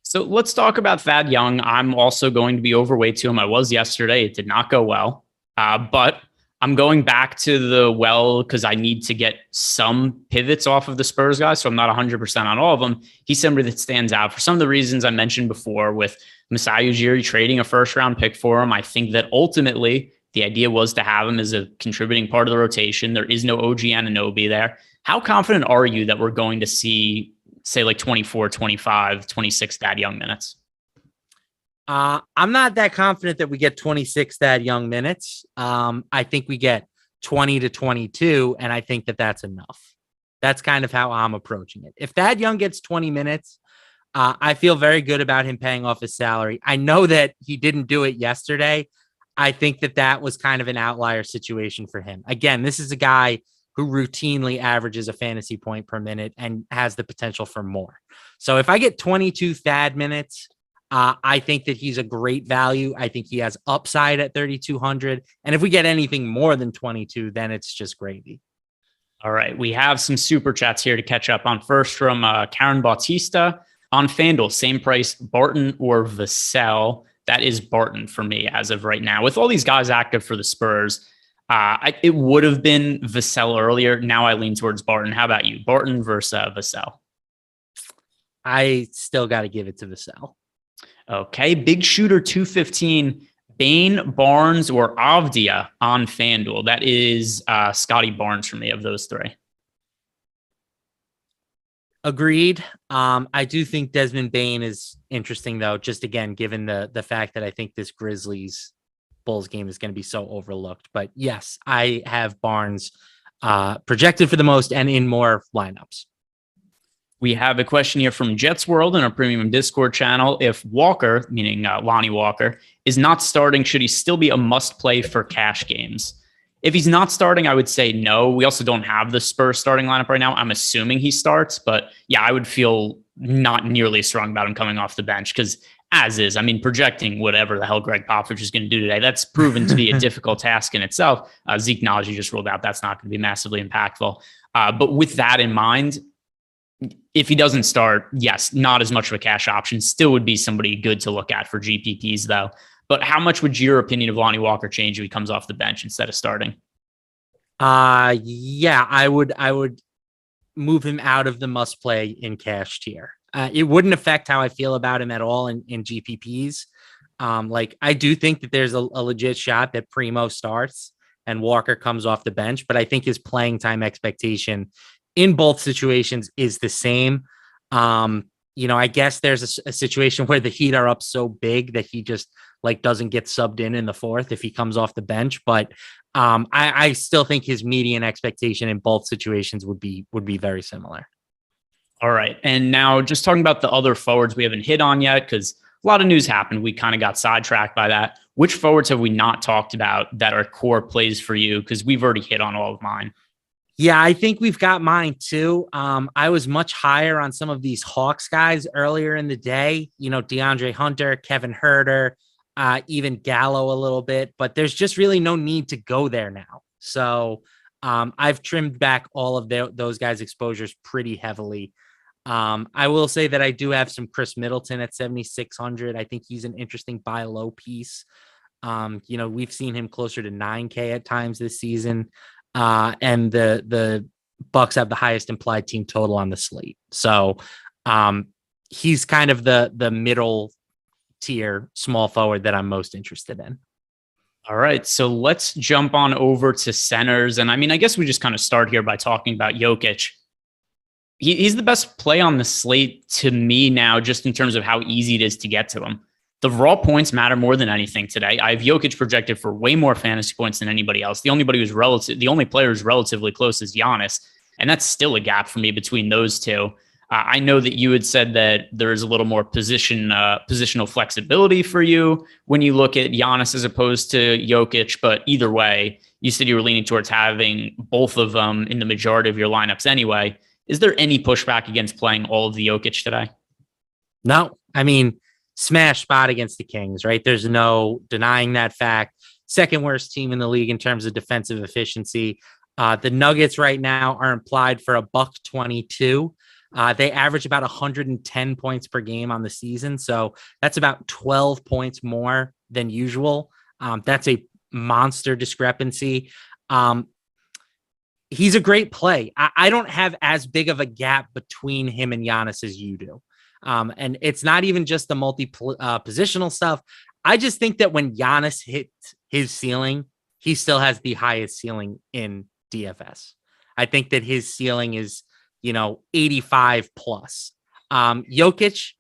So let's talk about Thad Young. I'm also going to be overweight to him. I was yesterday. It did not go well. But I'm going back to the well because I need to get some pivots off of the Spurs guys. So I'm not 100% on all of them. He's somebody that stands out for some of the reasons I mentioned before with Masai Ujiri trading a first round pick for him. I think that ultimately the idea was to have him as a contributing part of the rotation. There is no OG Anunoby there. How confident are you that we're going to see, say, like 24, 25, 26 Thad Young minutes? I'm not that confident that we get 26 Thad Young minutes. I think we get 20 to 22, and I think that that's enough. That's kind of how I'm approaching it. If Thad Young gets 20 minutes, I feel very good about him paying off his salary. I know that he didn't do it yesterday. I think that was kind of an outlier situation for him. Again, this is a guy who routinely averages a fantasy point per minute and has the potential for more. So if I get 22 Thad minutes, I think that he's a great value. I think he has upside at 3,200. And if we get anything more than 22, then it's just gravy. All right. We have some super chats here to catch up on. First from Karen Bautista on FanDuel, same price, Barton or Vassell. That is Barton for me as of right now. With all these guys active for the Spurs, it would have been Vassell earlier. Now I lean towards Barton. How about you? Barton versus Vassell? I still got to give it to Vassell. Okay. Big shooter 215, Bane, Barnes, or Avdia on FanDuel. That is Scotty Barnes for me of those three. Agreed. I do think Desmond Bane is interesting, though, just again, given the fact that I think this Grizzlies Bulls game is going to be so overlooked. But yes, I have Barnes projected for the most and in more lineups. We have a question here from Jets World in our premium Discord channel. If Walker, meaning Lonnie Walker, is not starting, should he still be a must play for cash games? If he's not starting, I would say no. We also don't have the Spurs starting lineup right now. I'm assuming he starts, but yeah, I would feel not nearly as strong about him coming off the bench because as is, I mean, projecting whatever the hell Greg Popovich is going to do today, that's proven to be a difficult task in itself. Zeke Naji just ruled out that's not going to be massively impactful. But with that in mind, if he doesn't start, yes, not as much of a cash option. Still would be somebody good to look at for GPPs, though. But how much would your opinion of Lonnie Walker change if he comes off the bench instead of starting? Yeah, I would move him out of the must play in cash tier. It wouldn't affect how I feel about him at all in GPPs. Like I do think that there's a legit shot that Primo starts and Walker comes off the bench, but I think his playing time expectation in both situations is the same. I guess there's a situation where the Heat are up so big that he just like doesn't get subbed in the fourth if he comes off the bench. But I still think his median expectation in both situations would be very similar. All right. And now just talking about the other forwards we haven't hit on yet, because a lot of news happened. We kind of got sidetracked by that. Which forwards have we not talked about that are core plays for you? Because we've already hit on all of mine. Yeah, I think we've got mine too. I was much higher on some of these Hawks guys earlier in the day, DeAndre Hunter, Kevin Huerter, even Gallo a little bit, but there's just really no need to go there now. So I've trimmed back all of those guys' exposures pretty heavily. I will say that I do have some Chris Middleton at 7,600. I think he's an interesting buy low piece. We've seen him closer to 9K at times this season. And the Bucks have the highest implied team total on the slate. So he's kind of the middle tier small forward that I'm most interested in. All right. So let's jump on over to centers. And I mean, I guess we just kind of start here by talking about Jokic. He's the best play on the slate to me now, just in terms of how easy it is to get to him. The raw points matter more than anything today. I have Jokic projected for way more fantasy points than anybody else. The only player who's relatively close is Giannis, and that's still a gap for me between those two. I know that you had said that there's a little more positional flexibility for you when you look at Giannis as opposed to Jokic, but either way, you said you were leaning towards having both of them in the majority of your lineups anyway. Is there any pushback against playing all of the Jokic today? No, I mean, smash spot against the Kings, right? There's no denying that fact. Second worst team in the league in terms of defensive efficiency. The Nuggets right now are implied for $122. They average about 110 points per game on the season. So that's about 12 points more than usual. That's a monster discrepancy. He's a great play. I don't have as big of a gap between him and Giannis as you do. And it's not even just the positional stuff. I just think that when Giannis hits his ceiling, he still has the highest ceiling in DFS. I think that his ceiling is, 85 plus. Jokic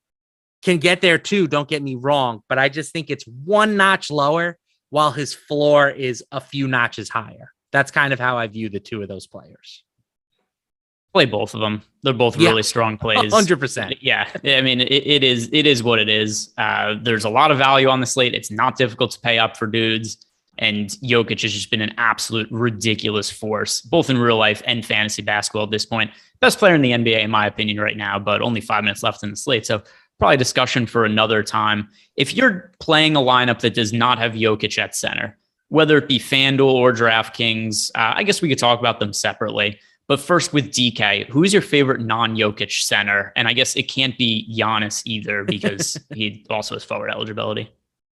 can get there too. Don't get me wrong, but I just think it's one notch lower while his floor is a few notches higher. That's kind of how I view the two of those players. Play both of them. They're both really strong plays. 100%. Yeah. I mean, it is what it is. There's a lot of value on the slate. It's not difficult to pay up for dudes. And Jokic has just been an absolute ridiculous force, both in real life and fantasy basketball at this point. Best player in the NBA, in my opinion, right now, but only 5 minutes left in the slate. So probably discussion for another time. If you're playing a lineup that does not have Jokic at center, whether it be FanDuel or DraftKings, I guess we could talk about them separately. But first with DK, who's your favorite non-Jokic center? And I guess it can't be Giannis either because he also has forward eligibility.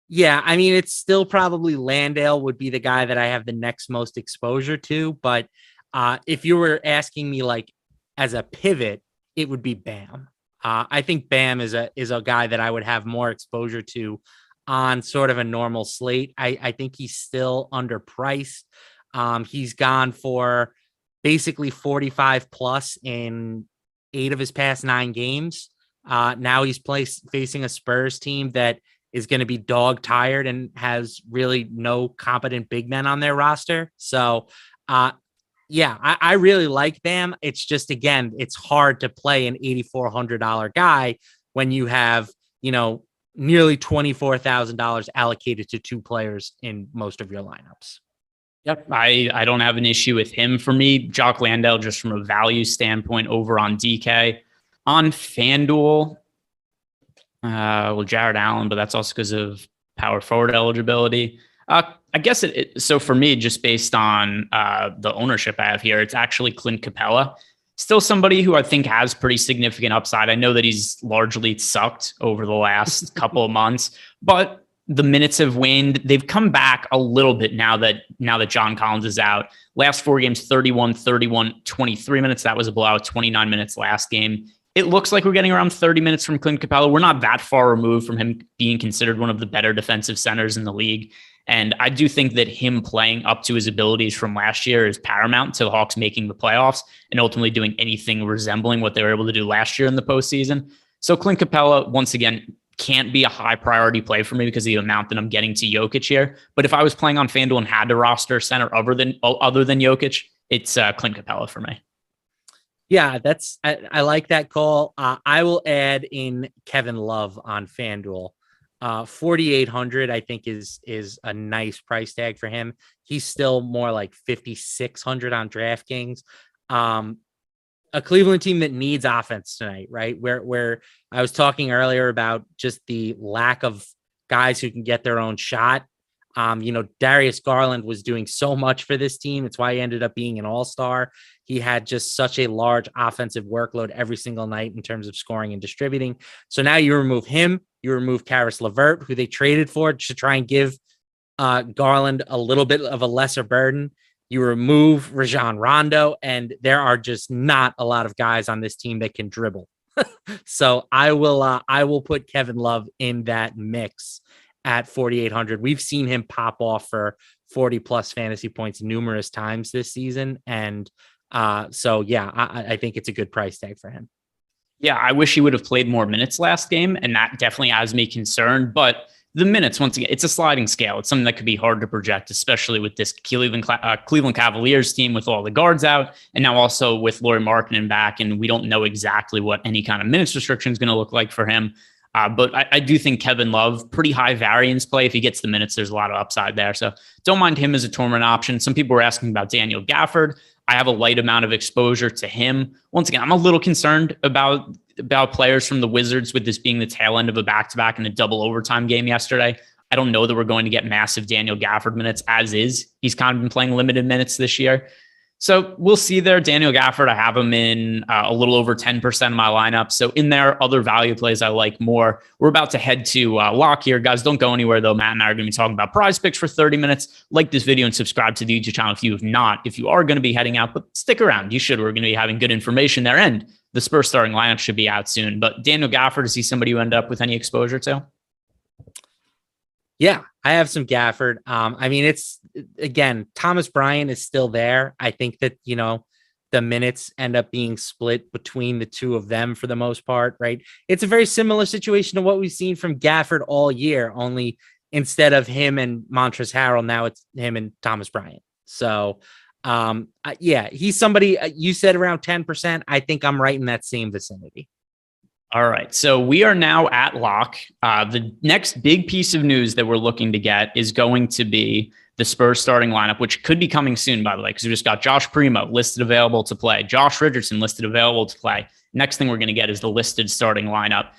Yeah, I mean, it's still probably Landale would be the guy that I have the next most exposure to. But if you were asking me like as a pivot, it would be Bam. I think Bam is a guy that I would have more exposure to on sort of a normal slate. I think he's still underpriced. He's gone for basically 45 plus in 8 of his past 9 games. Now he's facing a Spurs team that is going to be dog tired and has really no competent big men on their roster. So Yeah, I really like Bam. It's just, again, it's hard to play an $8,400 guy when you have, nearly $24,000 allocated to two players in most of your lineups. Yep. I don't have an issue with him. For me, Jock Landale, just from a value standpoint over on DK. On FanDuel, Jared Allen, but that's also because of power forward eligibility. I guess so for me, just based on the ownership I have here, it's actually Clint Capella. Still somebody who I think has pretty significant upside. I know that he's largely sucked over the last couple of months, but the minutes have waned. They've come back a little bit now that John Collins is out. Last 4 games, 31, 31, 23 minutes. That was a blowout. 29 minutes last game. It looks like we're getting around 30 minutes from Clint Capella. We're not that far removed from him being considered one of the better defensive centers in the league. And I do think that him playing up to his abilities from last year is paramount to the Hawks making the playoffs and ultimately doing anything resembling what they were able to do last year in the postseason. So Clint Capella, once again, can't be a high priority play for me because of the amount that I'm getting to Jokic here. But if I was playing on FanDuel and had to roster center other than Jokic, it's Clint Capella for me. Yeah, I like that call. I will add in Kevin Love on FanDuel. 4,800, I think is a nice price tag for him. He's still more like 5,600 on DraftKings. A Cleveland team that needs offense tonight, right? Where I was talking earlier about just the lack of guys who can get their own shot. Darius Garland was doing so much for this team. It's why he ended up being an all-star. He had just such a large offensive workload every single night in terms of scoring and distributing. So now you remove him, you remove Karis LeVert, who they traded for to try and give Garland a little bit of a lesser burden. You remove Rajon Rondo, and there are just not a lot of guys on this team that can dribble. So I will put Kevin Love in that mix at 4,800. We've seen him pop off for 40 plus fantasy points numerous times this season. And I think it's a good price tag for him. Yeah, I wish he would have played more minutes last game, and that definitely has me concerned. But the minutes, once again, it's a sliding scale. It's something that could be hard to project, especially with this Cleveland Cavaliers team with all the guards out, and now also with Lauri Markkanen back, and we don't know exactly what any kind of minutes restriction is going to look like for him. But I do think Kevin Love, pretty high variance play. If he gets the minutes, there's a lot of upside there. So don't mind him as a tournament option. Some people were asking about Daniel Gafford. I have a light amount of exposure to him. Once again, I'm a little concerned about players from the Wizards with this being the tail end of a back-to-back in a double overtime game yesterday. I don't know that we're going to get massive Daniel Gafford minutes as is. He's kind of been playing limited minutes this year. So we'll see there. Daniel Gafford, I have him in a little over 10% of my lineup. So in there, other value plays I like more. We're about to head to lock here. Guys, don't go anywhere, though. Matt and I are going to be talking about PrizePicks for 30 minutes. Like this video and subscribe to the YouTube channel if you have not. If you are going to be heading out, but stick around. You should. We're going to be having good information there. And the Spurs starting lineup should be out soon. But Daniel Gafford, is he somebody you end up with any exposure to? Yeah, I have some Gafford. It's, again, Thomas Bryant is still there. I think that, the minutes end up being split between the two of them for the most part, right? It's a very similar situation to what we've seen from Gafford all year, only instead of him and Montrezl Harrell, now it's him and Thomas Bryant. So, he's somebody, you said around 10%. I think I'm right in that same vicinity. All right. So we are now at lock. The next big piece of news that we're looking to get is going to be the Spurs starting lineup, which could be coming soon, by the way, because we just got Josh Primo listed available to play, Josh Richardson listed available to play. Next thing we're going to get is the listed starting lineup.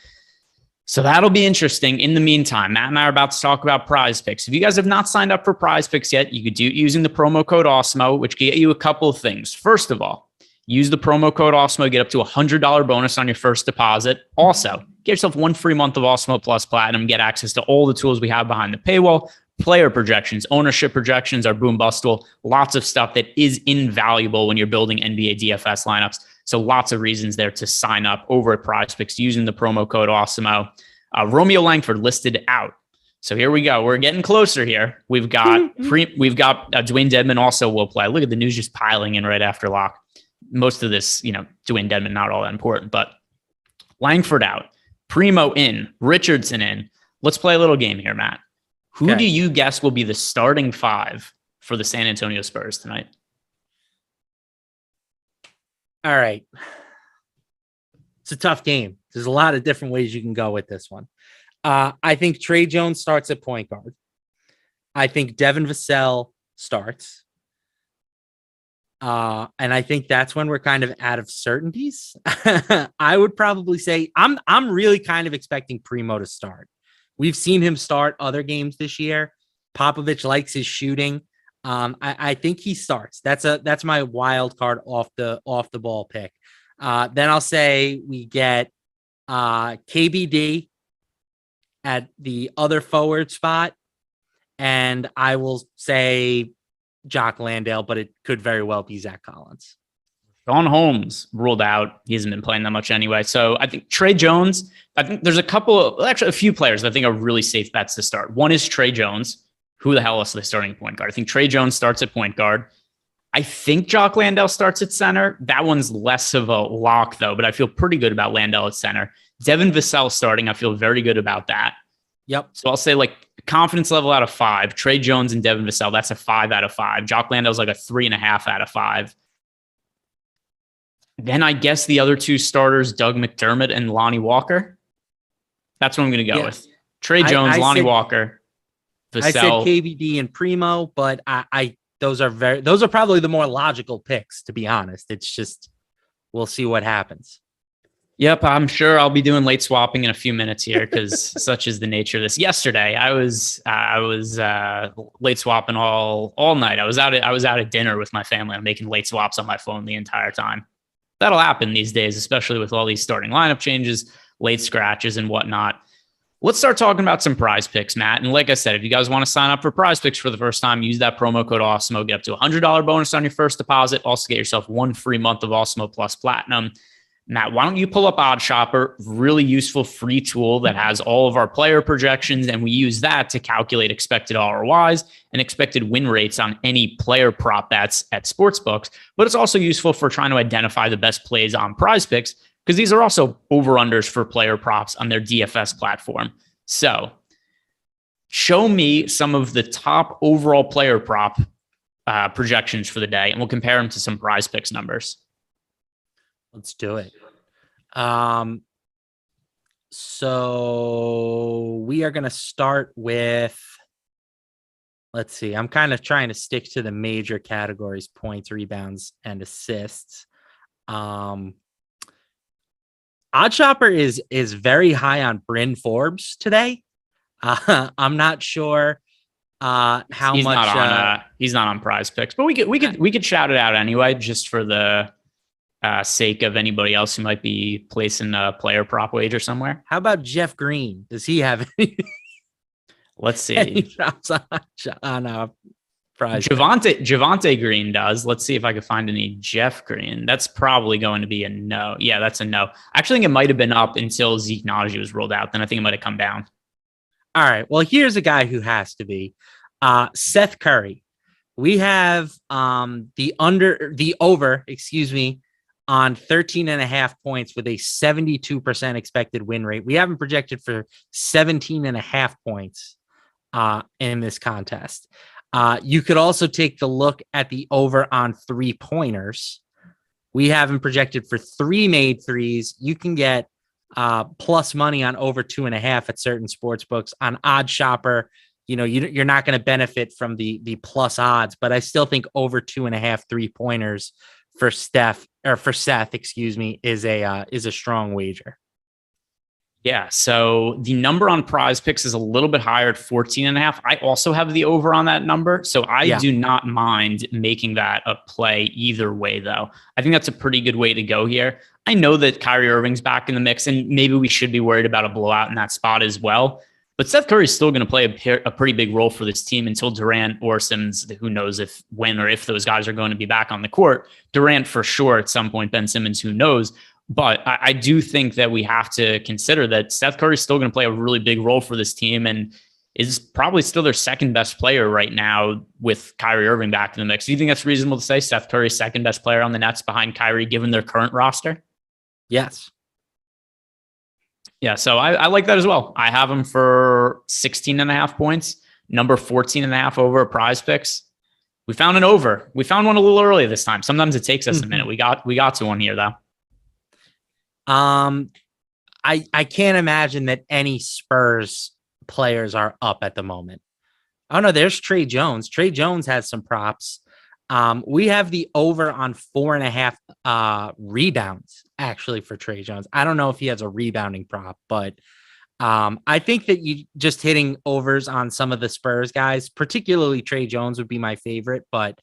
So that'll be interesting. In the meantime, Matt and I are about to talk about PrizePicks. If you guys have not signed up for PrizePicks yet, you could do it using the promo code Awesemo, which can get you a couple of things. First of all, use the promo code Awesemo, get up to $100 bonus on your first deposit. Also, get yourself 1 free month of Awesemo Plus Platinum, get access to all the tools we have behind the paywall, player projections, ownership projections, our boom bust tool, lots of stuff that is invaluable when you're building NBA DFS lineups. So lots of reasons there to sign up over at PrizePicks using the promo code Awesemo. Romeo Langford listed out. So here we go. We're getting closer here. We've got Dwayne Dedmon also will play. Look at the news just piling in right after lock. Most of this, Dwayne Dedmon, not all that important, but Langford out, Primo in, Richardson in. Let's play a little game here, Matt. Who do you guess will be the starting 5 for the San Antonio Spurs tonight? All right. It's a tough game. There's a lot of different ways you can go with this one. I think Trey Jones starts at point guard. I think Devin Vassell starts. And I think that's when we're kind of out of certainties. I would probably say I'm really kind of expecting Primo to start. We've seen him start other games this year. Popovich likes his shooting. I think he starts. That's my wild card off the ball pick. Then I'll say we get KBD at the other forward spot, and I will say Jock Landale, but it could very well be Zach Collins. Sean Holmes ruled out. He hasn't been playing that much anyway. So I think Trey Jones, I think there's a few players I think are really safe bets to start. One is Trey Jones. Who the hell else are they starting at point guard? I think Trey Jones starts at point guard. I think Jock Landale starts at center. That one's less of a lock, though, but I feel pretty good about Landale at center. Devin Vassell starting. I feel very good about that. Yep. So I'll say like confidence level out of 5. Trey Jones and Devin Vassell, that's a 5 out of 5. Jock Landale's like a 3.5 out of 5. Then I guess the other two starters, Doug McDermott and Lonnie Walker. That's what I'm going to go with. Trey Jones, Lonnie Walker, Vassell. I said KVD and Primo, but those are probably the more logical picks, to be honest. It's just, we'll see what happens. Yep, I'm sure I'll be doing late swapping in a few minutes here because such is the nature of this. Yesterday, I was late swapping all night. I was out at dinner with my family. I'm making late swaps on my phone the entire time. That'll happen these days, especially with all these starting lineup changes, late scratches, and whatnot. Let's start talking about some PrizePicks, Matt. And like I said, if you guys want to sign up for PrizePicks for the first time, use that promo code Awesemo. Get up to a $100 bonus on your first deposit. Also get yourself 1 free month of Awesemo Plus Platinum. Matt, why don't you pull up OddsShopper? Really useful free tool that has all of our player projections, and we use that to calculate expected ROIs and expected win rates on any player prop bets at sportsbooks. But it's also useful for trying to identify the best plays on PrizePicks because these are also over-unders for player props on their DFS platform. So show me some of the top overall player prop projections for the day, and we'll compare them to some PrizePicks numbers. Let's do it. So we are going to start with, let's see, I'm kind of trying to stick to the major categories: points, rebounds, and assists. OddsShopper is very high on Bryn Forbes today. I'm not sure how he's much he's not on PrizePicks, but we could shout it out anyway, just for the sake of anybody else who might be placing a player prop wager somewhere. How about Jeff Green? Does he have any? Let's see. Any drops on prize? Javonte Green does. Let's see if I can find any Jeff Green. That's probably going to be a no. Yeah, that's a no. I actually think it might have been up until Zeke Naji was rolled out. Then I think it might have come down. All right. Well, here's a guy who has to be Seth Curry. We have the over, on 13.5 points with a 72% expected win rate. We haven't projected for 17.5 points in this contest. You could also take the look at the over on 3-pointers. We haven't projected for 3 made threes. You can get plus money on over 2.5 at certain sports books. On OddsShopper, you're not going to benefit from the plus odds, but I still think over 2.5 3-pointers for Seth, is a strong wager. Yeah. So the number on PrizePicks is a little bit higher at 14.5. I also have the over on that number. So I do not mind making that a play either way, though. I think that's a pretty good way to go here. I know that Kyrie Irving's back in the mix, and maybe we should be worried about a blowout in that spot as well. But Seth Curry is still going to play a pretty big role for this team until Durant or Simmons, who knows when or if those guys are going to be back on the court. Durant for sure at some point, Ben Simmons, who knows. But I do think that we have to consider that Seth Curry is still going to play a really big role for this team and is probably still their second best player right now with Kyrie Irving back in the mix. Do you think that's reasonable to say Seth Curry's second best player on the Nets behind Kyrie, given their current roster? Yes. Yeah, so I like that as well. I have him for 16.5 points, number 14.5 over at PrizePicks. We found an over. We found one a little early this time. Sometimes it takes us a minute. We got to one here though. I can't imagine that any Spurs players are up at the moment. Oh no, there's Trey Jones. Trey Jones has some props. We have the over on 4.5 rebounds actually for Trey Jones. I don't know if he has a rebounding prop, but I think that you just hitting overs on some of the Spurs guys, particularly Trey Jones, would be my favorite. But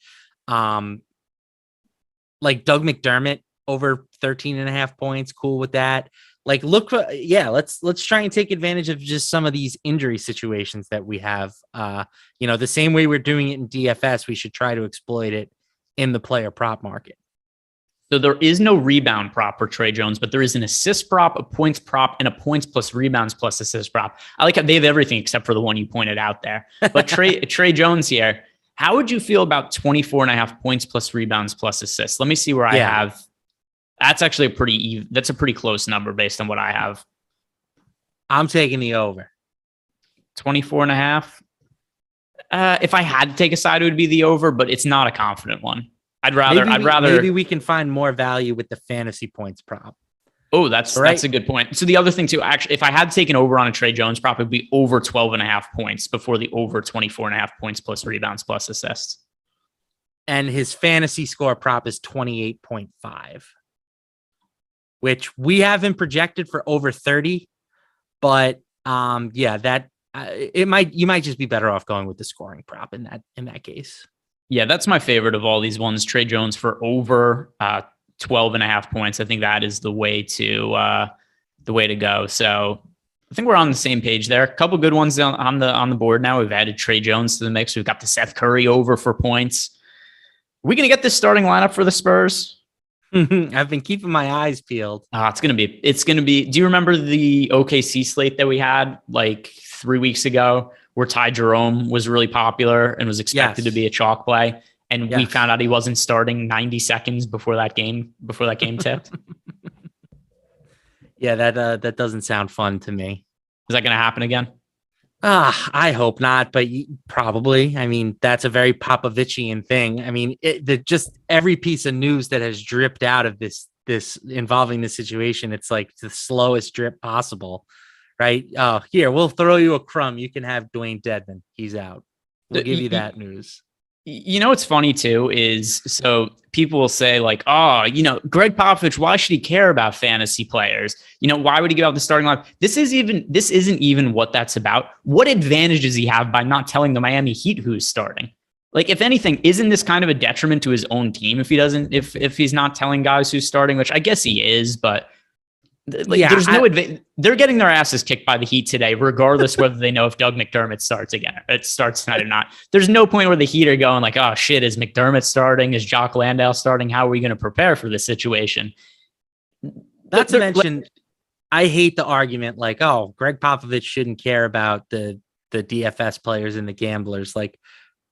like Doug McDermott over 13.5 points, cool with that. Like, let's try and take advantage of just some of these injury situations that we have. The same way we're doing it in DFS, we should try to exploit it in the player prop market. So there is no rebound prop for Trey Jones, but there is an assist prop, a points prop, and a points plus rebounds plus assist prop. I like how they have everything except for the one you pointed out there. But Trey Jones here, how would you feel about 24.5 points plus rebounds plus assists? Let me see where I have. That's actually that's a pretty close number based on what I have. I'm taking the over. 24.5. If I had to take a side, it would be the over, but it's not a confident one. I'd rather maybe we can find more value with the fantasy points prop. Oh, that's a good point. So the other thing too, actually, if I had taken over on a Trey Jones prop, it'd be over 12.5 points before the over 24.5 points plus rebounds plus assists. And his fantasy score prop is 28.5, which we have him projected for over 30. But you might just be better off going with the scoring prop in that case. Yeah, that's my favorite of all these ones. Trey Jones for over 12.5 points. I think that is the way to go. So I think we're on the same page there. A couple good ones on the board now. We've added Trey Jones to the mix. We've got the Seth Curry over for points. Are we going to get this starting lineup for the Spurs? I've been keeping my eyes peeled. It's going to be. Do you remember the OKC slate that we had like 3 weeks ago, where Ty Jerome was really popular and was expected to be a chalk play, and we found out he wasn't starting 90 seconds before that game tipped? Yeah, that doesn't sound fun to me. Is that going to happen again? I hope not, but probably. I mean, that's a very Popovichian thing. I mean, just every piece of news that has dripped out of this involving this situation, it's like the slowest drip possible, right? Here, we'll throw you a crumb. You can have Dwayne Dedman. He's out. We'll give you that news. You know what's funny too is, so people will say like, Greg Popovich, why should he care about fantasy players? Why would he give out the starting lineup? This isn't even what that's about. What advantage does he have by not telling the Miami Heat who's starting? Like, if anything, isn't this kind of a detriment to his own team if he's not telling guys who's starting, which I guess he is, but there's no advantage. They're getting their asses kicked by the Heat today, regardless whether they know if Doug McDermott starts tonight or not. There's no point where the Heat are going like, oh shit, is McDermott starting? Is Jock Landale starting? How are we going to prepare for this situation? Not to mention, I hate the argument like, oh, Greg Popovich shouldn't care about the DFS players and the gamblers. Like,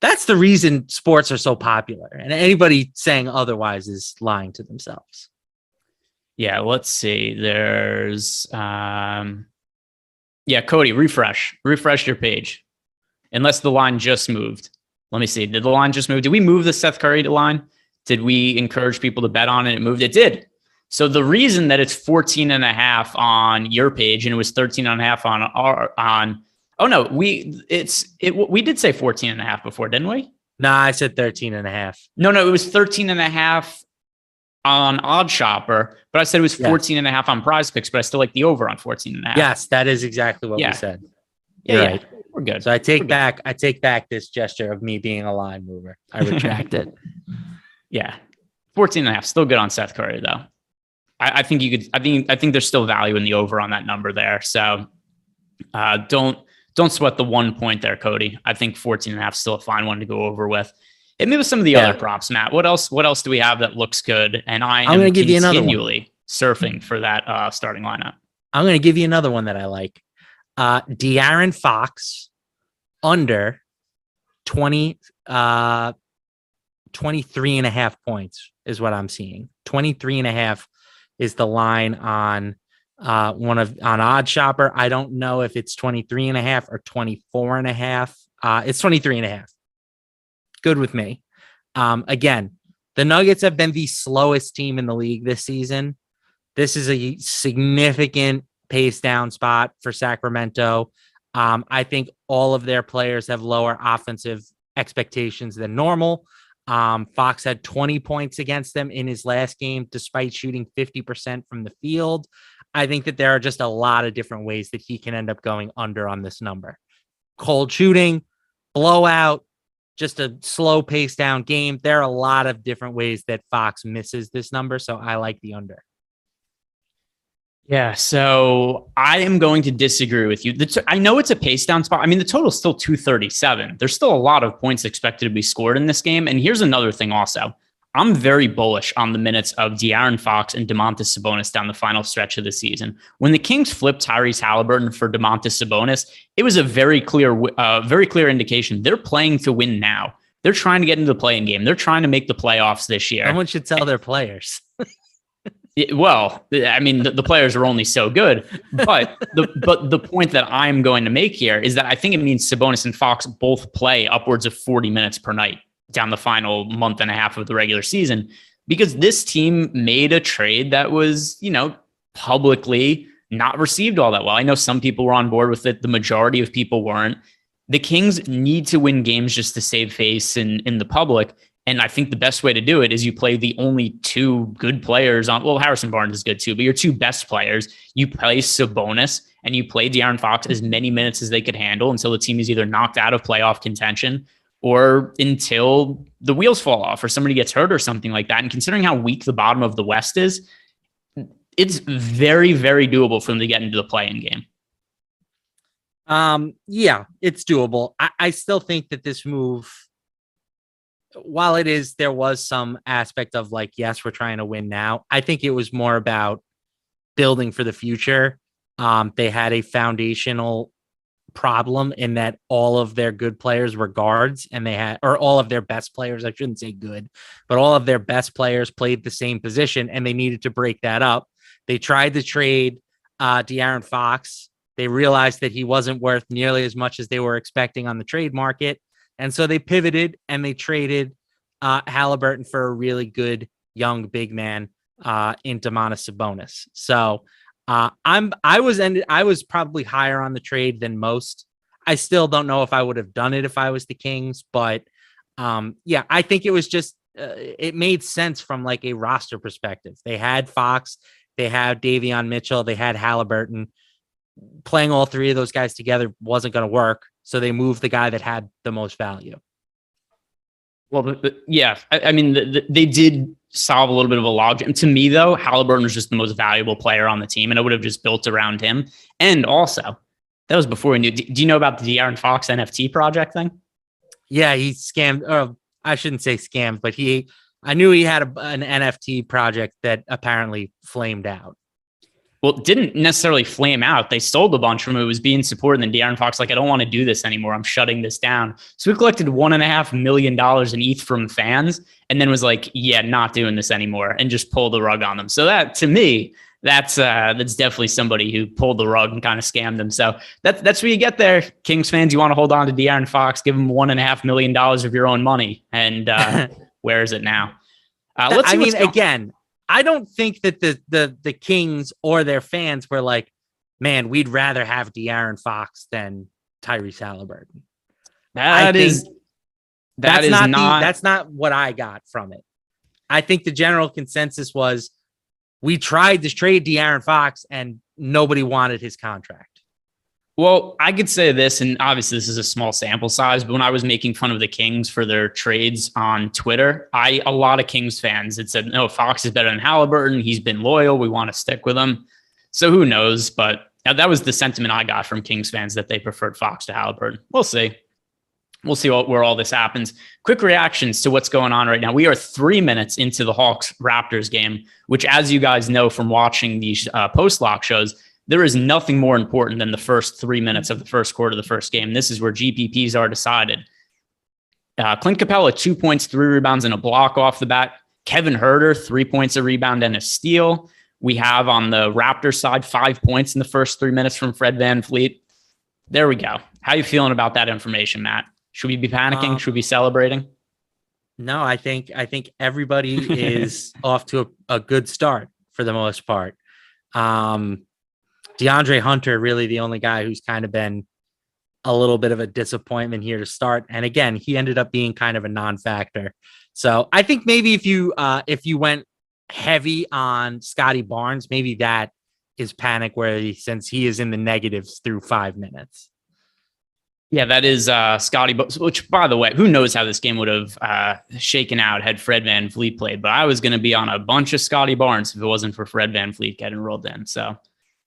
that's the reason sports are so popular, and anybody saying otherwise is lying to themselves. Yeah, let's see. There's, Cody, refresh your page. Unless the line just moved. Let me see. Did the line just move? Did we move the Seth Curry line? Did we encourage people to bet on it? It moved. It did. So the reason that it's 14.5 on your page and it was 13.5 we did say 14.5 before, didn't we? Nah, I said 13.5. No, it was 13.5 on Odd Shopper, but I said it was 14.5 on PrizePicks, but I still like the over on 14.5. Yes, that is exactly what we said. Yeah, right. We're good. So I take back this gesture of me being a line mover. I retract it. Yeah. 14.5, still good on Seth Curry though. I think there's still value in the over on that number there. So don't sweat the 1 point there, Cody. I think 14.5 is still a fine one to go over with. Hit me with some of the other props, Matt. What else do we have that looks good? And I'm going to give you another one. Surfing for that starting lineup. I'm going to give you another one that I like. De'Aaron Fox under 23.5 points is what I'm seeing. 23.5 is the line on Odd Shopper. I don't know if it's 23.5 or 24.5. It's 23.5. Good with me. Again, the Nuggets have been the slowest team in the league this season. This is a significant pace down spot for Sacramento. I think all of their players have lower offensive expectations than normal. Fox had 20 points against them in his last game, despite shooting 50% from the field. I think that there are just a lot of different ways that he can end up going under on this number. Cold shooting, blowout, just a slow pace down game. There are a lot of different ways that Fox misses this number, so I like the under. Yeah, so I am going to disagree with you. I know it's a pace down spot. I mean, the total is still 237. There's still a lot of points expected to be scored in this game. And here's another thing also. I'm very bullish on the minutes of De'Aaron Fox and Domantas Sabonis down the final stretch of the season. When the Kings flipped Tyrese Halliburton for Domantas Sabonis, it was a very clear indication they're playing to win now. They're trying to get into the play-in game. They're trying to make the playoffs this year. Someone should sell their players. Well, I mean, the players are only so good, but the point that I'm going to make here is that I think it means Sabonis and Fox both play upwards of 40 minutes per night down the final month and a half of the regular season, because this team made a trade that was, publicly not received all that well. I know some people were on board with it. The majority of people weren't. The Kings need to win games just to save face in the public. And I think the best way to do it is you play the only two good players on. Well, Harrison Barnes is good too, but your two best players, you play Sabonis and you play De'Aaron Fox as many minutes as they could handle until the team is either knocked out of playoff contention or until the wheels fall off or somebody gets hurt or something like that. And considering how weak the bottom of the West is, it's very, very doable for them to get into the play-in game. Yeah, it's doable. I still think that this move, while there was some aspect of like, yes, we're trying to win now. I think it was more about building for the future. They had a foundational problem in that all of their good players were guards, and all of their best players, I shouldn't say good, but all of their best players played the same position, and they needed to break that up. They tried to trade De'Aaron Fox. They realized that he wasn't worth nearly as much as they were expecting on the trade market. And so they pivoted and they traded Halliburton for a really good young big man in Domantas Sabonis. So I was probably higher on the trade than most. I still don't know if I would have done it if I was the Kings, but yeah, I think it was just it made sense from like a roster perspective. They had Fox, they had Davion Mitchell, they had Halliburton. Playing all three of those guys together wasn't going to work, so they moved the guy that had the most value. Well, yeah, I mean, they did solve a little bit of a logjam. To me, though, Halliburton was just the most valuable player on the team, and I would have just built around him. And also, that was before we knew. Do you know about the De'Aaron Fox NFT project thing? Yeah, he scammed, or I shouldn't say scammed, but I knew he had an NFT project that apparently flamed out. Well, it didn't necessarily flame out. They sold a bunch from it. It was being supported. And then De'Aaron Fox, I don't want to do this anymore. I'm shutting this down. So we collected $1.5 million in ETH from fans, and then was like, yeah, not doing this anymore, and just pulled the rug on them. So that, to me, that's definitely somebody who pulled the rug and kind of scammed them. So that's where you get there. Kings fans, you want to hold on to De'Aaron Fox, give him $1.5 million of your own money. And where is it now? Again, I don't think that the Kings or their fans were like, man, we'd rather have De'Aaron Fox than Tyrese Halliburton. That's not what I got from it. I think the general consensus was we tried to trade De'Aaron Fox and nobody wanted his contract. Well, I could say this, and obviously this is a small sample size, but when I was making fun of the Kings for their trades on Twitter, a lot of Kings fans had said, no, Fox is better than Halliburton. He's been loyal. We want to stick with him. So who knows? But that was the sentiment I got from Kings fans, that they preferred Fox to Halliburton. We'll see. We'll see where all this happens. Quick reactions to what's going on right now. We are 3 minutes into the Hawks-Raptors game, which, as you guys know from watching these post-lock shows, there is nothing more important than the first 3 minutes of the first quarter of the first game. This is where GPPs are decided. Clint Capella, 2 points, 3 rebounds, and a block off the bat. Kevin Huerter, 3 points, a rebound, and a steal. We have on the Raptors side 5 points in the first 3 minutes from Fred VanVleet. There we go. How are you feeling about that information, Matt? Should we be panicking? Should we be celebrating? No, I think everybody is off to a good start for the most part. DeAndre Hunter, really the only guy who's kind of been a little bit of a disappointment here to start. And again, he ended up being kind of a non-factor. So I think maybe if you went heavy on Scotty Barnes, maybe that is panic worthy since he is in the negatives through 5 minutes. Yeah, that is Scotty, which, by the way, who knows how this game would have shaken out had Fred VanVleet played. But I was going to be on a bunch of Scotty Barnes if it wasn't for Fred VanVleet getting rolled in. So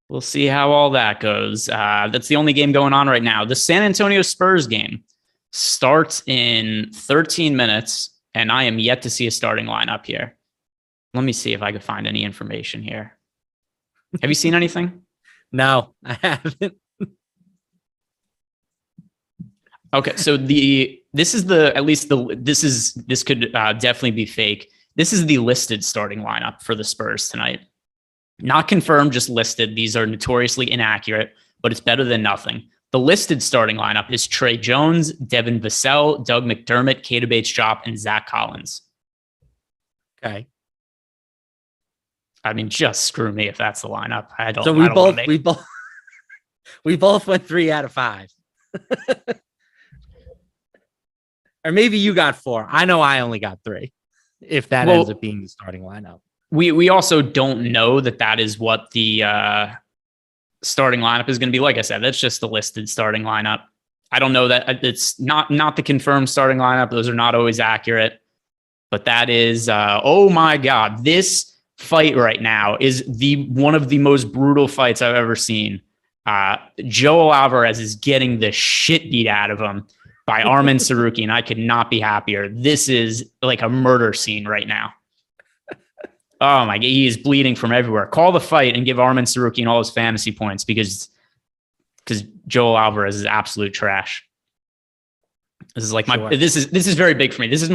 we'll see how all that goes. That's the only game going on right now. The San Antonio Spurs game starts in 13 minutes, and I am yet to see a starting lineup here. Let me see if I could find any information here. Have you seen anything? No, I haven't. Okay, so this could definitely be fake. This is the listed starting lineup for the Spurs tonight. Not confirmed, just listed. These are notoriously inaccurate, but it's better than nothing. The listed starting lineup is Trey Jones, Devin Vassell, Doug McDermott, Keita Bates-Diop, and Zach Collins. Okay. I mean, just screw me if that's the lineup. So we both went 3 out of 5. Or maybe you got 4. I know I only got 3. If that ends up being the starting lineup. We also don't know that is what the starting lineup is going to be. Like I said, that's just the listed starting lineup. I don't know that it's not the confirmed starting lineup. Those are not always accurate, but that is, oh my God, this fight right now is one of the most brutal fights I've ever seen. Joel Alvarez is getting the shit beat out of him by Arman Saruki, and I could not be happier. This is like a murder scene right now. Oh my God, he is bleeding from everywhere. Call the fight and give Arman Saruki all his fantasy points because Joel Alvarez is absolute trash. This is like this is very big for me. This is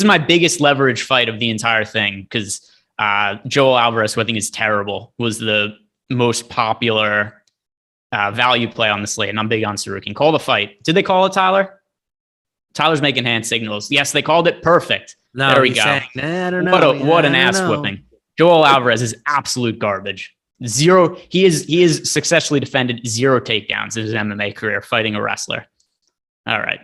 my biggest leverage fight of the entire thing because Joel Alvarez, who I think is terrible, was the most popular value play on the slate, and I'm big on Saruki. Call the fight. Did they call it, Tyler? Tyler's making hand signals. Yes, they called it. Perfect. No, there we go. Saying, I don't know. What an ass whipping. Joel Alvarez is absolute garbage. 0. He is successfully defended 0 takedowns in his MMA career fighting a wrestler. All right.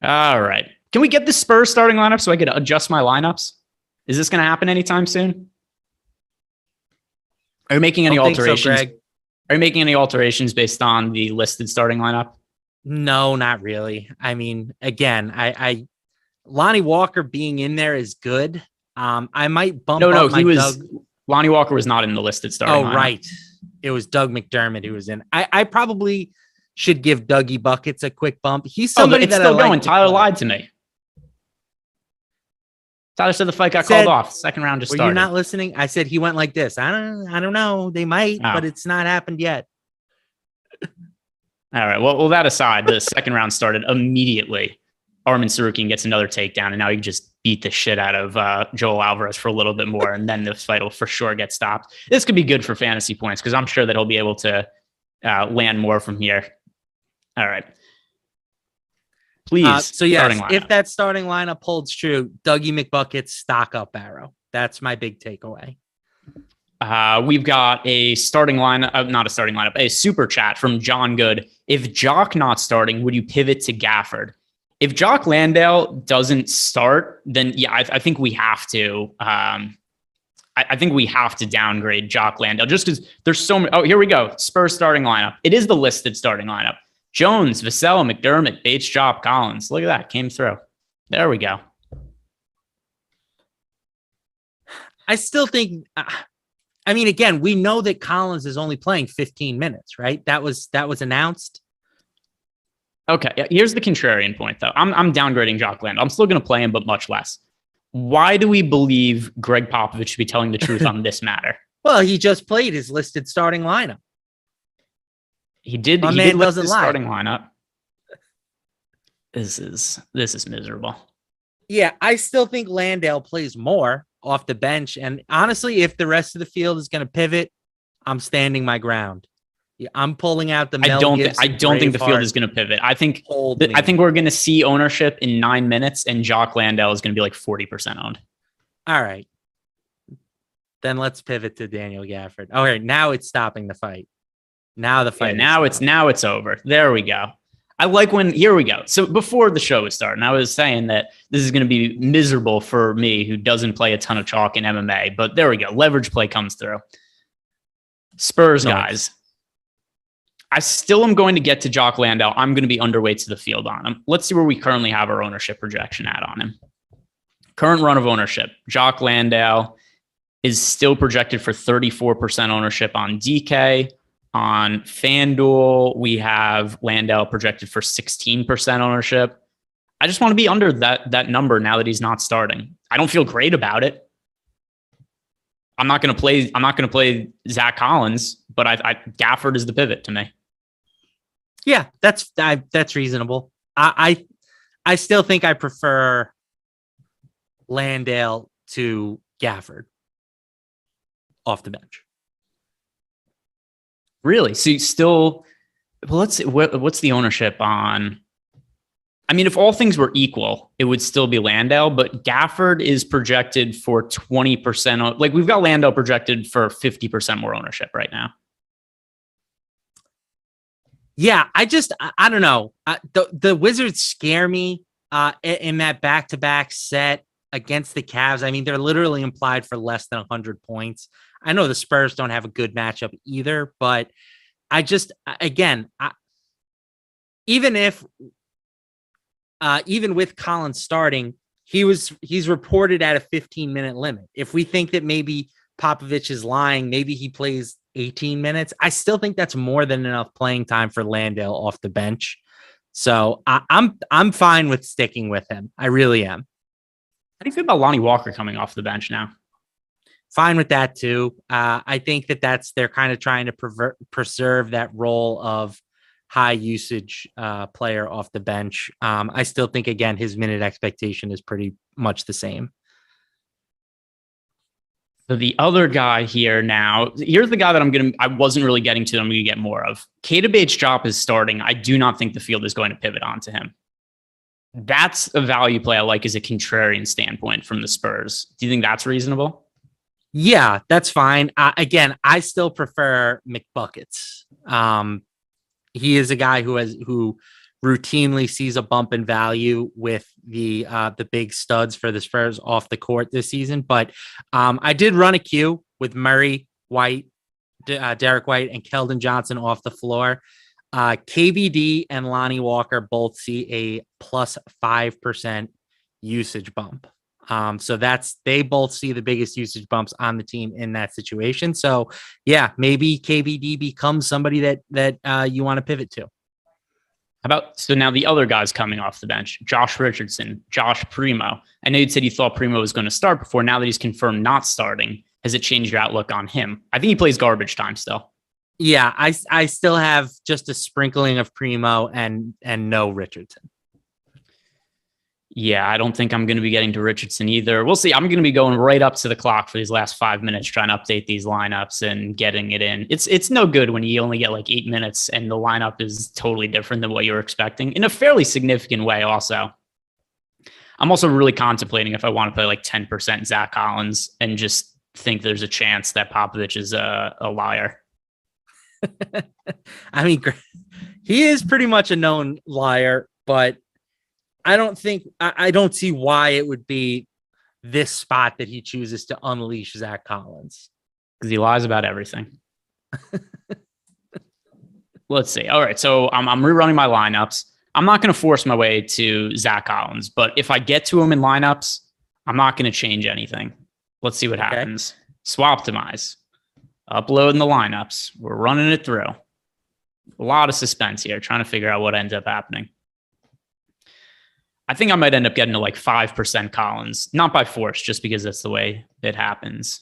Can we get the Spurs starting lineup so I could adjust my lineups? Is this going to happen anytime soon? Are you making any alterations? So, Greg. Are you making any alterations based on the listed starting lineup? No, not really. I mean, again, I Lonnie Walker being in there is good. I might bump up my Lonnie Walker was not in the listed starting lineup. Right. It was Doug McDermott who was in. I probably should give Dougie Buckets a quick bump. He's somebody it's still going. Tyler lied to me. Tyler said the fight got called off. Second round just started. Were you not listening? I said he went like this. I don't know. They might, but it's not happened yet. All right. Well, that aside, the second round started immediately. Arman Sarukian gets another takedown, and now he just beat the shit out of Joel Alvarez for a little bit more, and then this fight will for sure get stopped. This could be good for fantasy points because I'm sure that he'll be able to land more from here. All right. Please. So yes, if that starting lineup holds true, Dougie McBuckets stock up arrow. That's my big takeaway. We've got a starting lineup, not a starting lineup, a super chat from John Good. If Jock not starting, would you pivot to Gafford? If Jock Landale doesn't start, then yeah, I think we have to. I think we have to downgrade Jock Landale just because there's so many. Oh, here we go. Spurs starting lineup. It is the listed starting lineup. Jones, Vassell, McDermott, Bates-Diop, Collins. Look at that. Came through. There we go. I still think, I mean, again, we know that Collins is only playing 15 minutes, right? That was announced. Okay. Here's the contrarian point, though. I'm downgrading Jock Landale. I'm still going to play him, but much less. Why do we believe Greg Popovich should be telling the truth on this matter? Well, he just played his listed starting lineup. He did. He did list his starting lineup. This is miserable. Yeah, I still think Landale plays more off the bench. And honestly, if the rest of the field is going to pivot, I'm standing my ground. Yeah, I'm pulling out the I Mel don't Gibson think the field Braveheart. is going to pivot. I think Hold me. I think we're going to see ownership in 9 minutes, and Jock Landale is going to be like 40% owned. All right. Then let's pivot to Daniel Gafford. All right, now it's stopping the fight. Now the fight. Now it's over. There we go. I like when here we go. So before the show was starting, I was saying that this is going to be miserable for me who doesn't play a ton of chalk in MMA. But there we go. Leverage play comes through. Spurs guys. I still am going to get to Jock Landale. I'm going to be underweight to the field on him. Let's see where we currently have our ownership projection at on him. Current run of ownership. Jock Landale is still projected for 34% ownership on DK. On FanDuel, we have Landale projected for 16% ownership. I just want to be under that number now that he's not starting. I don't feel great about it. I'm not going to play Zach Collins, but Gafford is the pivot to me. Yeah, that's reasonable. I still think I prefer Landale to Gafford off the bench. Really? So you still, well, let's see, what's the ownership on? I mean, if all things were equal, it would still be Landale, but Gafford is projected for 20%. Like we've got Landale projected for 50% more ownership right now. Yeah, I don't know. The Wizards scare me in that back-to-back set against the Cavs. I mean, they're literally implied for less than 100 points. I know the Spurs don't have a good matchup either, but even with Collins starting, he's reported at a 15-minute limit. If we think that maybe Popovich is lying, maybe he plays 18 minutes. I still think that's more than enough playing time for Landale off the bench. So I'm fine with sticking with him. I really am. How do you feel about Lonnie Walker coming off the bench now? Fine with that too. I think they're kind of trying to preserve that role of high usage player off the bench. I still think, again, his minute expectation is pretty much the same. So the other guy here now, here's the guy that I wasn't really getting to, I'm going to get more of. Keita Bates-Diop is starting. I do not think the field is going to pivot onto him. That's a value play I like as a contrarian standpoint from the Spurs. Do you think that's reasonable? Yeah, that's fine. Again, I still prefer McBuckets. He is a guy who routinely sees a bump in value with the big studs for the Spurs off the court this season. But I did run a queue with Murray, White, Derek White, and Keldon Johnson off the floor. KBD and Lonnie Walker both see a plus 5% usage bump. So they both see the biggest usage bumps on the team in that situation. So yeah, maybe KBD becomes somebody that you want to pivot to. So now the other guys coming off the bench, Josh Richardson, Josh Primo. I know you said you thought Primo was going to start before. Now that he's confirmed not starting, has it changed your outlook on him? I think he plays garbage time still. Yeah, I still have just a sprinkling of Primo and no Richardson. Yeah, I don't think I'm going to be getting to Richardson either. We'll see. I'm going to be going right up to the clock for these last 5 minutes, trying to update these lineups and getting it in. It's no good when you only get like 8 minutes and the lineup is totally different than what you were expecting in a fairly significant way. Also, I'm also really contemplating if I want to play like 10% Zach Collins and just think there's a chance that Popovich is a liar. I mean, he is pretty much a known liar, but I don't see why it would be this spot that he chooses to unleash Zach Collins. Because he lies about everything. Let's see. All right. So I'm rerunning my lineups. I'm not going to force my way to Zach Collins, but if I get to him in lineups, I'm not going to change anything. Let's see what happens. Swaptimize. Uploading the lineups. We're running it through. A lot of suspense here, trying to figure out what ends up happening. I think I might end up getting to like 5% Collins, not by force, just because that's the way it happens.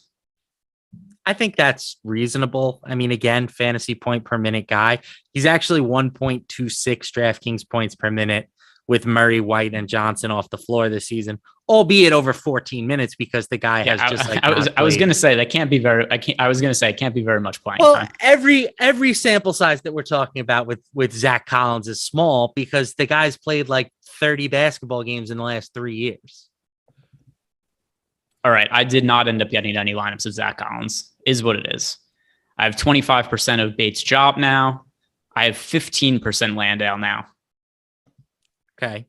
I think that's reasonable. I mean, again, fantasy point per minute guy. He's actually 1.26 DraftKings points per minute with Murray, White, and Johnson off the floor this season, albeit over 14 minutes because the guy has just like I was gonna say that can't be very I was gonna say it can't be very much playing well, time. every sample size that we're talking about with Zach Collins is small because the guy's played like 30 basketball games in the last 3 years. All right. I did not end up getting any lineups of Zach Collins, is what it is. I have 25% of Bates Job now. I have 15% Landale now. Okay.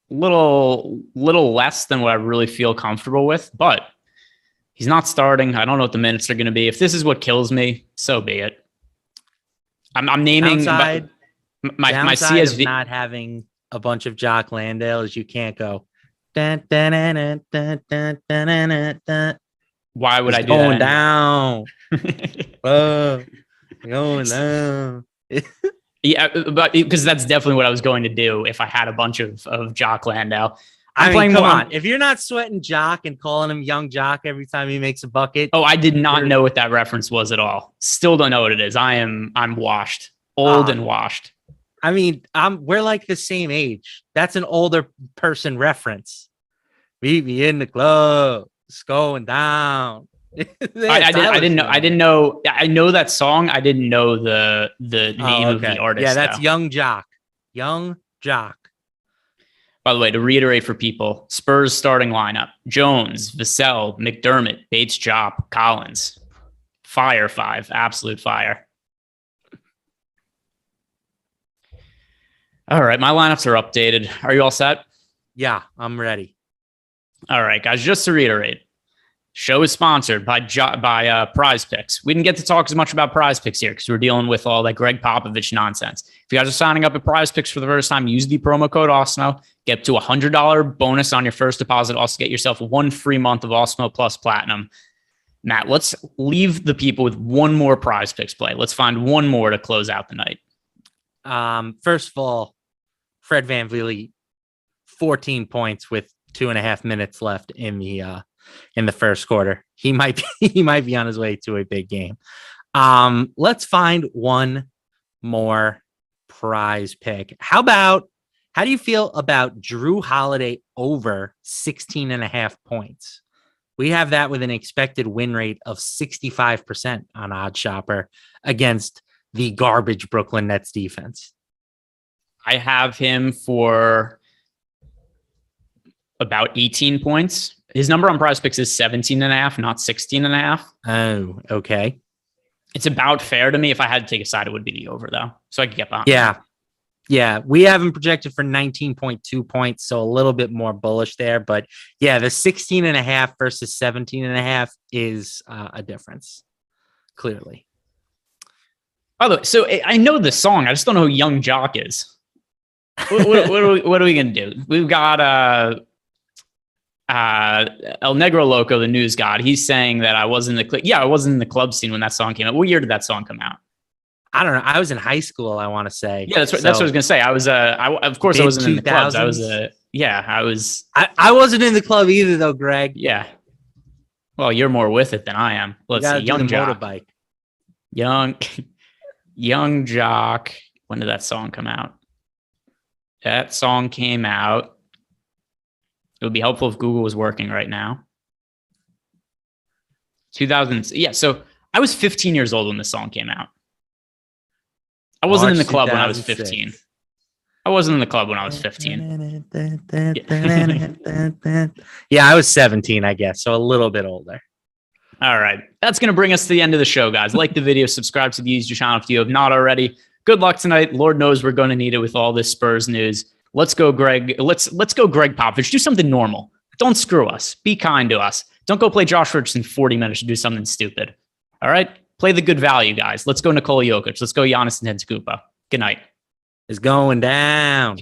Little less than what I really feel comfortable with, but he's not starting. I don't know what the minutes are going to be. If this is what kills me, so be it. I'm naming downside my CSV CSV of not having a bunch of Jock Landale is you can't go. Dun, dun, dun, dun, dun, dun, dun, dun, dun. Why would It's I do going that? down? Going down. Yeah, but because that's definitely what I was going to do if I had a bunch of Jock Landale. I mean, come on. If you're not sweating Jock and calling him Young Jock every time he makes a bucket. Oh, I did not know what that reference was at all. Still don't know what it is. I'm washed. Old and washed. I mean, we're like the same age. That's an older person reference. Meet me in the club. It's going down. I didn't know. I know that song. I didn't know the name of the artist. Yeah, that's though. Young Jock. Young Jock. By the way, to reiterate for people, Spurs starting lineup: Jones, Vassell, McDermott, Bates, Jop, Collins. Fire 5, absolute fire. All right, my lineups are updated. Are you all set? Yeah, I'm ready. All right, guys, just to reiterate, show is sponsored by PrizePicks. We didn't get to talk as much about PrizePicks here because we're dealing with all that Greg Popovich nonsense. If you guys are signing up at PrizePicks for the first time, use the promo code Awesemo. Get up to $100 bonus on your first deposit. Also get yourself 1 free month of Awesemo Plus Platinum. Matt, let's leave the people with one more PrizePicks play. Let's find one more to close out the night. First of all, Fred VanVleet, 14 points with 2.5 minutes left in the first quarter. He might be on his way to a big game. Let's find one more prize pick. How do you feel about Drew Holiday over 16.5 points? We have that with an expected win rate of 65% on OddsShopper against the garbage Brooklyn Nets defense. I have him for about 18 points. His number on PrizePicks is 17.5, not 16.5. Oh, okay. It's about fair to me. If I had to take a side, it would be the over, though. So I could get behind. Yeah. We have him projected for 19.2 points, so a little bit more bullish there. But yeah, the 16.5 versus 17.5 is a difference, clearly. By the way, so I know the song. I just don't know who Young Jock is. What are we going to do? We've got El Negro Loco, the news god. He's saying that I wasn't in the club scene when that song came out. What year did that song come out? I don't know. I was in high school, I want to say. Yeah, that's what I was going to say. I was of course I wasn't in the clubs. I wasn't in the club either though, Greg. Yeah. Well, you're more with it than I am. Let's see. Young Jock. Motorbike. Young Jock. When did that song come out? That song came out. It would be helpful if Google was working right now. 2000. Yeah. So I was 15 years old when this song came out. I wasn't in the club when I was 15. I wasn't in the club when I was 15. Yeah, I was 17, I guess. So a little bit older. All right. That's going to bring us to the end of the show, guys. Like the video, subscribe to the YouTube channel if you have not already. Good luck tonight. Lord knows we're going to need it with all this Spurs news. Let's go, Greg. Let's go, Greg Popovich. Do something normal. Don't screw us. Be kind to us. Don't go play Josh Richardson 40 minutes to do something stupid. All right? Play the good value, guys. Let's go Nikola Jokic. Let's go Giannis Antetokounmpo. Good night. It's going down.